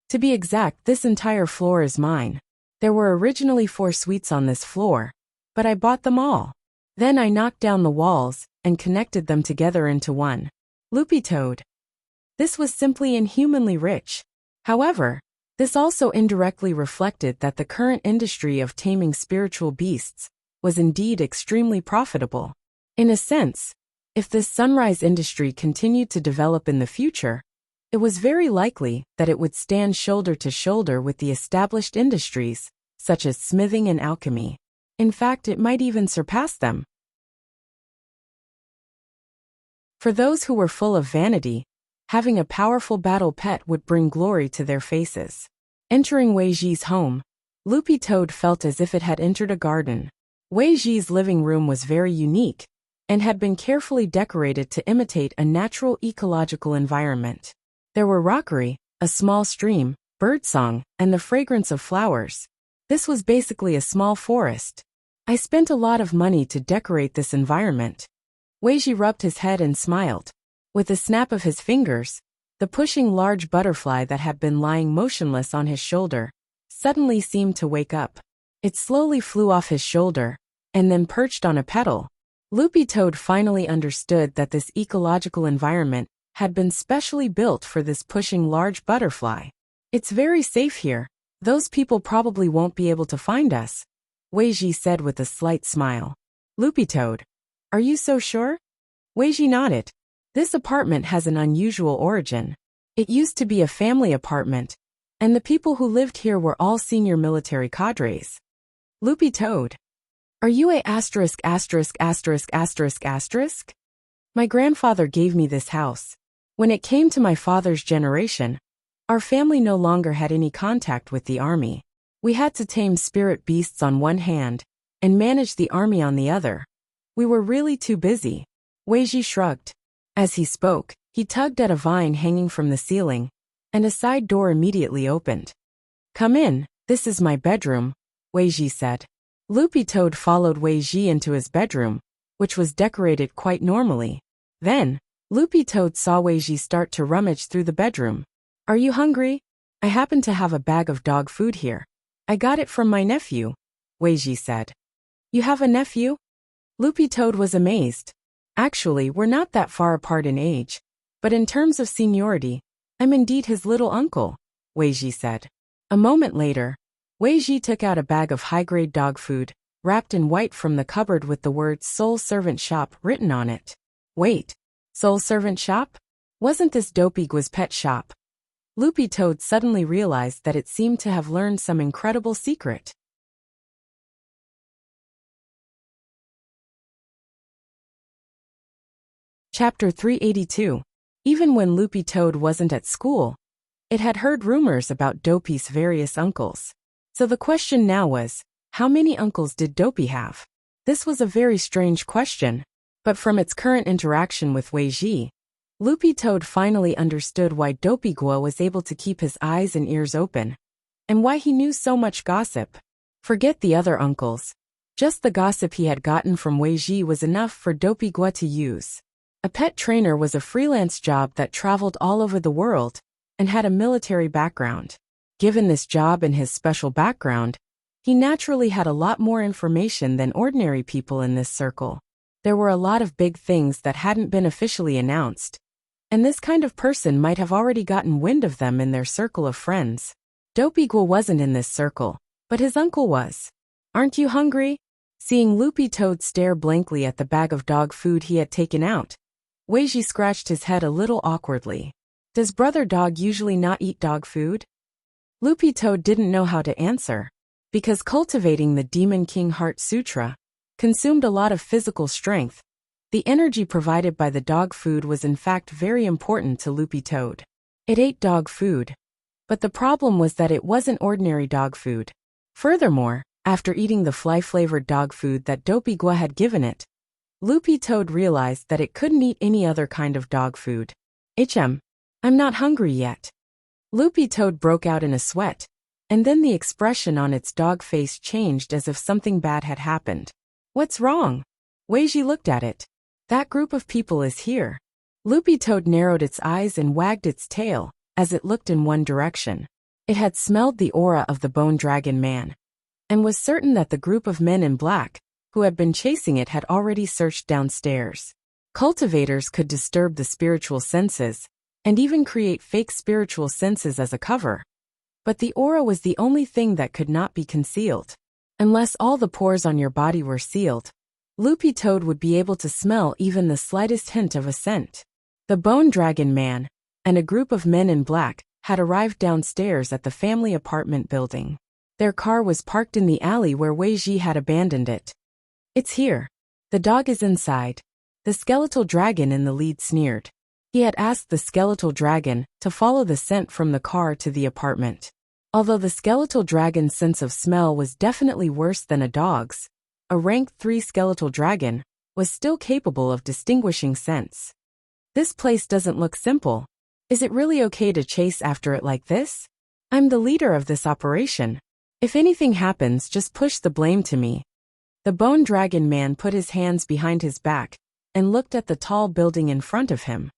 "To be exact, this entire floor is mine. There were originally 4 suites on this floor, but I bought them all. Then I knocked down the walls and connected them together into one." Loopy Toad. This was simply inhumanly rich. However, this also indirectly reflected that the current industry of taming spiritual beasts was indeed extremely profitable. In a sense, if this sunrise industry continued to develop in the future, it was very likely that it would stand shoulder to shoulder with the established industries, such as smithing and alchemy. In fact, it might even surpass them. For those who were full of vanity, having a powerful battle pet would bring glory to their faces. Entering Wei Ji's home, Loopy Toad felt as if it had entered a garden. Wei Ji's living room was very unique, and had been carefully decorated to imitate a natural ecological environment. There were rockery, a small stream, birdsong, and the fragrance of flowers. This was basically a small forest. "I spent a lot of money to decorate this environment." Wei Ji rubbed his head and smiled. With a snap of his fingers, the pushing large butterfly that had been lying motionless on his shoulder suddenly seemed to wake up. It slowly flew off his shoulder, and then perched on a petal. Loopy Toad finally understood that this ecological environment had been specially built for this pushing large butterfly. "It's very safe here. Those people probably won't be able to find us," Wei Ji said with a slight smile. "Loopy Toad, are you so sure?" Wei Ji nodded. "This apartment has an unusual origin. It used to be a family apartment, and the people who lived here were all senior military cadres." Loopy Toad. "Are you a asterisk asterisk asterisk asterisk asterisk? My grandfather gave me this house. When it came to my father's generation, our family no longer had any contact with the army. We had to tame spirit beasts on one hand and manage the army on the other. We were really too busy." Wei Ji shrugged. As he spoke, he tugged at a vine hanging from the ceiling, and a side door immediately opened. "Come in, this is my bedroom," Wei Ji said. Loopy Toad followed Wei Ji into his bedroom, which was decorated quite normally. Then, Loopy Toad saw Wei Ji start to rummage through the bedroom. "Are you hungry? I happen to have a bag of dog food here. I got it from my nephew," Wei Ji said. "You have a nephew?" Loopy Toad was amazed. "Actually, we're not that far apart in age, but in terms of seniority, I'm indeed his little uncle," Wei Ji said. A moment later, Wei Ji took out a bag of high-grade dog food, wrapped in white from the cupboard with the words "Soul Servant Shop" written on it. Wait, Soul Servant Shop? Wasn't this Dopeygua's pet shop? Loopy Toad suddenly realized that it seemed to have learned some incredible secret. Chapter 382. Even when Loopy Toad wasn't at school, it had heard rumors about Dopey's various uncles. So the question now was, how many uncles did Dopey have? This was a very strange question, but from its current interaction with Wei Ji, Loopy Toad finally understood why Dopey-Gua was able to keep his eyes and ears open, and why he knew so much gossip. Forget the other uncles. Just the gossip he had gotten from Wei Ji was enough for Dopey-Gua to use. A pet trainer was a freelance job that traveled all over the world and had a military background. Given this job and his special background, he naturally had a lot more information than ordinary people in this circle. There were a lot of big things that hadn't been officially announced, and this kind of person might have already gotten wind of them in their circle of friends. Dopey-Ghoul wasn't in this circle, but his uncle was. "Aren't you hungry?" Seeing Loopy Toad stare blankly at the bag of dog food he had taken out, Weiji scratched his head a little awkwardly. "Does Brother Dog usually not eat dog food?" Loopy Toad didn't know how to answer, because cultivating the Demon King Heart Sutra consumed a lot of physical strength. The energy provided by the dog food was in fact very important to Loopy Toad. It ate dog food, but the problem was that it wasn't ordinary dog food. Furthermore, after eating the fly-flavored dog food that Dopey-Ghoul had given it, Loopy Toad realized that it couldn't eat any other kind of dog food. I'm not hungry yet." Loopy Toad broke out in a sweat, and then the expression on its dog face changed as if something bad had happened. "What's wrong?" Weiji looked at it. "That group of people is here." Loopy Toad narrowed its eyes and wagged its tail as it looked in one direction. It had smelled the aura of the Bone Dragon Man, and was certain that the group of men in black who had been chasing it had already searched downstairs. Cultivators could disturb the spiritual senses, and even create fake spiritual senses as a cover. But the aura was the only thing that could not be concealed. Unless all the pores on your body were sealed, Loopy Toad would be able to smell even the slightest hint of a scent. The Bone Dragon Man and a group of men in black had arrived downstairs at the family apartment building. Their car was parked in the alley where Weiji had abandoned it. "It's here. The dog is inside." The skeletal dragon in the lead sneered. He had asked the skeletal dragon to follow the scent from the car to the apartment. Although the skeletal dragon's sense of smell was definitely worse than a dog's, a rank 3 skeletal dragon was still capable of distinguishing scents. "This place doesn't look simple. Is it really okay to chase after it like this? I'm the leader of this operation. If anything happens, just push the blame to me." The Bone Dragon Man put his hands behind his back and looked at the tall building in front of him.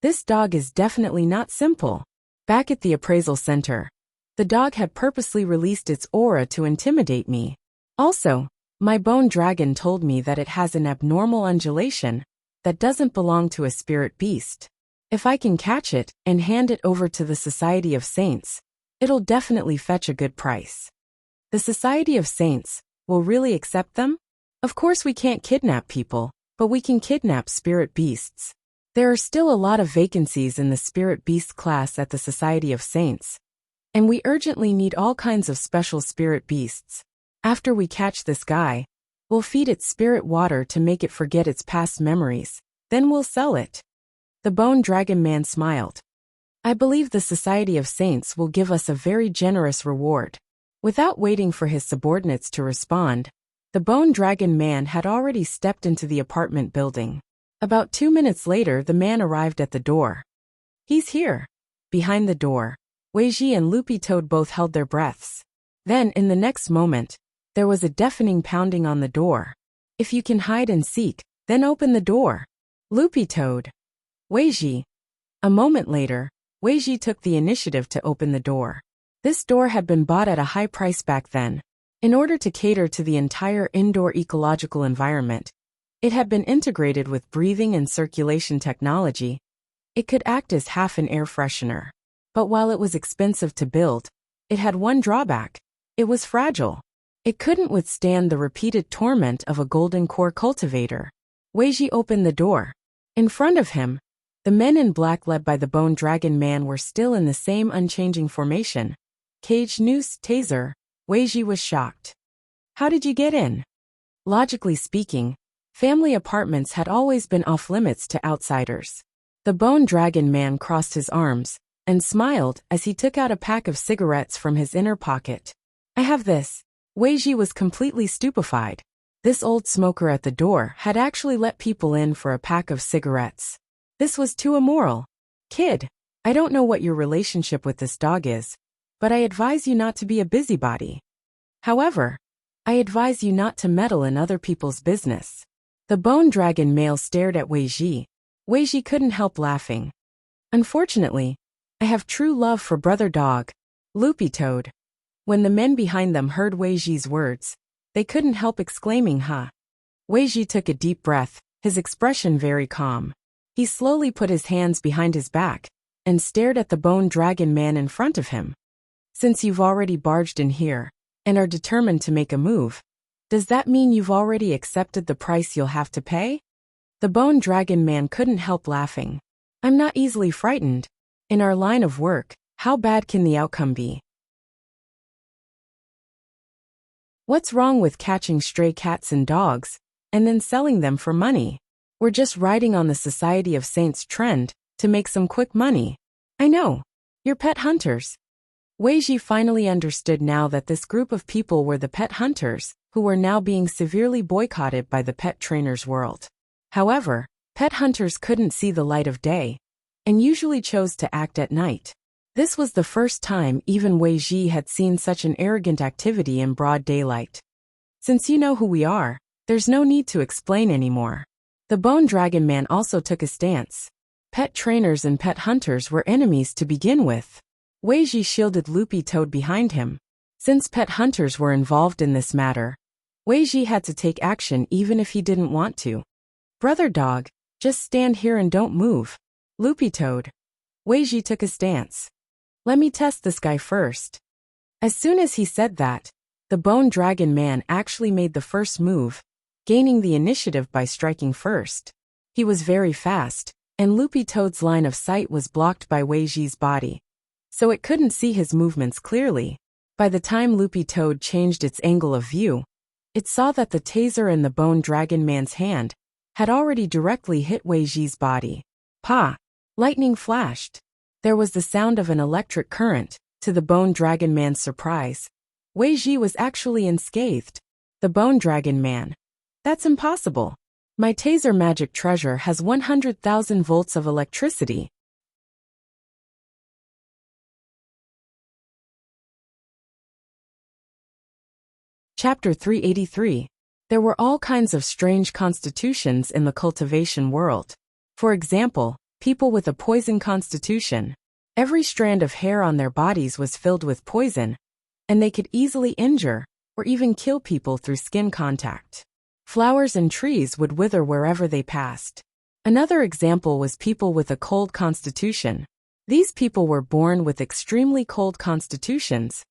"This dog is definitely not simple." Back at the appraisal center, the dog had purposely released its aura to intimidate me. Also, my bone dragon told me that it has an abnormal undulation that doesn't belong to a spirit beast. If I can catch it and hand it over to the Society of Saints, it'll definitely fetch a good price. The Society of Saints will really accept them? Of course we can't kidnap people, but we can kidnap spirit beasts. There are still a lot of vacancies in the spirit beast class at the Society of Saints, and we urgently need all kinds of special spirit beasts. After we catch this guy, we'll feed it spirit water to make it forget its past memories, then we'll sell it. The Bone Dragon Man smiled. "I believe the Society of Saints will give us a very generous reward." Without waiting for his subordinates to respond, the Bone Dragon Man had already stepped into the apartment building. About 2 minutes later, the man arrived at the door. "He's here." Behind the door, Weiji and Loopy Toad both held their breaths. Then, in the next moment, there was a deafening pounding on the door. "If you can hide and seek, then open the door." Loopy Toad. Weiji. A moment later, Weiji took the initiative to open the door. This door had been bought at a high price back then. In order to cater to the entire indoor ecological environment, it had been integrated with breathing and circulation technology. It could act as half an air freshener. But while it was expensive to build, it had one drawback. It was fragile. It couldn't withstand the repeated torment of a golden core cultivator. Weiji opened the door. In front of him, the men in black led by the Bone Dragon Man were still in the same unchanging formation. Cage, noose, taser. Weiji was shocked. "How did you get in?" Logically speaking, family apartments had always been off-limits to outsiders. The Bone Dragon Man crossed his arms and smiled as he took out a pack of cigarettes from his inner pocket. "I have this." Weiji was completely stupefied. This old smoker at the door had actually let people in for a pack of cigarettes. This was too immoral. "Kid, I don't know what your relationship with this dog is, but I advise you not to be a busybody. However, I advise you not to meddle in other people's business." The Bone Dragon male stared at Weiji. Weiji couldn't help laughing. "Unfortunately, I have true love for Brother Dog." Loopy Toad. When the men behind them heard Weiji's words, They couldn't help exclaiming, huh? Weiji took a deep breath, his expression very calm. He slowly put his hands behind his back and stared at the bone dragon man in front of him. Since you've already barged in here and are determined to make a move, does that mean you've already accepted the price you'll have to pay? The bone dragon man couldn't help laughing. I'm not easily frightened. In our line of work, how bad can the outcome be? What's wrong with catching stray cats and dogs and then selling them for money? We're just riding on the Society of Saints trend to make some quick money. I know. You're pet hunters. Weiji finally understood now that this group of people were the pet hunters, who were now being severely boycotted by the pet trainers world. However, pet hunters couldn't see the light of day and usually chose to act at night. This was the first time even Weiji had seen such an arrogant activity in broad daylight. Since you know who we are, there's no need to explain anymore. The bone dragon man also took a stance. Pet trainers and pet hunters were enemies to begin with. Weiji shielded Loopy Toad behind him. Since pet hunters were involved in this matter, Weiji had to take action even if he didn't want to. Brother dog, just stand here and don't move. Loopy Toad. Weiji took a stance. Let me test this guy first. As soon as he said that, the bone dragon man actually made the first move, gaining the initiative by striking first. He was very fast, and Loopy Toad's line of sight was blocked by Weiji's body, so it couldn't see his movements clearly. By the time Loopy Toad changed its angle of view, it saw that the taser in the bone dragon man's hand had already directly hit Weiji's body. Pa! Lightning flashed. There was the sound of an electric current. To the bone dragon man's surprise, Weiji was actually unscathed. The bone dragon man. That's impossible. My taser magic treasure has 100,000 volts of electricity. Chapter 383. There were all kinds of strange constitutions in the cultivation world. For example, people with a poison constitution. Every strand of hair on their bodies was filled with poison, and they could easily injure or even kill people through skin contact. Flowers and trees would wither wherever they passed. Another example was people with a cold constitution. These people were born with extremely cold constitutions,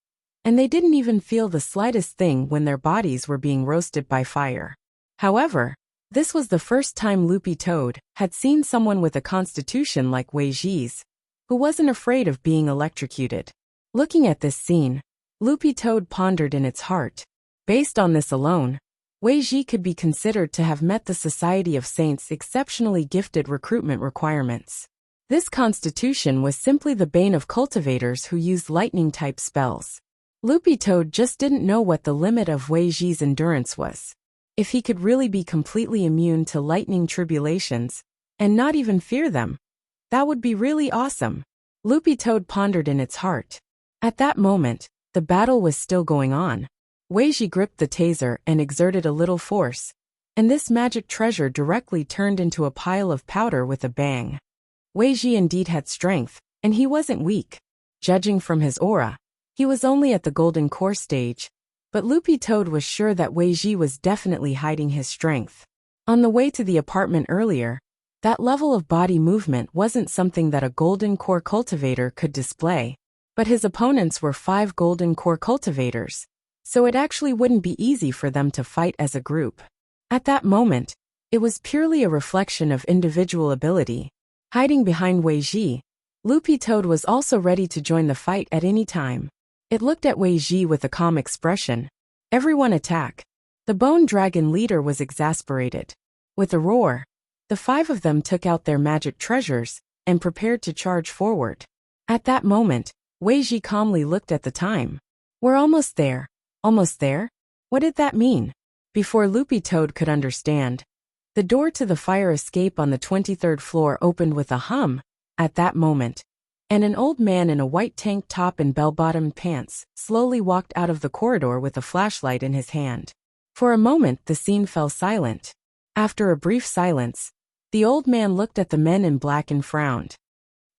and they didn't even feel the slightest thing when their bodies were being roasted by fire. However, this was the first time Loopy Toad had seen someone with a constitution like Weiji's, who wasn't afraid of being electrocuted. Looking at this scene, Loopy Toad pondered in its heart. Based on this alone, Weiji could be considered to have met the Society of Saints' exceptionally gifted recruitment requirements. This constitution was simply the bane of cultivators who used lightning-type spells. Loopy Toad just didn't know what the limit of Weiji's endurance was. If he could really be completely immune to lightning tribulations, and not even fear them, that would be really awesome. Loopy Toad pondered in its heart. At that moment, the battle was still going on. Weiji gripped the taser and exerted a little force, and this magic treasure directly turned into a pile of powder with a bang. Weiji indeed had strength, and he wasn't weak. Judging from his aura, he was only at the golden core stage, but Loopy Toad was sure that Weiji was definitely hiding his strength. On the way to the apartment earlier, that level of body movement wasn't something that a golden core cultivator could display, but his opponents were 5 golden core cultivators, so it actually wouldn't be easy for them to fight as a group. At that moment, it was purely a reflection of individual ability. Hiding behind Weiji, Loopy Toad was also ready to join the fight at any time. It looked at Weiji with a calm expression. Everyone attack. The bone dragon leader was exasperated. With a roar, the 5 of them took out their magic treasures and prepared to charge forward. At that moment, Weiji calmly looked at the time. We're almost there. Almost there? What did that mean? Before Loopy Toad could understand, the door to the fire escape on the 23rd floor opened with a hum. At that moment, and an old man in a white tank top and bell-bottomed pants slowly walked out of the corridor with a flashlight in his hand. For a moment the scene fell silent. After a brief silence, the old man looked at the men in black and frowned.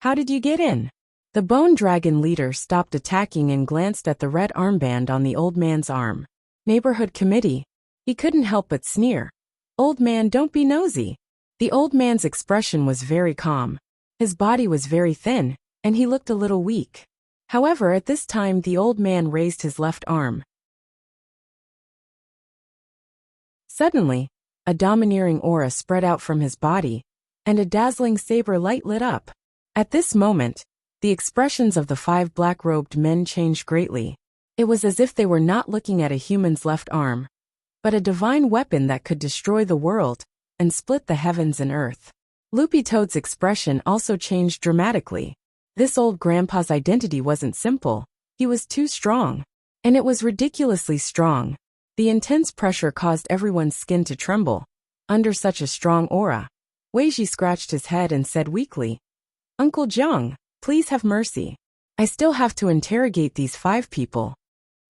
How did you get in? The bone dragon leader stopped attacking and glanced at the red armband on the old man's arm. Neighborhood committee. He couldn't help but sneer. Old man, don't be nosy. The old man's expression was very calm. His body was very thin, and he looked a little weak. However, at this time the old man raised his left arm. Suddenly, a domineering aura spread out from his body, and a dazzling saber light lit up. At this moment, the expressions of the 5 black-robed men changed greatly. It was as if they were not looking at a human's left arm, but a divine weapon that could destroy the world and split the heavens and earth. Loopy Toad's expression also changed dramatically. This old grandpa's identity wasn't simple. He was too strong. And it was ridiculously strong. The intense pressure caused everyone's skin to tremble. Under such a strong aura, Weiji scratched his head and said weakly, "Uncle Jiang, please have mercy. I still have to interrogate these 5 people."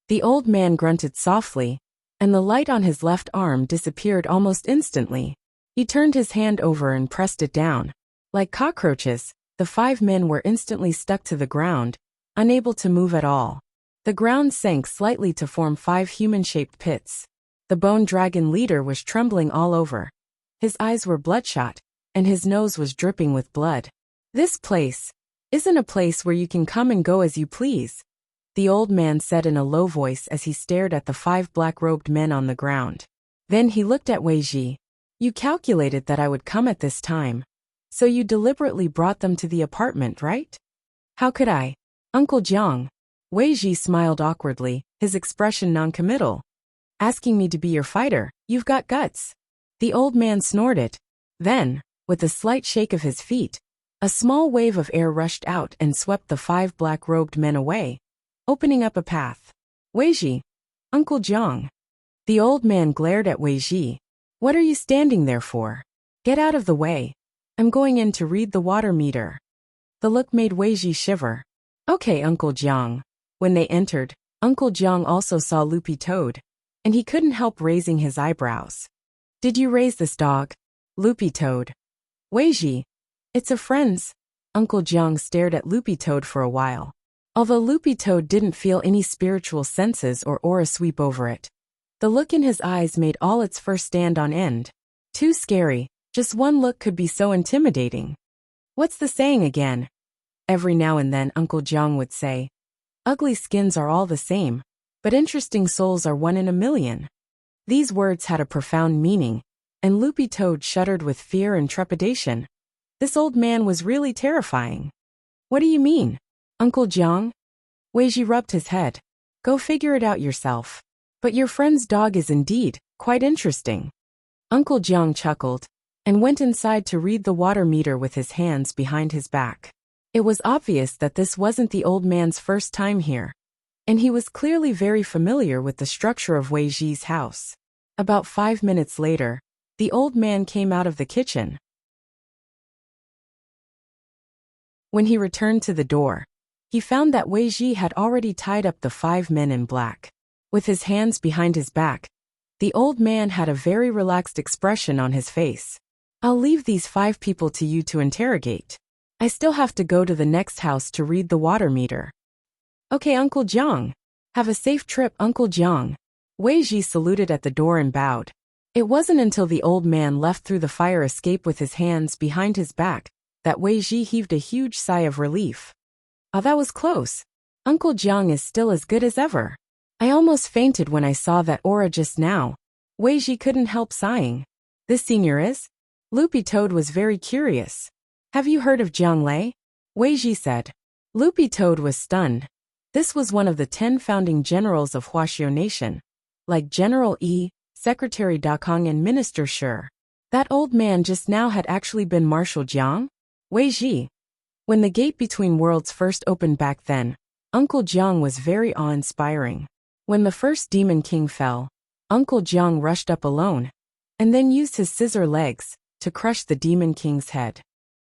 The old man grunted softly, and the light on his left arm disappeared almost instantly. He turned his hand over and pressed it down. Like cockroaches, the 5 men were instantly stuck to the ground, unable to move at all. The ground sank slightly to form 5 human-shaped pits. The bone dragon leader was trembling all over. His eyes were bloodshot, and his nose was dripping with blood. "This place isn't a place where you can come and go as you please," the old man said in a low voice as he stared at the 5 black-robed men on the ground. Then he looked at Weiji. "You calculated that I would come at this time. So you deliberately brought them to the apartment, right?" "How could I? Uncle Jiang." Weiji smiled awkwardly, his expression noncommittal. "Asking me to be your fighter, you've got guts." The old man snorted. Then, with a slight shake of his feet, a small wave of air rushed out and swept the 5 black-robed men away, opening up a path. "Weiji, Uncle Jiang." The old man glared at Weiji. "What are you standing there for? Get out of the way. I'm going in to read the water meter." The look made Weiji shiver. "Okay, Uncle Jiang." When they entered, Uncle Jiang also saw Loopy Toad, and he couldn't help raising his eyebrows. "Did you raise this dog?" Loopy Toad. "Weiji, it's a friend's." Uncle Jiang stared at Loopy Toad for a while. Although Loopy Toad didn't feel any spiritual senses or aura sweep over it, the look in his eyes made all its fur stand on end. Too scary, just one look could be so intimidating. "What's the saying again?" Every now and then Uncle Jiang would say, "Ugly skins are all the same, but interesting souls are 1 in a million." These words had a profound meaning, and Loopy Toad shuddered with fear and trepidation. This old man was really terrifying. "What do you mean, Uncle Jiang?" Weiji rubbed his head. "Go figure it out yourself. But your friend's dog is indeed quite interesting." Uncle Jiang chuckled and went inside to read the water meter with his hands behind his back. It was obvious that this wasn't the old man's first time here, and he was clearly very familiar with the structure of Weiji's house. About 5 minutes later, the old man came out of the kitchen. When he returned to the door, he found that Weiji had already tied up the 5 men in black. With his hands behind his back, the old man had a very relaxed expression on his face. "I'll leave these 5 people to you to interrogate. I still have to go to the next house to read the water meter." "Okay, Uncle Jiang. Have a safe trip, Uncle Jiang." Weiji saluted at the door and bowed. It wasn't until the old man left through the fire escape with his hands behind his back that Weiji heaved a huge sigh of relief. "Oh, that was close. Uncle Jiang is still as good as ever. I almost fainted when I saw that aura just now." Weiji couldn't help sighing. "This senior is?" Loopy Toad was very curious. "Have you heard of Jiang Lei?" Weiji said. Loopy Toad was stunned. This was one of the 10 founding generals of Huaxiao Nation, like General Yi, Secretary Dakong and Minister Shi. That old man just now had actually been Marshal Jiang? Weiji. When the gate between worlds first opened back then, Uncle Jiang was very awe-inspiring. When the first Demon King fell, Uncle Jiang rushed up alone, and then used his scissor legs to crush the Demon King's head.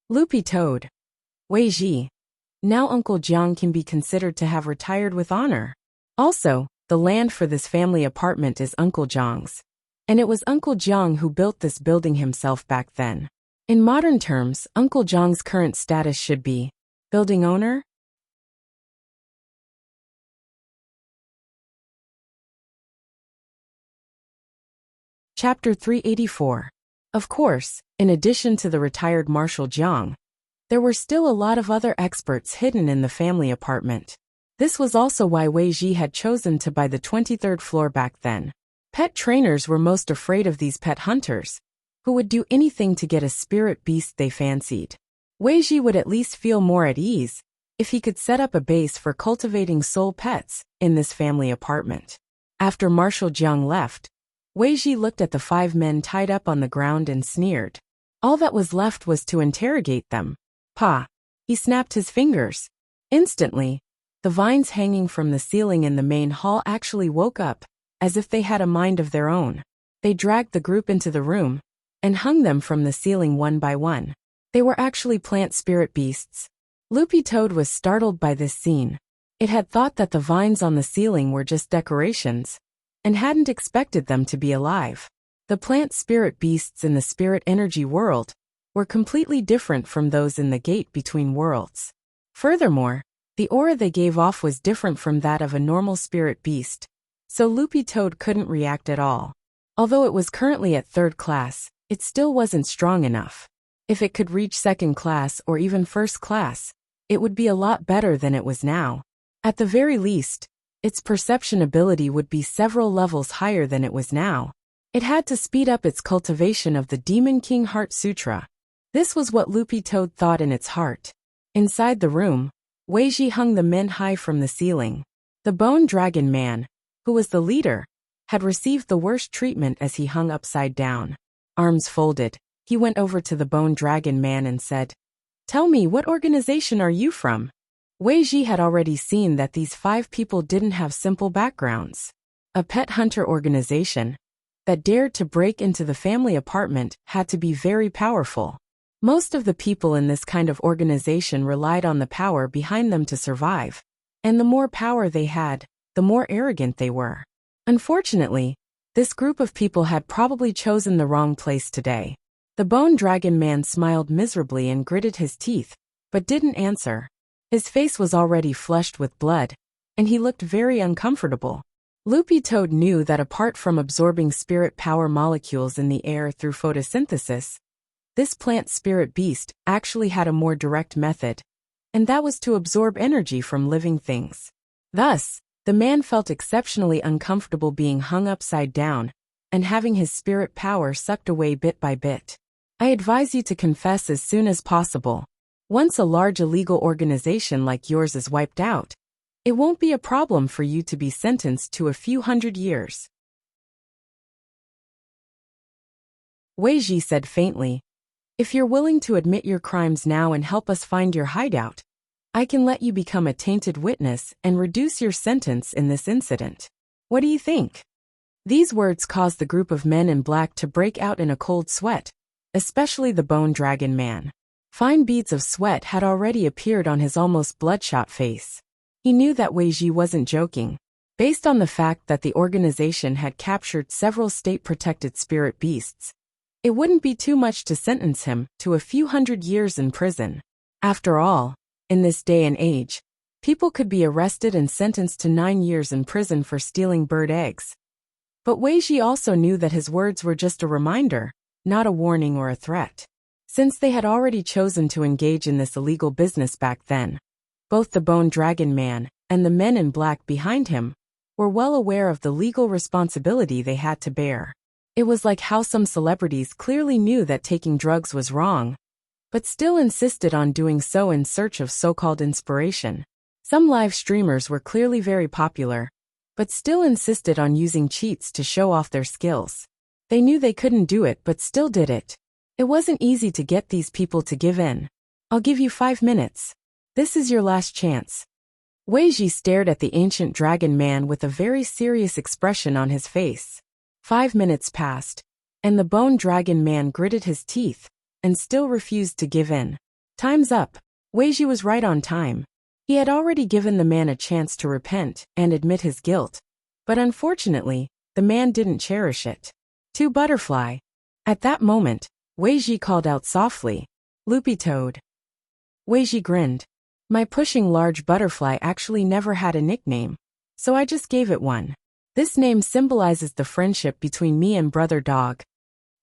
Loopy Toad. Weiji. Now Uncle Jiang can be considered to have retired with honor. Also, the land for this family apartment is Uncle Jiang's. And it was Uncle Jiang who built this building himself back then. In modern terms, Uncle Jiang's current status should be building owner, Chapter 384. Of course, in addition to the retired Marshal Jiang, there were still a lot of other experts hidden in the family apartment. This was also why Wei Ji had chosen to buy the 23rd floor back then. Pet trainers were most afraid of these pet hunters, who would do anything to get a spirit beast they fancied. Wei Ji would at least feel more at ease if he could set up a base for cultivating soul pets in this family apartment. After Marshal Jiang left, Wei Ji looked at the 5 men tied up on the ground and sneered. All that was left was to interrogate them. Pa! He snapped his fingers. Instantly, the vines hanging from the ceiling in the main hall actually woke up, as if they had a mind of their own. They dragged the group into the room and hung them from the ceiling one by one. They were actually plant spirit beasts. Loopy Toad was startled by this scene. It had thought that the vines on the ceiling were just decorations, and hadn't expected them to be alive. The plant spirit beasts in the spirit energy world were completely different from those in the gate between worlds. Furthermore, the aura they gave off was different from that of a normal spirit beast, so Loopy Toad couldn't react at all. Although it was currently at 3rd class, it still wasn't strong enough. If it could reach 2nd class or even 1st class, it would be a lot better than it was now. At the very least, its perception ability would be several levels higher than it was now. It had to speed up its cultivation of the Demon King Heart Sutra. This was what Loopy Toad thought in its heart. Inside the room, Wei Ji hung the men high from the ceiling. The Bone Dragon Man, who was the leader, had received the worst treatment as he hung upside down. Arms folded, he went over to the Bone Dragon Man and said, "Tell me, what organization are you from?" Wei Ji had already seen that these 5 people didn't have simple backgrounds. A pet hunter organization that dared to break into the family apartment had to be very powerful. Most of the people in this kind of organization relied on the power behind them to survive, and the more power they had, the more arrogant they were. Unfortunately, this group of people had probably chosen the wrong place today. The Bone Dragon Man smiled miserably and gritted his teeth, but didn't answer. His face was already flushed with blood, and he looked very uncomfortable. Loopy Toad knew that apart from absorbing spirit power molecules in the air through photosynthesis, this plant spirit beast actually had a more direct method, and that was to absorb energy from living things. Thus, the man felt exceptionally uncomfortable being hung upside down and having his spirit power sucked away bit by bit. I advise you to confess as soon as possible. Once a large illegal organization like yours is wiped out, it won't be a problem for you to be sentenced to a few 100 years. Wei Ji said faintly, "If you're willing to admit your crimes now and help us find your hideout, I can let you become a tainted witness and reduce your sentence in this incident. What do you think?" These words caused the group of men in black to break out in a cold sweat, especially the Bone Dragon Man. Fine beads of sweat had already appeared on his almost bloodshot face. He knew that Wei Ji wasn't joking. Based on the fact that the organization had captured several state-protected spirit beasts, it wouldn't be too much to sentence him to a few 100 years in prison. After all, in this day and age, people could be arrested and sentenced to 9 years in prison for stealing bird eggs. But Wei Ji also knew that his words were just a reminder, not a warning or a threat. Since they had already chosen to engage in this illegal business back then, both the Bone Dragon Man and the men in black behind him were well aware of the legal responsibility they had to bear. It was like how some celebrities clearly knew that taking drugs was wrong, but still insisted on doing so in search of so-called inspiration. Some live streamers were clearly very popular, but still insisted on using cheats to show off their skills. They knew they couldn't do it but still did it. It wasn't easy to get these people to give in. "I'll give you 5 minutes. This is your last chance." Wei Ji stared at the ancient dragon man with a very serious expression on his face. 5 minutes passed, and the Bone Dragon Man gritted his teeth and still refused to give in. "Time's up." Wei Ji was right on time. He had already given the man a chance to repent and admit his guilt, but unfortunately, the man didn't cherish it. "To Butterfly." At that moment, Wei Ji called out softly, "Loopy Toad." Wei Ji grinned. "My pushing large butterfly actually never had a nickname, so I just gave it one." This name symbolizes the friendship between me and brother dog.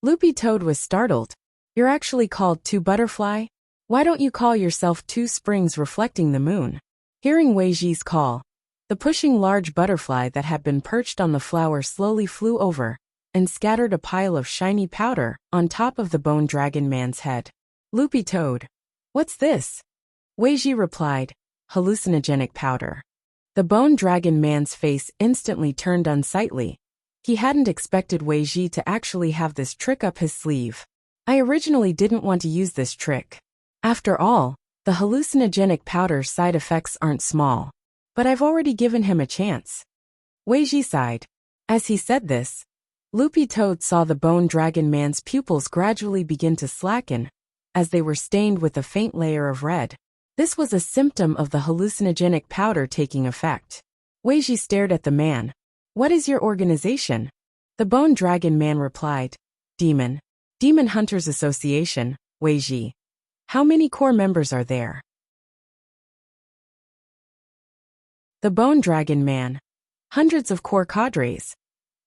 Loopy Toad was startled. You're actually called Two Butterfly? Why don't you call yourself Two Springs reflecting the moon? Hearing Wei Ji's call, the pushing large butterfly that had been perched on the flower slowly flew over and scattered a pile of shiny powder on top of the Bone Dragon Man's head. Loopy Toad, what's this? Wei Ji replied, hallucinogenic powder. The Bone Dragon Man's face instantly turned unsightly. He hadn't expected Wei Ji to actually have this trick up his sleeve. I originally didn't want to use this trick. After all, the hallucinogenic powder's side effects aren't small. But I've already given him a chance. Wei Ji sighed. As he said this, Loopy Toad saw the Bone Dragon Man's pupils gradually begin to slacken, as they were stained with a faint layer of red. This was a symptom of the hallucinogenic powder taking effect. Wei Ji stared at the man. What is your organization? The Bone Dragon Man replied, Demon Hunters Association, Wei Ji. How many core members are there? The Bone Dragon Man. Hundreds of core cadres.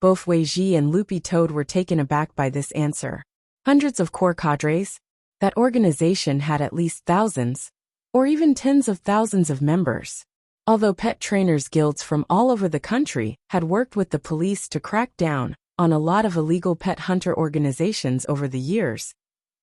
Both Wei Ji and Loopy Toad were taken aback by this answer. Hundreds of core cadres? That organization had at least thousands, or even tens of thousands of members. Although pet trainers guilds from all over the country had worked with the police to crack down on a lot of illegal pet hunter organizations over the years,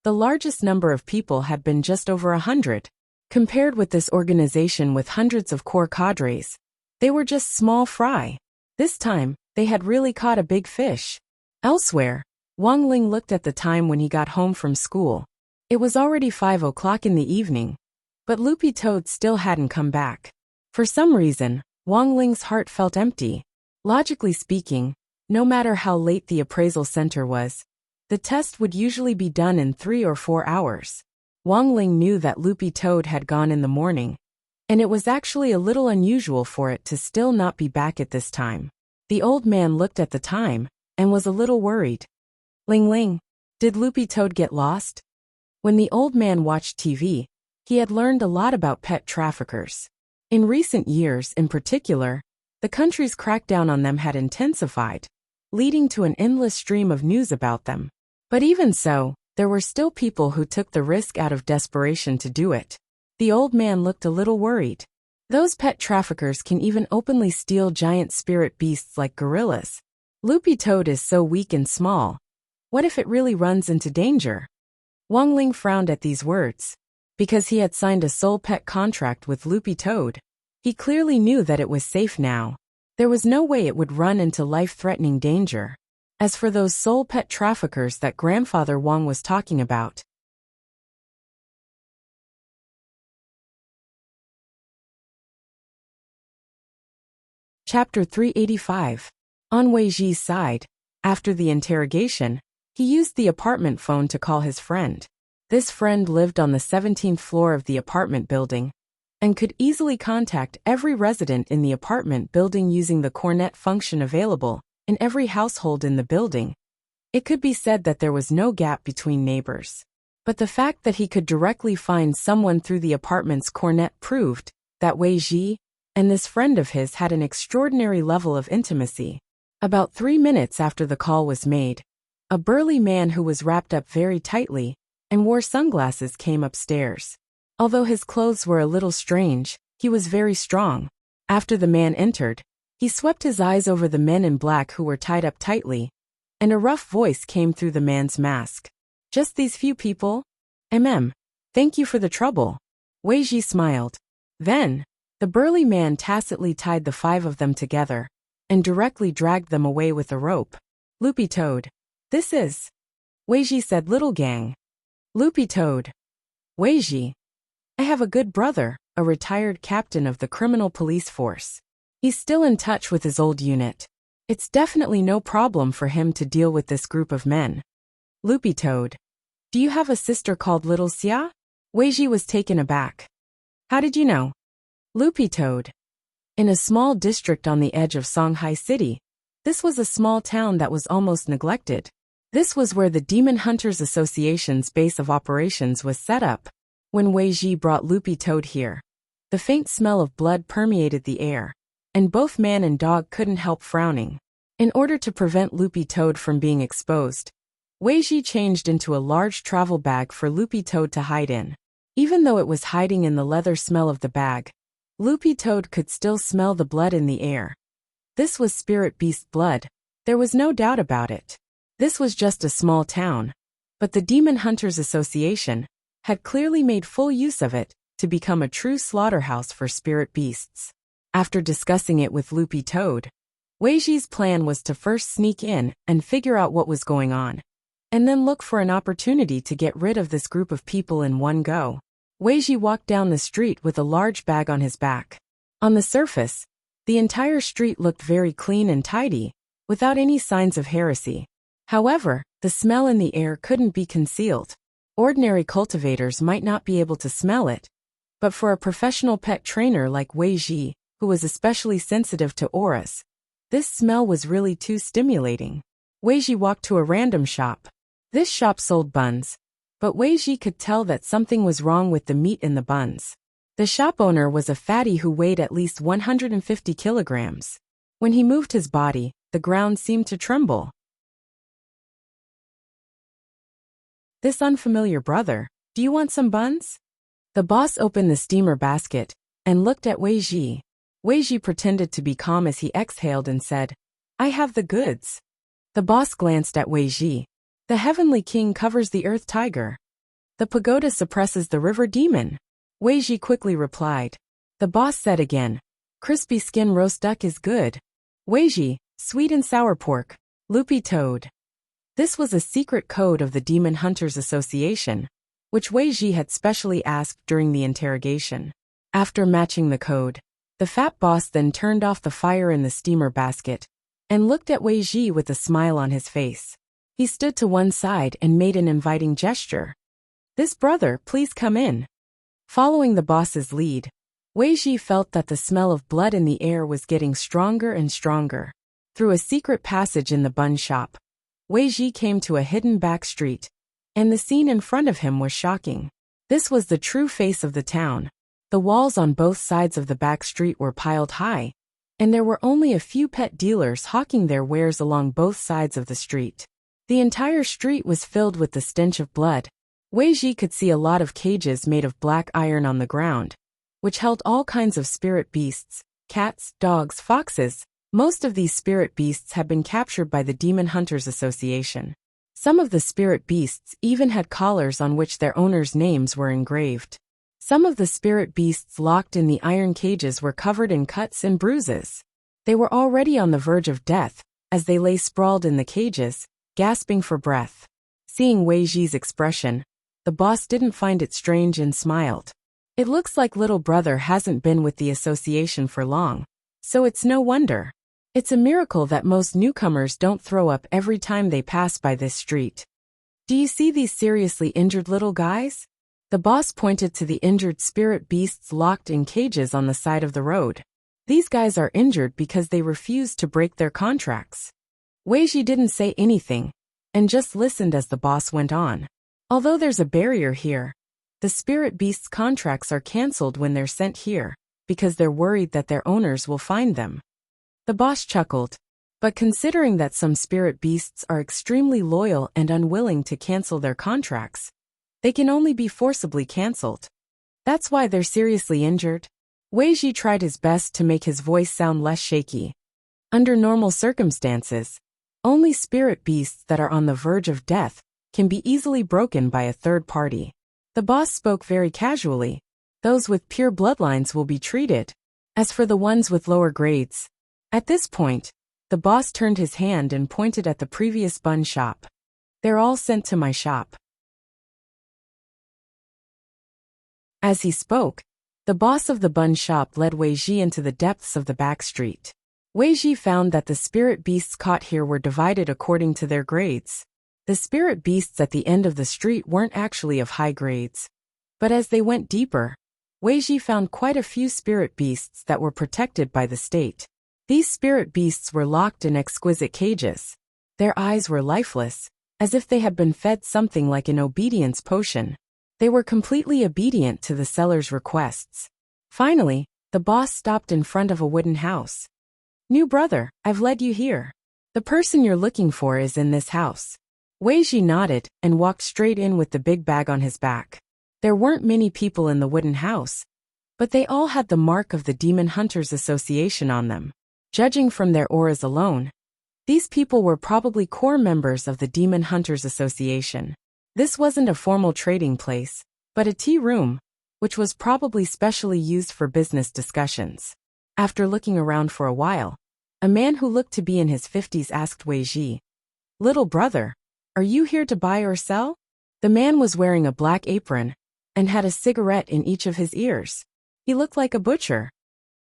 the largest number of people had been just over 100. Compared with this organization with hundreds of core cadres, they were just small fry. This time, they had really caught a big fish. Elsewhere, Wang Ling looked at the time when he got home from school. It was already 5 o'clock in the evening, but Loopy Toad still hadn't come back. For some reason, Wang Ling's heart felt empty. Logically speaking, no matter how late the appraisal center was, the test would usually be done in 3 or 4 hours. Wang Ling knew that Loopy Toad had gone in the morning, and it was actually a little unusual for it to still not be back at this time. The old man looked at the time and was a little worried. Ling Ling, did Loopy Toad get lost? When the old man watched TV, he had learned a lot about pet traffickers. In recent years, in particular, the country's crackdown on them had intensified, leading to an endless stream of news about them. But even so, there were still people who took the risk out of desperation to do it. The old man looked a little worried. Those pet traffickers can even openly steal giant spirit beasts like gorillas. Loopy Toad is so weak and small. What if it really runs into danger? Wang Ling frowned at these words. Because he had signed a soul pet contract with Loopy Toad, he clearly knew that it was safe now. There was no way it would run into life-threatening danger. As for those soul pet traffickers that Grandfather Wang was talking about, Chapter 385. On Wei Ji's side, after the interrogation, he used the apartment phone to call his friend. This friend lived on the 17th floor of the apartment building and could easily contact every resident in the apartment building using the cornet function available in every household in the building. It could be said that there was no gap between neighbors. But the fact that he could directly find someone through the apartment's cornet proved that Wei Ji and this friend of his had an extraordinary level of intimacy. About 3 minutes after the call was made, a burly man who was wrapped up very tightly and wore sunglasses came upstairs. Although his clothes were a little strange, he was very strong. After the man entered, he swept his eyes over the men in black who were tied up tightly, and a rough voice came through the man's mask. Just these few people? Thank you for the trouble. Wei Ji smiled. Then, the burly man tacitly tied the 5 of them together and directly dragged them away with a rope. Loopy Toad. This is. Wei Ji said, little gang. Loopy Toad. Wei Ji. I have a good brother, a retired captain of the criminal police force. He's still in touch with his old unit. It's definitely no problem for him to deal with this group of men. Loopy Toad. Do you have a sister called Little Xia? Wei Ji was taken aback. How did you know? Loopy Toad. In a small district on the edge of Songhai City, this was a small town that was almost neglected. This was where the Demon Hunters Association's base of operations was set up. When Wei Ji brought Loopy Toad here, the faint smell of blood permeated the air, and both man and dog couldn't help frowning. In order to prevent Loopy Toad from being exposed, Weiji changed into a large travel bag for Loopy Toad to hide in. Even though it was hiding in the leather smell of the bag, Loopy Toad could still smell the blood in the air. This was spirit beast blood. There was no doubt about it. This was just a small town, but the Demon Hunters Association had clearly made full use of it to become a true slaughterhouse for spirit beasts. After discussing it with Loopy Toad, Weiji's plan was to first sneak in and figure out what was going on, and then look for an opportunity to get rid of this group of people in one go. Weiji walked down the street with a large bag on his back. On the surface, the entire street looked very clean and tidy, without any signs of heresy. However, the smell in the air couldn't be concealed. Ordinary cultivators might not be able to smell it, but for a professional pet trainer like Weiji, who was especially sensitive to auras, this smell was really too stimulating. Weiji walked to a random shop. This shop sold buns, but Weiji could tell that something was wrong with the meat in the buns. The shop owner was a fatty who weighed at least 150 kilograms. When he moved his body, the ground seemed to tremble. This unfamiliar brother, do you want some buns? The boss opened the steamer basket and looked at Weiji. Weiji pretended to be calm as he exhaled and said, I have the goods. The boss glanced at Weiji. The Heavenly King covers the Earth Tiger. The pagoda suppresses the river demon. Weiji quickly replied. The boss said again, crispy skin roast duck is good. Weiji, sweet and sour pork. Loopy Toad. This was a secret code of the Demon Hunters Association, which Weiji had specially asked during the interrogation. After matching the code, the fat boss then turned off the fire in the steamer basket and looked at Weiji with a smile on his face. He stood to one side and made an inviting gesture. This brother, please come in. Following the boss's lead, Weiji felt that the smell of blood in the air was getting stronger and stronger. Through a secret passage in the bun shop, Weiji came to a hidden back street, and the scene in front of him was shocking. This was the true face of the town. The walls on both sides of the back street were piled high, and there were only a few pet dealers hawking their wares along both sides of the street. The entire street was filled with the stench of blood. Weiji could see a lot of cages made of black iron on the ground, which held all kinds of spirit beasts, cats, dogs, foxes. Most of these spirit beasts had been captured by the Demon Hunters Association. Some of the spirit beasts even had collars on which their owners' names were engraved. Some of the spirit beasts locked in the iron cages were covered in cuts and bruises. They were already on the verge of death, as they lay sprawled in the cages, gasping for breath. Seeing Weiji's expression, the boss didn't find it strange and smiled. It looks like little brother hasn't been with the association for long, so it's no wonder. It's a miracle that most newcomers don't throw up every time they pass by this street. Do you see these seriously injured little guys? The boss pointed to the injured spirit beasts locked in cages on the side of the road. These guys are injured because they refused to break their contracts. Weiji didn't say anything, and just listened as the boss went on. Although there's a barrier here, the spirit beasts' contracts are cancelled when they're sent here, because they're worried that their owners will find them. The boss chuckled, but considering that some spirit beasts are extremely loyal and unwilling to cancel their contracts, they can only be forcibly cancelled. That's why they're seriously injured. Weiji tried his best to make his voice sound less shaky. Under normal circumstances, only spirit beasts that are on the verge of death can be easily broken by a third party. The boss spoke very casually. Those with pure bloodlines will be treated. As for the ones with lower grades, at this point, the boss turned his hand and pointed at the previous bun shop. They're all sent to my shop. As he spoke, the boss of the bun shop led Weiji into the depths of the back street. Weiji found that the spirit beasts caught here were divided according to their grades. The spirit beasts at the end of the street weren't actually of high grades. But as they went deeper, Weiji found quite a few spirit beasts that were protected by the state. These spirit beasts were locked in exquisite cages. Their eyes were lifeless, as if they had been fed something like an obedience potion. They were completely obedient to the seller's requests. Finally, the boss stopped in front of a wooden house. New brother, I've led you here. The person you're looking for is in this house. Weiji nodded and walked straight in with the big bag on his back. There weren't many people in the wooden house, but they all had the mark of the Demon Hunters Association on them. Judging from their auras alone, these people were probably core members of the Demon Hunters Association. This wasn't a formal trading place, but a tea room, which was probably specially used for business discussions. After looking around for a while, a man who looked to be in his 50s asked Weiji, "Little brother, are you here to buy or sell?" The man was wearing a black apron and had a cigarette in each of his ears. He looked like a butcher.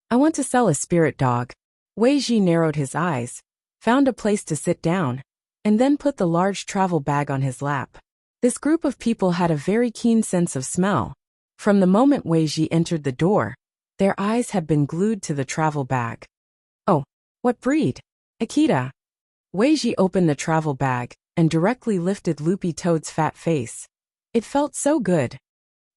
"I want to sell a spirit dog." Weiji narrowed his eyes, found a place to sit down, and then put the large travel bag on his lap. This group of people had a very keen sense of smell. From the moment Weiji entered the door, their eyes had been glued to the travel bag. "Oh, what breed?" "Akita." Weiji opened the travel bag and directly lifted Loopy Toad's fat face. It felt so good.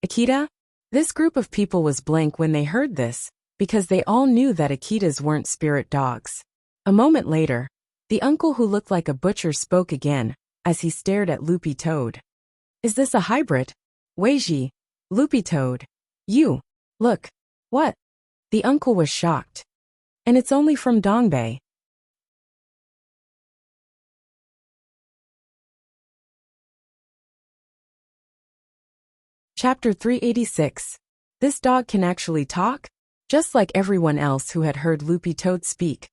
"Akita?" This group of people was blank when they heard this, because they all knew that Akitas weren't spirit dogs. A moment later, the uncle who looked like a butcher spoke again, as he stared at Loopy Toad. "Is this a hybrid?" "Weiji, Loopy Toad. You. Look." "What?" The uncle was shocked. "And it's only from Dongbei." Chapter 386. This dog can actually talk? Just like everyone else who had heard Loopy Toad speak,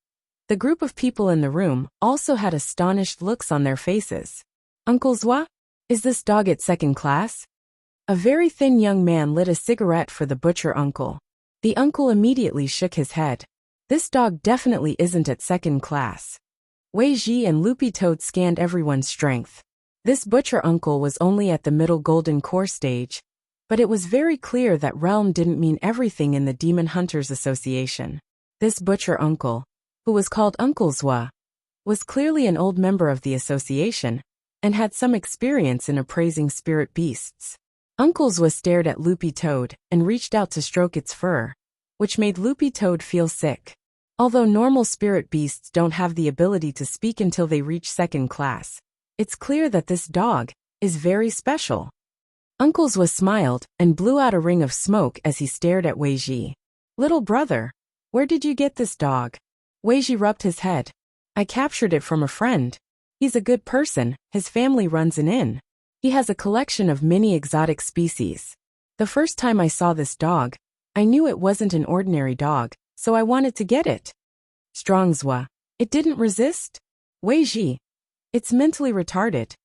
the group of people in the room also had astonished looks on their faces. "Uncle Zwa? Is this dog at second class?" A very thin young man lit a cigarette for the butcher uncle. The uncle immediately shook his head. "This dog definitely isn't at second class." Weiji and Loopy Toad scanned everyone's strength. This butcher uncle was only at the middle golden core stage, but it was very clear that realm didn't mean everything in the Demon Hunters Association. This butcher uncle, who was called Uncle Zwa, was clearly an old member of the association and had some experience in appraising spirit beasts. Uncle Zwa stared at Loopy Toad and reached out to stroke its fur, which made Loopy Toad feel sick. Although normal spirit beasts don't have the ability to speak until they reach second class, it's clear that this dog is very special. Uncle Zwa smiled and blew out a ring of smoke as he stared at Weiji. "Little brother, where did you get this dog?" Weiji rubbed his head. "I captured it from a friend. He's a good person, his family runs an inn. He has a collection of many exotic species. The first time I saw this dog, I knew it wasn't an ordinary dog, so I wanted to get it." "Strong Zwa. It didn't resist?" "Weiji. It's mentally retarded."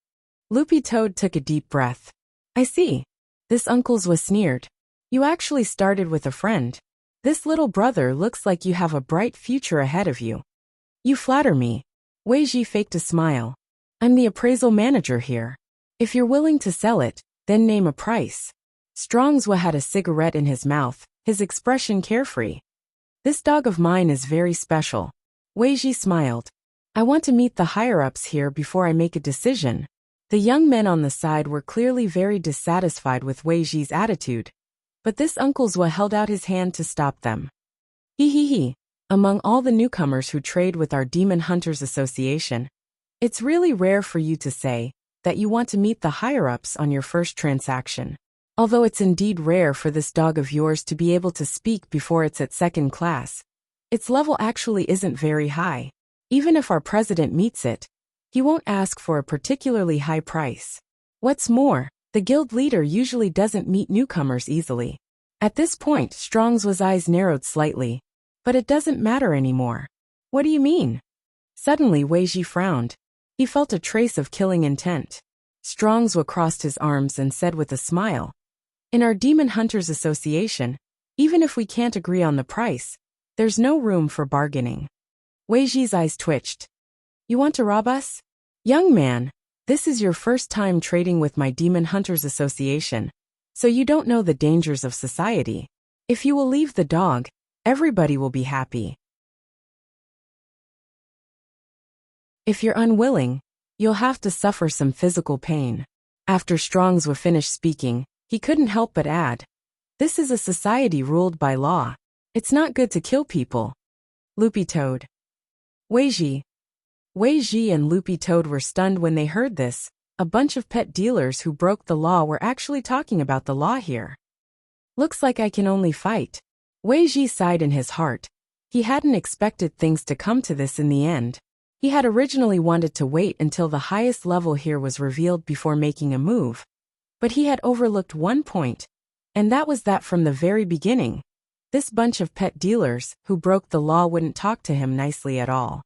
Loopy Toad took a deep breath. "I see." This Uncle Zwa sneered. "You actually started with a friend. This little brother looks like you have a bright future ahead of you." "You flatter me." Weiji faked a smile. "I'm the appraisal manager here. If you're willing to sell it, then name a price." Strong Zwa had a cigarette in his mouth, his expression carefree. "This dog of mine is very special." Weiji smiled. "I want to meet the higher-ups here before I make a decision." The young men on the side were clearly very dissatisfied with Weiji's attitude, but this Uncle Zwa held out his hand to stop them. "He. Among all the newcomers who trade with our Demon Hunters Association, it's really rare for you to say that you want to meet the higher-ups on your first transaction. Although it's indeed rare for this dog of yours to be able to speak before it's at second class, its level actually isn't very high. Even if our president meets it, he won't ask for a particularly high price. What's more, the guild leader usually doesn't meet newcomers easily." At this point, Strong Zwa's eyes narrowed slightly. "But it doesn't matter anymore." "What do you mean?" Suddenly Weiji frowned. He felt a trace of killing intent. Strong Zwa crossed his arms and said with a smile, "In our Demon Hunters Association, even if we can't agree on the price, there's no room for bargaining." Weiji's eyes twitched. "You want to rob us?" "Young man, this is your first time trading with my Demon Hunters Association, so you don't know the dangers of society. If you will leave the dog, everybody will be happy. If you're unwilling, you'll have to suffer some physical pain." After Strong Zwa finished speaking, he couldn't help but add, "This is a society ruled by law. It's not good to kill people." Loopy Toad. "Weiji. Wei Ji and Loopy Toad were stunned when they heard this. A bunch of pet dealers who broke the law were actually talking about the law here. Looks like I can only fight. Wei Ji sighed in his heart. He hadn't expected things to come to this in the end. He had originally wanted to wait until the highest level here was revealed before making a move. But he had overlooked one point, and that was that from the very beginning, this bunch of pet dealers who broke the law wouldn't talk to him nicely at all.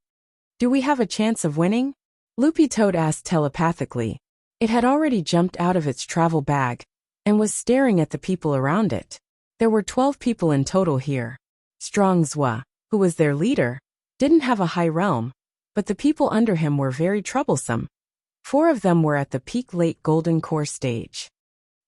Do we have a chance of winning? Loopy Toad asked telepathically. It had already jumped out of its travel bag and was staring at the people around it. There were 12 people in total here. Strong Zwa, who was their leader, didn't have a high realm, but the people under him were very troublesome. 4 of them were at the peak late golden core stage.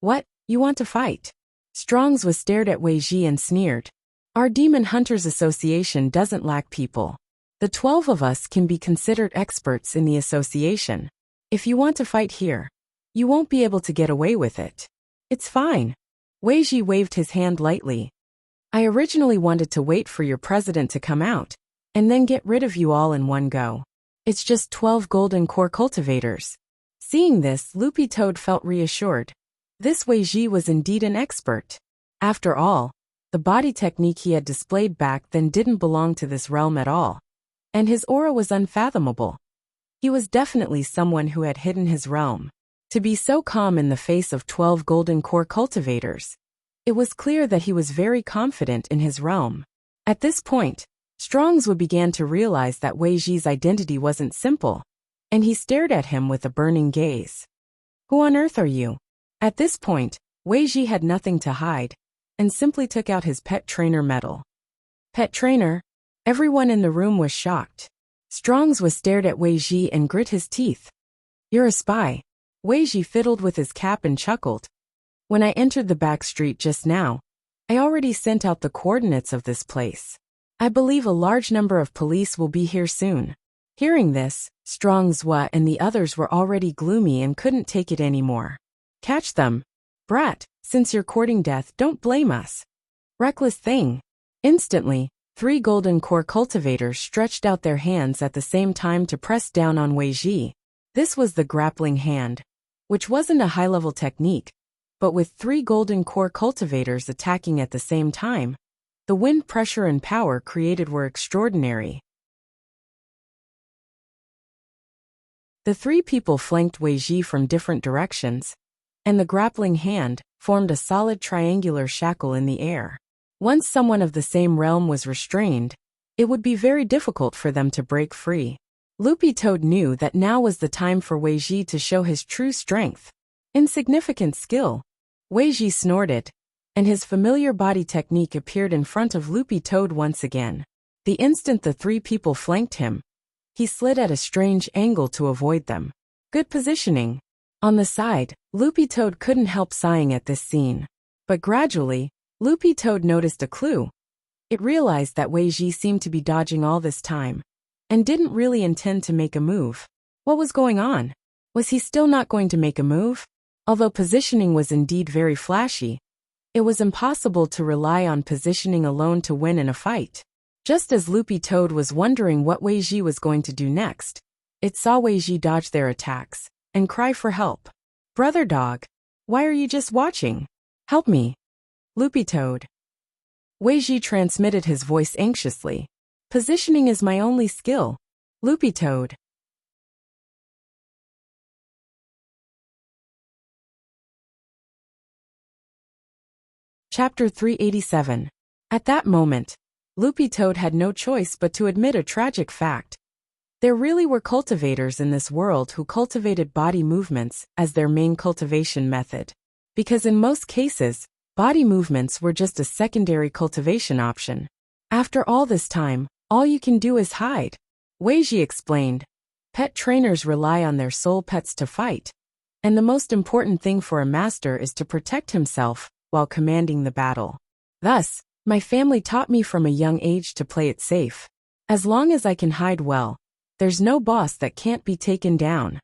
What, you want to fight? Strong Zwa stared at Wei Ji and sneered. Our Demon Hunters Association doesn't lack people. The 12 of us can be considered experts in the association. If you want to fight here, you won't be able to get away with it. It's fine. Wei Ji waved his hand lightly. I originally wanted to wait for your president to come out, and then get rid of you all in one go. It's just 12 golden core cultivators. Seeing this, Loopy Toad felt reassured. This Wei Ji was indeed an expert. After all, the body technique he had displayed back then didn't belong to this realm at all. And his aura was unfathomable. He was definitely someone who had hidden his realm. To be so calm in the face of 12 golden core cultivators, it was clear that he was very confident in his realm. At this point, Strongswood began to realize that Wei Ji's identity wasn't simple, and he stared at him with a burning gaze. Who on earth are you? At this point, Wei Ji had nothing to hide, and simply took out his pet trainer medal. Pet trainer? Everyone in the room was shocked. Strongswood stared at Wei Ji and grit his teeth. You're a spy. Wei Ji fiddled with his cap and chuckled. When I entered the back street just now, I already sent out the coordinates of this place. I believe a large number of police will be here soon. Hearing this, Strongswood and the others were already gloomy and couldn't take it anymore. Catch them. Brat, since you're courting death, don't blame us. Reckless thing. Instantly, 3 golden core cultivators stretched out their hands at the same time to press down on Wei Ji. This was the grappling hand, which wasn't a high-level technique, but with 3 golden core cultivators attacking at the same time, the wind pressure and power created were extraordinary. The 3 people flanked Wei Ji from different directions, and the grappling hand formed a solid triangular shackle in the air. Once someone of the same realm was restrained, it would be very difficult for them to break free. Loopy Toad knew that now was the time for Wei Ji to show his true strength. Insignificant skill. Wei Ji snorted, and his familiar body technique appeared in front of Loopy Toad once again. The instant the 3 people flanked him, he slid at a strange angle to avoid them. Good positioning. On the side, Loopy Toad couldn't help sighing at this scene. But gradually, Loopy Toad noticed a clue. It realized that Wei Ji seemed to be dodging all this time, and didn't really intend to make a move. What was going on? Was he still not going to make a move? Although positioning was indeed very flashy, it was impossible to rely on positioning alone to win in a fight. Just as Loopy Toad was wondering what Wei Ji was going to do next, it saw Wei Ji dodge their attacks and cry for help. Brother dog, why are you just watching? Help me. Loopy Toad. Wei Ji transmitted his voice anxiously. Positioning is my only skill. Loopy Toad. Chapter 387. At that moment, Loopy Toad had no choice but to admit a tragic fact. There really were cultivators in this world who cultivated body movements as their main cultivation method. Because in most cases, body movements were just a secondary cultivation option. After all this time, all you can do is hide. Wei Ji explained. Pet trainers rely on their soul pets to fight, and the most important thing for a master is to protect himself while commanding the battle. Thus, my family taught me from a young age to play it safe. As long as I can hide well, there's no boss that can't be taken down.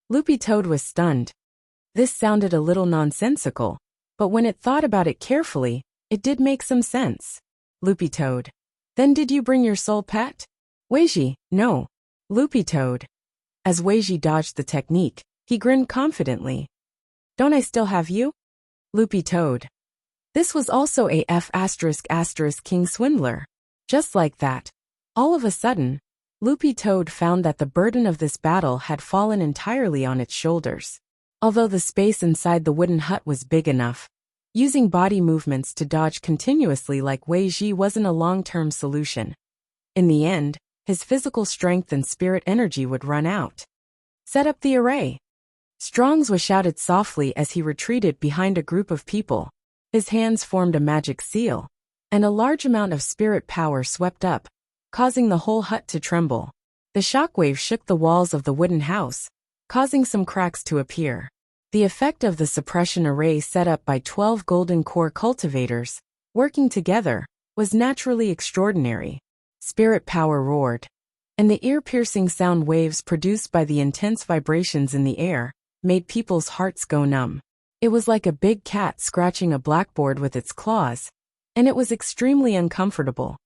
Loopy Toad was stunned. This sounded a little nonsensical, but when it thought about it carefully, it did make some sense. Loopy Toad. Then did you bring your soul pet? Wei Ji, no. Loopy Toad. As Weiji dodged the technique, he grinned confidently. Don't I still have you? Loopy Toad. This was also a F*** King Swindler. Just like that. All of a sudden, Loopy Toad found that the burden of this battle had fallen entirely on its shoulders. Although the space inside the wooden hut was big enough, using body movements to dodge continuously like Weiji wasn't a long-term solution. In the end, his physical strength and spirit energy would run out. Set up the array. Strong's was shouted softly as he retreated behind a group of people. His hands formed a magic seal, and a large amount of spirit power swept up, causing the whole hut to tremble. The shockwave shook the walls of the wooden house, causing some cracks to appear. The effect of the suppression array set up by 12 golden core cultivators, working together, was naturally extraordinary. Spirit power roared, and the ear-piercing sound waves produced by the intense vibrations in the air made people's hearts go numb. It was like a big cat scratching a blackboard with its claws, and it was extremely uncomfortable.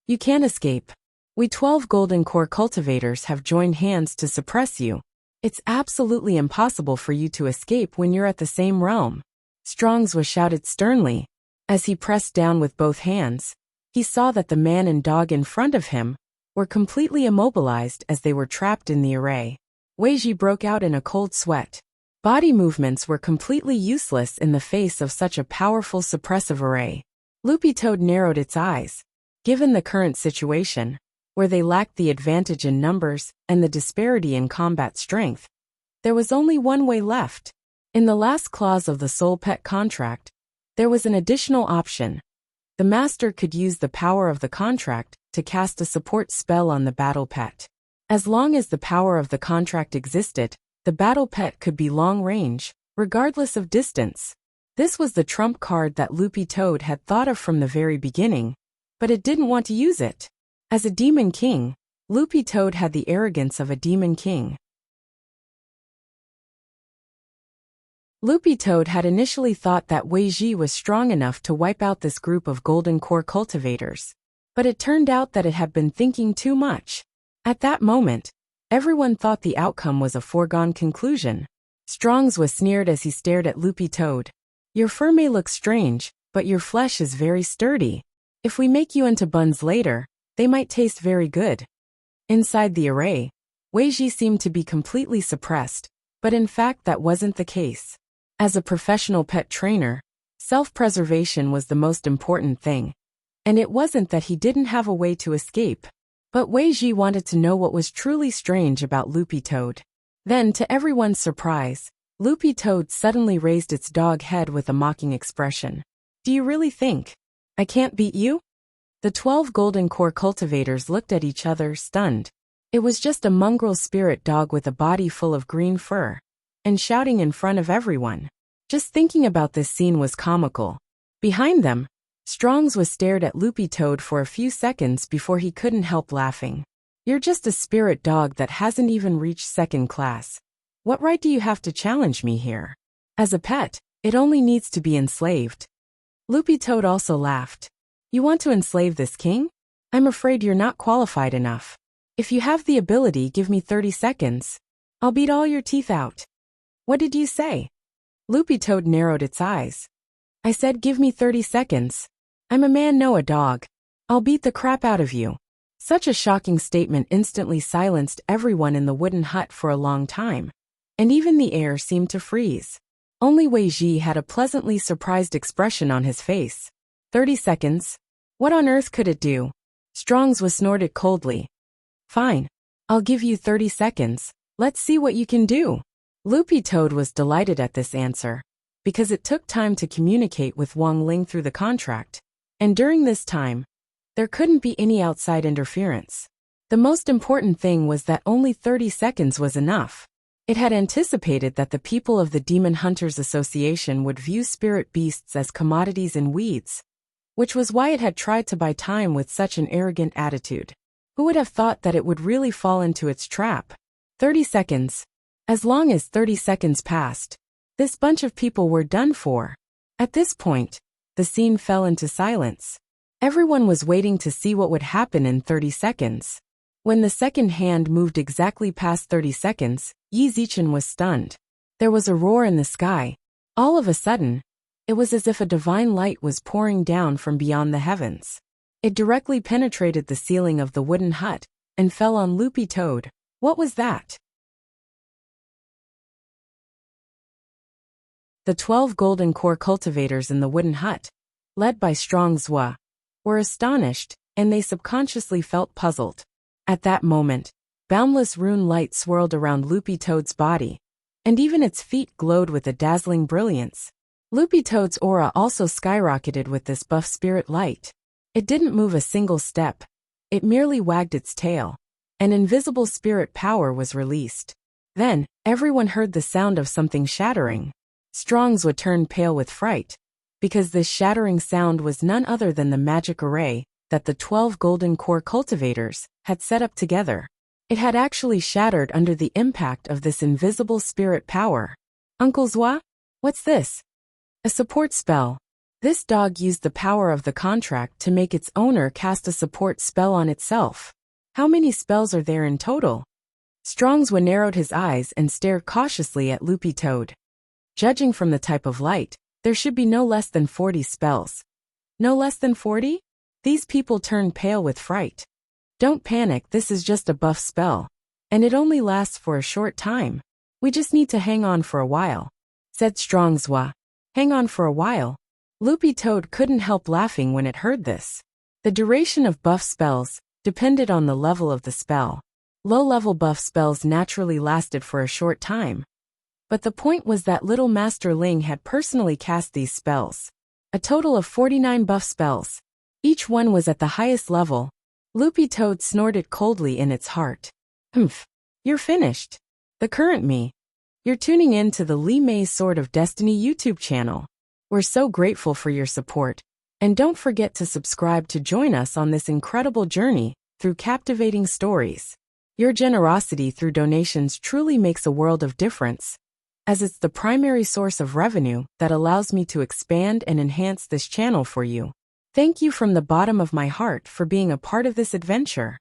You can't escape. We 12 golden core cultivators have joined hands to suppress you. It's absolutely impossible for you to escape when you're at the same realm. Strong's was shouted sternly. As he pressed down with both hands, he saw that the man and dog in front of him were completely immobilized as they were trapped in the array. Weiji broke out in a cold sweat. Body movements were completely useless in the face of such a powerful suppressive array. Loopy Toad narrowed its eyes. Given the current situation, where they lacked the advantage in numbers and the disparity in combat strength, there was only one way left. In the last clause of the Soul Pet contract, there was an additional option. The master could use the power of the contract to cast a support spell on the battle pet. As long as the power of the contract existed, the battle pet could be long-range, regardless of distance. This was the trump card that Loopy Toad had thought of from the very beginning, but it didn't want to use it. As a demon king, Loopy Toad had the arrogance of a demon king. Loopy Toad had initially thought that Weiji was strong enough to wipe out this group of golden core cultivators, but it turned out that it had been thinking too much. At that moment, everyone thought the outcome was a foregone conclusion. Strong's was sneered as he stared at Loopy Toad. Your fur may look strange, but your flesh is very sturdy. If we make you into buns later, they might taste very good. Inside the array, Weiji seemed to be completely suppressed, but in fact that wasn't the case. As a professional pet trainer, self-preservation was the most important thing. And it wasn't that he didn't have a way to escape. But Weiji wanted to know what was truly strange about Loopy Toad. Then, to everyone's surprise, Loopy Toad suddenly raised its dog head with a mocking expression. Do you really think I can't beat you? The 12 golden core cultivators looked at each other, stunned. It was just a mongrel spirit dog with a body full of green fur, and shouting in front of everyone. Just thinking about this scene was comical. Behind them, Strong's was stared at Loopy Toad for a few seconds before he couldn't help laughing. You're just a spirit dog that hasn't even reached second class. What right do you have to challenge me here? As a pet, it only needs to be enslaved. Loopy Toad also laughed. You want to enslave this king? I'm afraid you're not qualified enough. If you have the ability, give me 30 seconds. I'll beat all your teeth out. What did you say? Loopy Toad narrowed its eyes. I said give me 30 seconds. I'm a man, no a dog. I'll beat the crap out of you. Such a shocking statement instantly silenced everyone in the wooden hut for a long time, and even the air seemed to freeze. Only Weiji had a pleasantly surprised expression on his face. 30 seconds? What on earth could it do? Strong's was snorted coldly. Fine. I'll give you 30 seconds. Let's see what you can do. Loopy Toad was delighted at this answer, because it took time to communicate with Wang Ling through the contract, and during this time, there couldn't be any outside interference. The most important thing was that only 30 seconds was enough. It had anticipated that the people of the Demon Hunters Association would view spirit beasts as commodities and weeds, which was why it had tried to buy time with such an arrogant attitude. Who would have thought that it would really fall into its trap? 30 seconds. As long as 30 seconds passed, this bunch of people were done for. At this point, the scene fell into silence. Everyone was waiting to see what would happen in 30 seconds. When the second hand moved exactly past 30 seconds, Yi Zichen was stunned. There was a roar in the sky. All of a sudden, it was as if a divine light was pouring down from beyond the heavens. It directly penetrated the ceiling of the wooden hut and fell on Loopy Toad. What was that? The 12 golden core cultivators in the wooden hut, led by Strong Zhua, were astonished, and they subconsciously felt puzzled. At that moment, boundless rune light swirled around Loopy Toad's body, and even its feet glowed with a dazzling brilliance. Loopy Toad's aura also skyrocketed with this buff spirit light. It didn't move a single step. It merely wagged its tail. An invisible spirit power was released. Then, everyone heard the sound of something shattering. Strong's turned pale with fright, because this shattering sound was none other than the magic array that the 12 golden core cultivators had set up together. It had actually shattered under the impact of this invisible spirit power. Uncle Zhua? What's this? A support spell. This dog used the power of the contract to make its owner cast a support spell on itself. How many spells are there in total? Strong's narrowed his eyes and stared cautiously at Loopy Toad. Judging from the type of light, there should be no less than 40 spells. No less than 40? These people turned pale with fright. Don't panic, this is just a buff spell. And it only lasts for a short time. We just need to hang on for a while, said Strong Zhua. Hang on for a while? Loopy Toad couldn't help laughing when it heard this. The duration of buff spells depended on the level of the spell. Low-level buff spells naturally lasted for a short time. But the point was that little Master Ling had personally cast these spells. A total of 49 buff spells. Each one was at the highest level. Loopy Toad snorted coldly in its heart. Humph. You're finished. The current me. You're tuning in to the Li Mei's Sword of Destiny YouTube channel. We're so grateful for your support. And don't forget to subscribe to join us on this incredible journey through captivating stories. Your generosity through donations truly makes a world of difference, as it's the primary source of revenue that allows me to expand and enhance this channel for you. Thank you from the bottom of my heart for being a part of this adventure.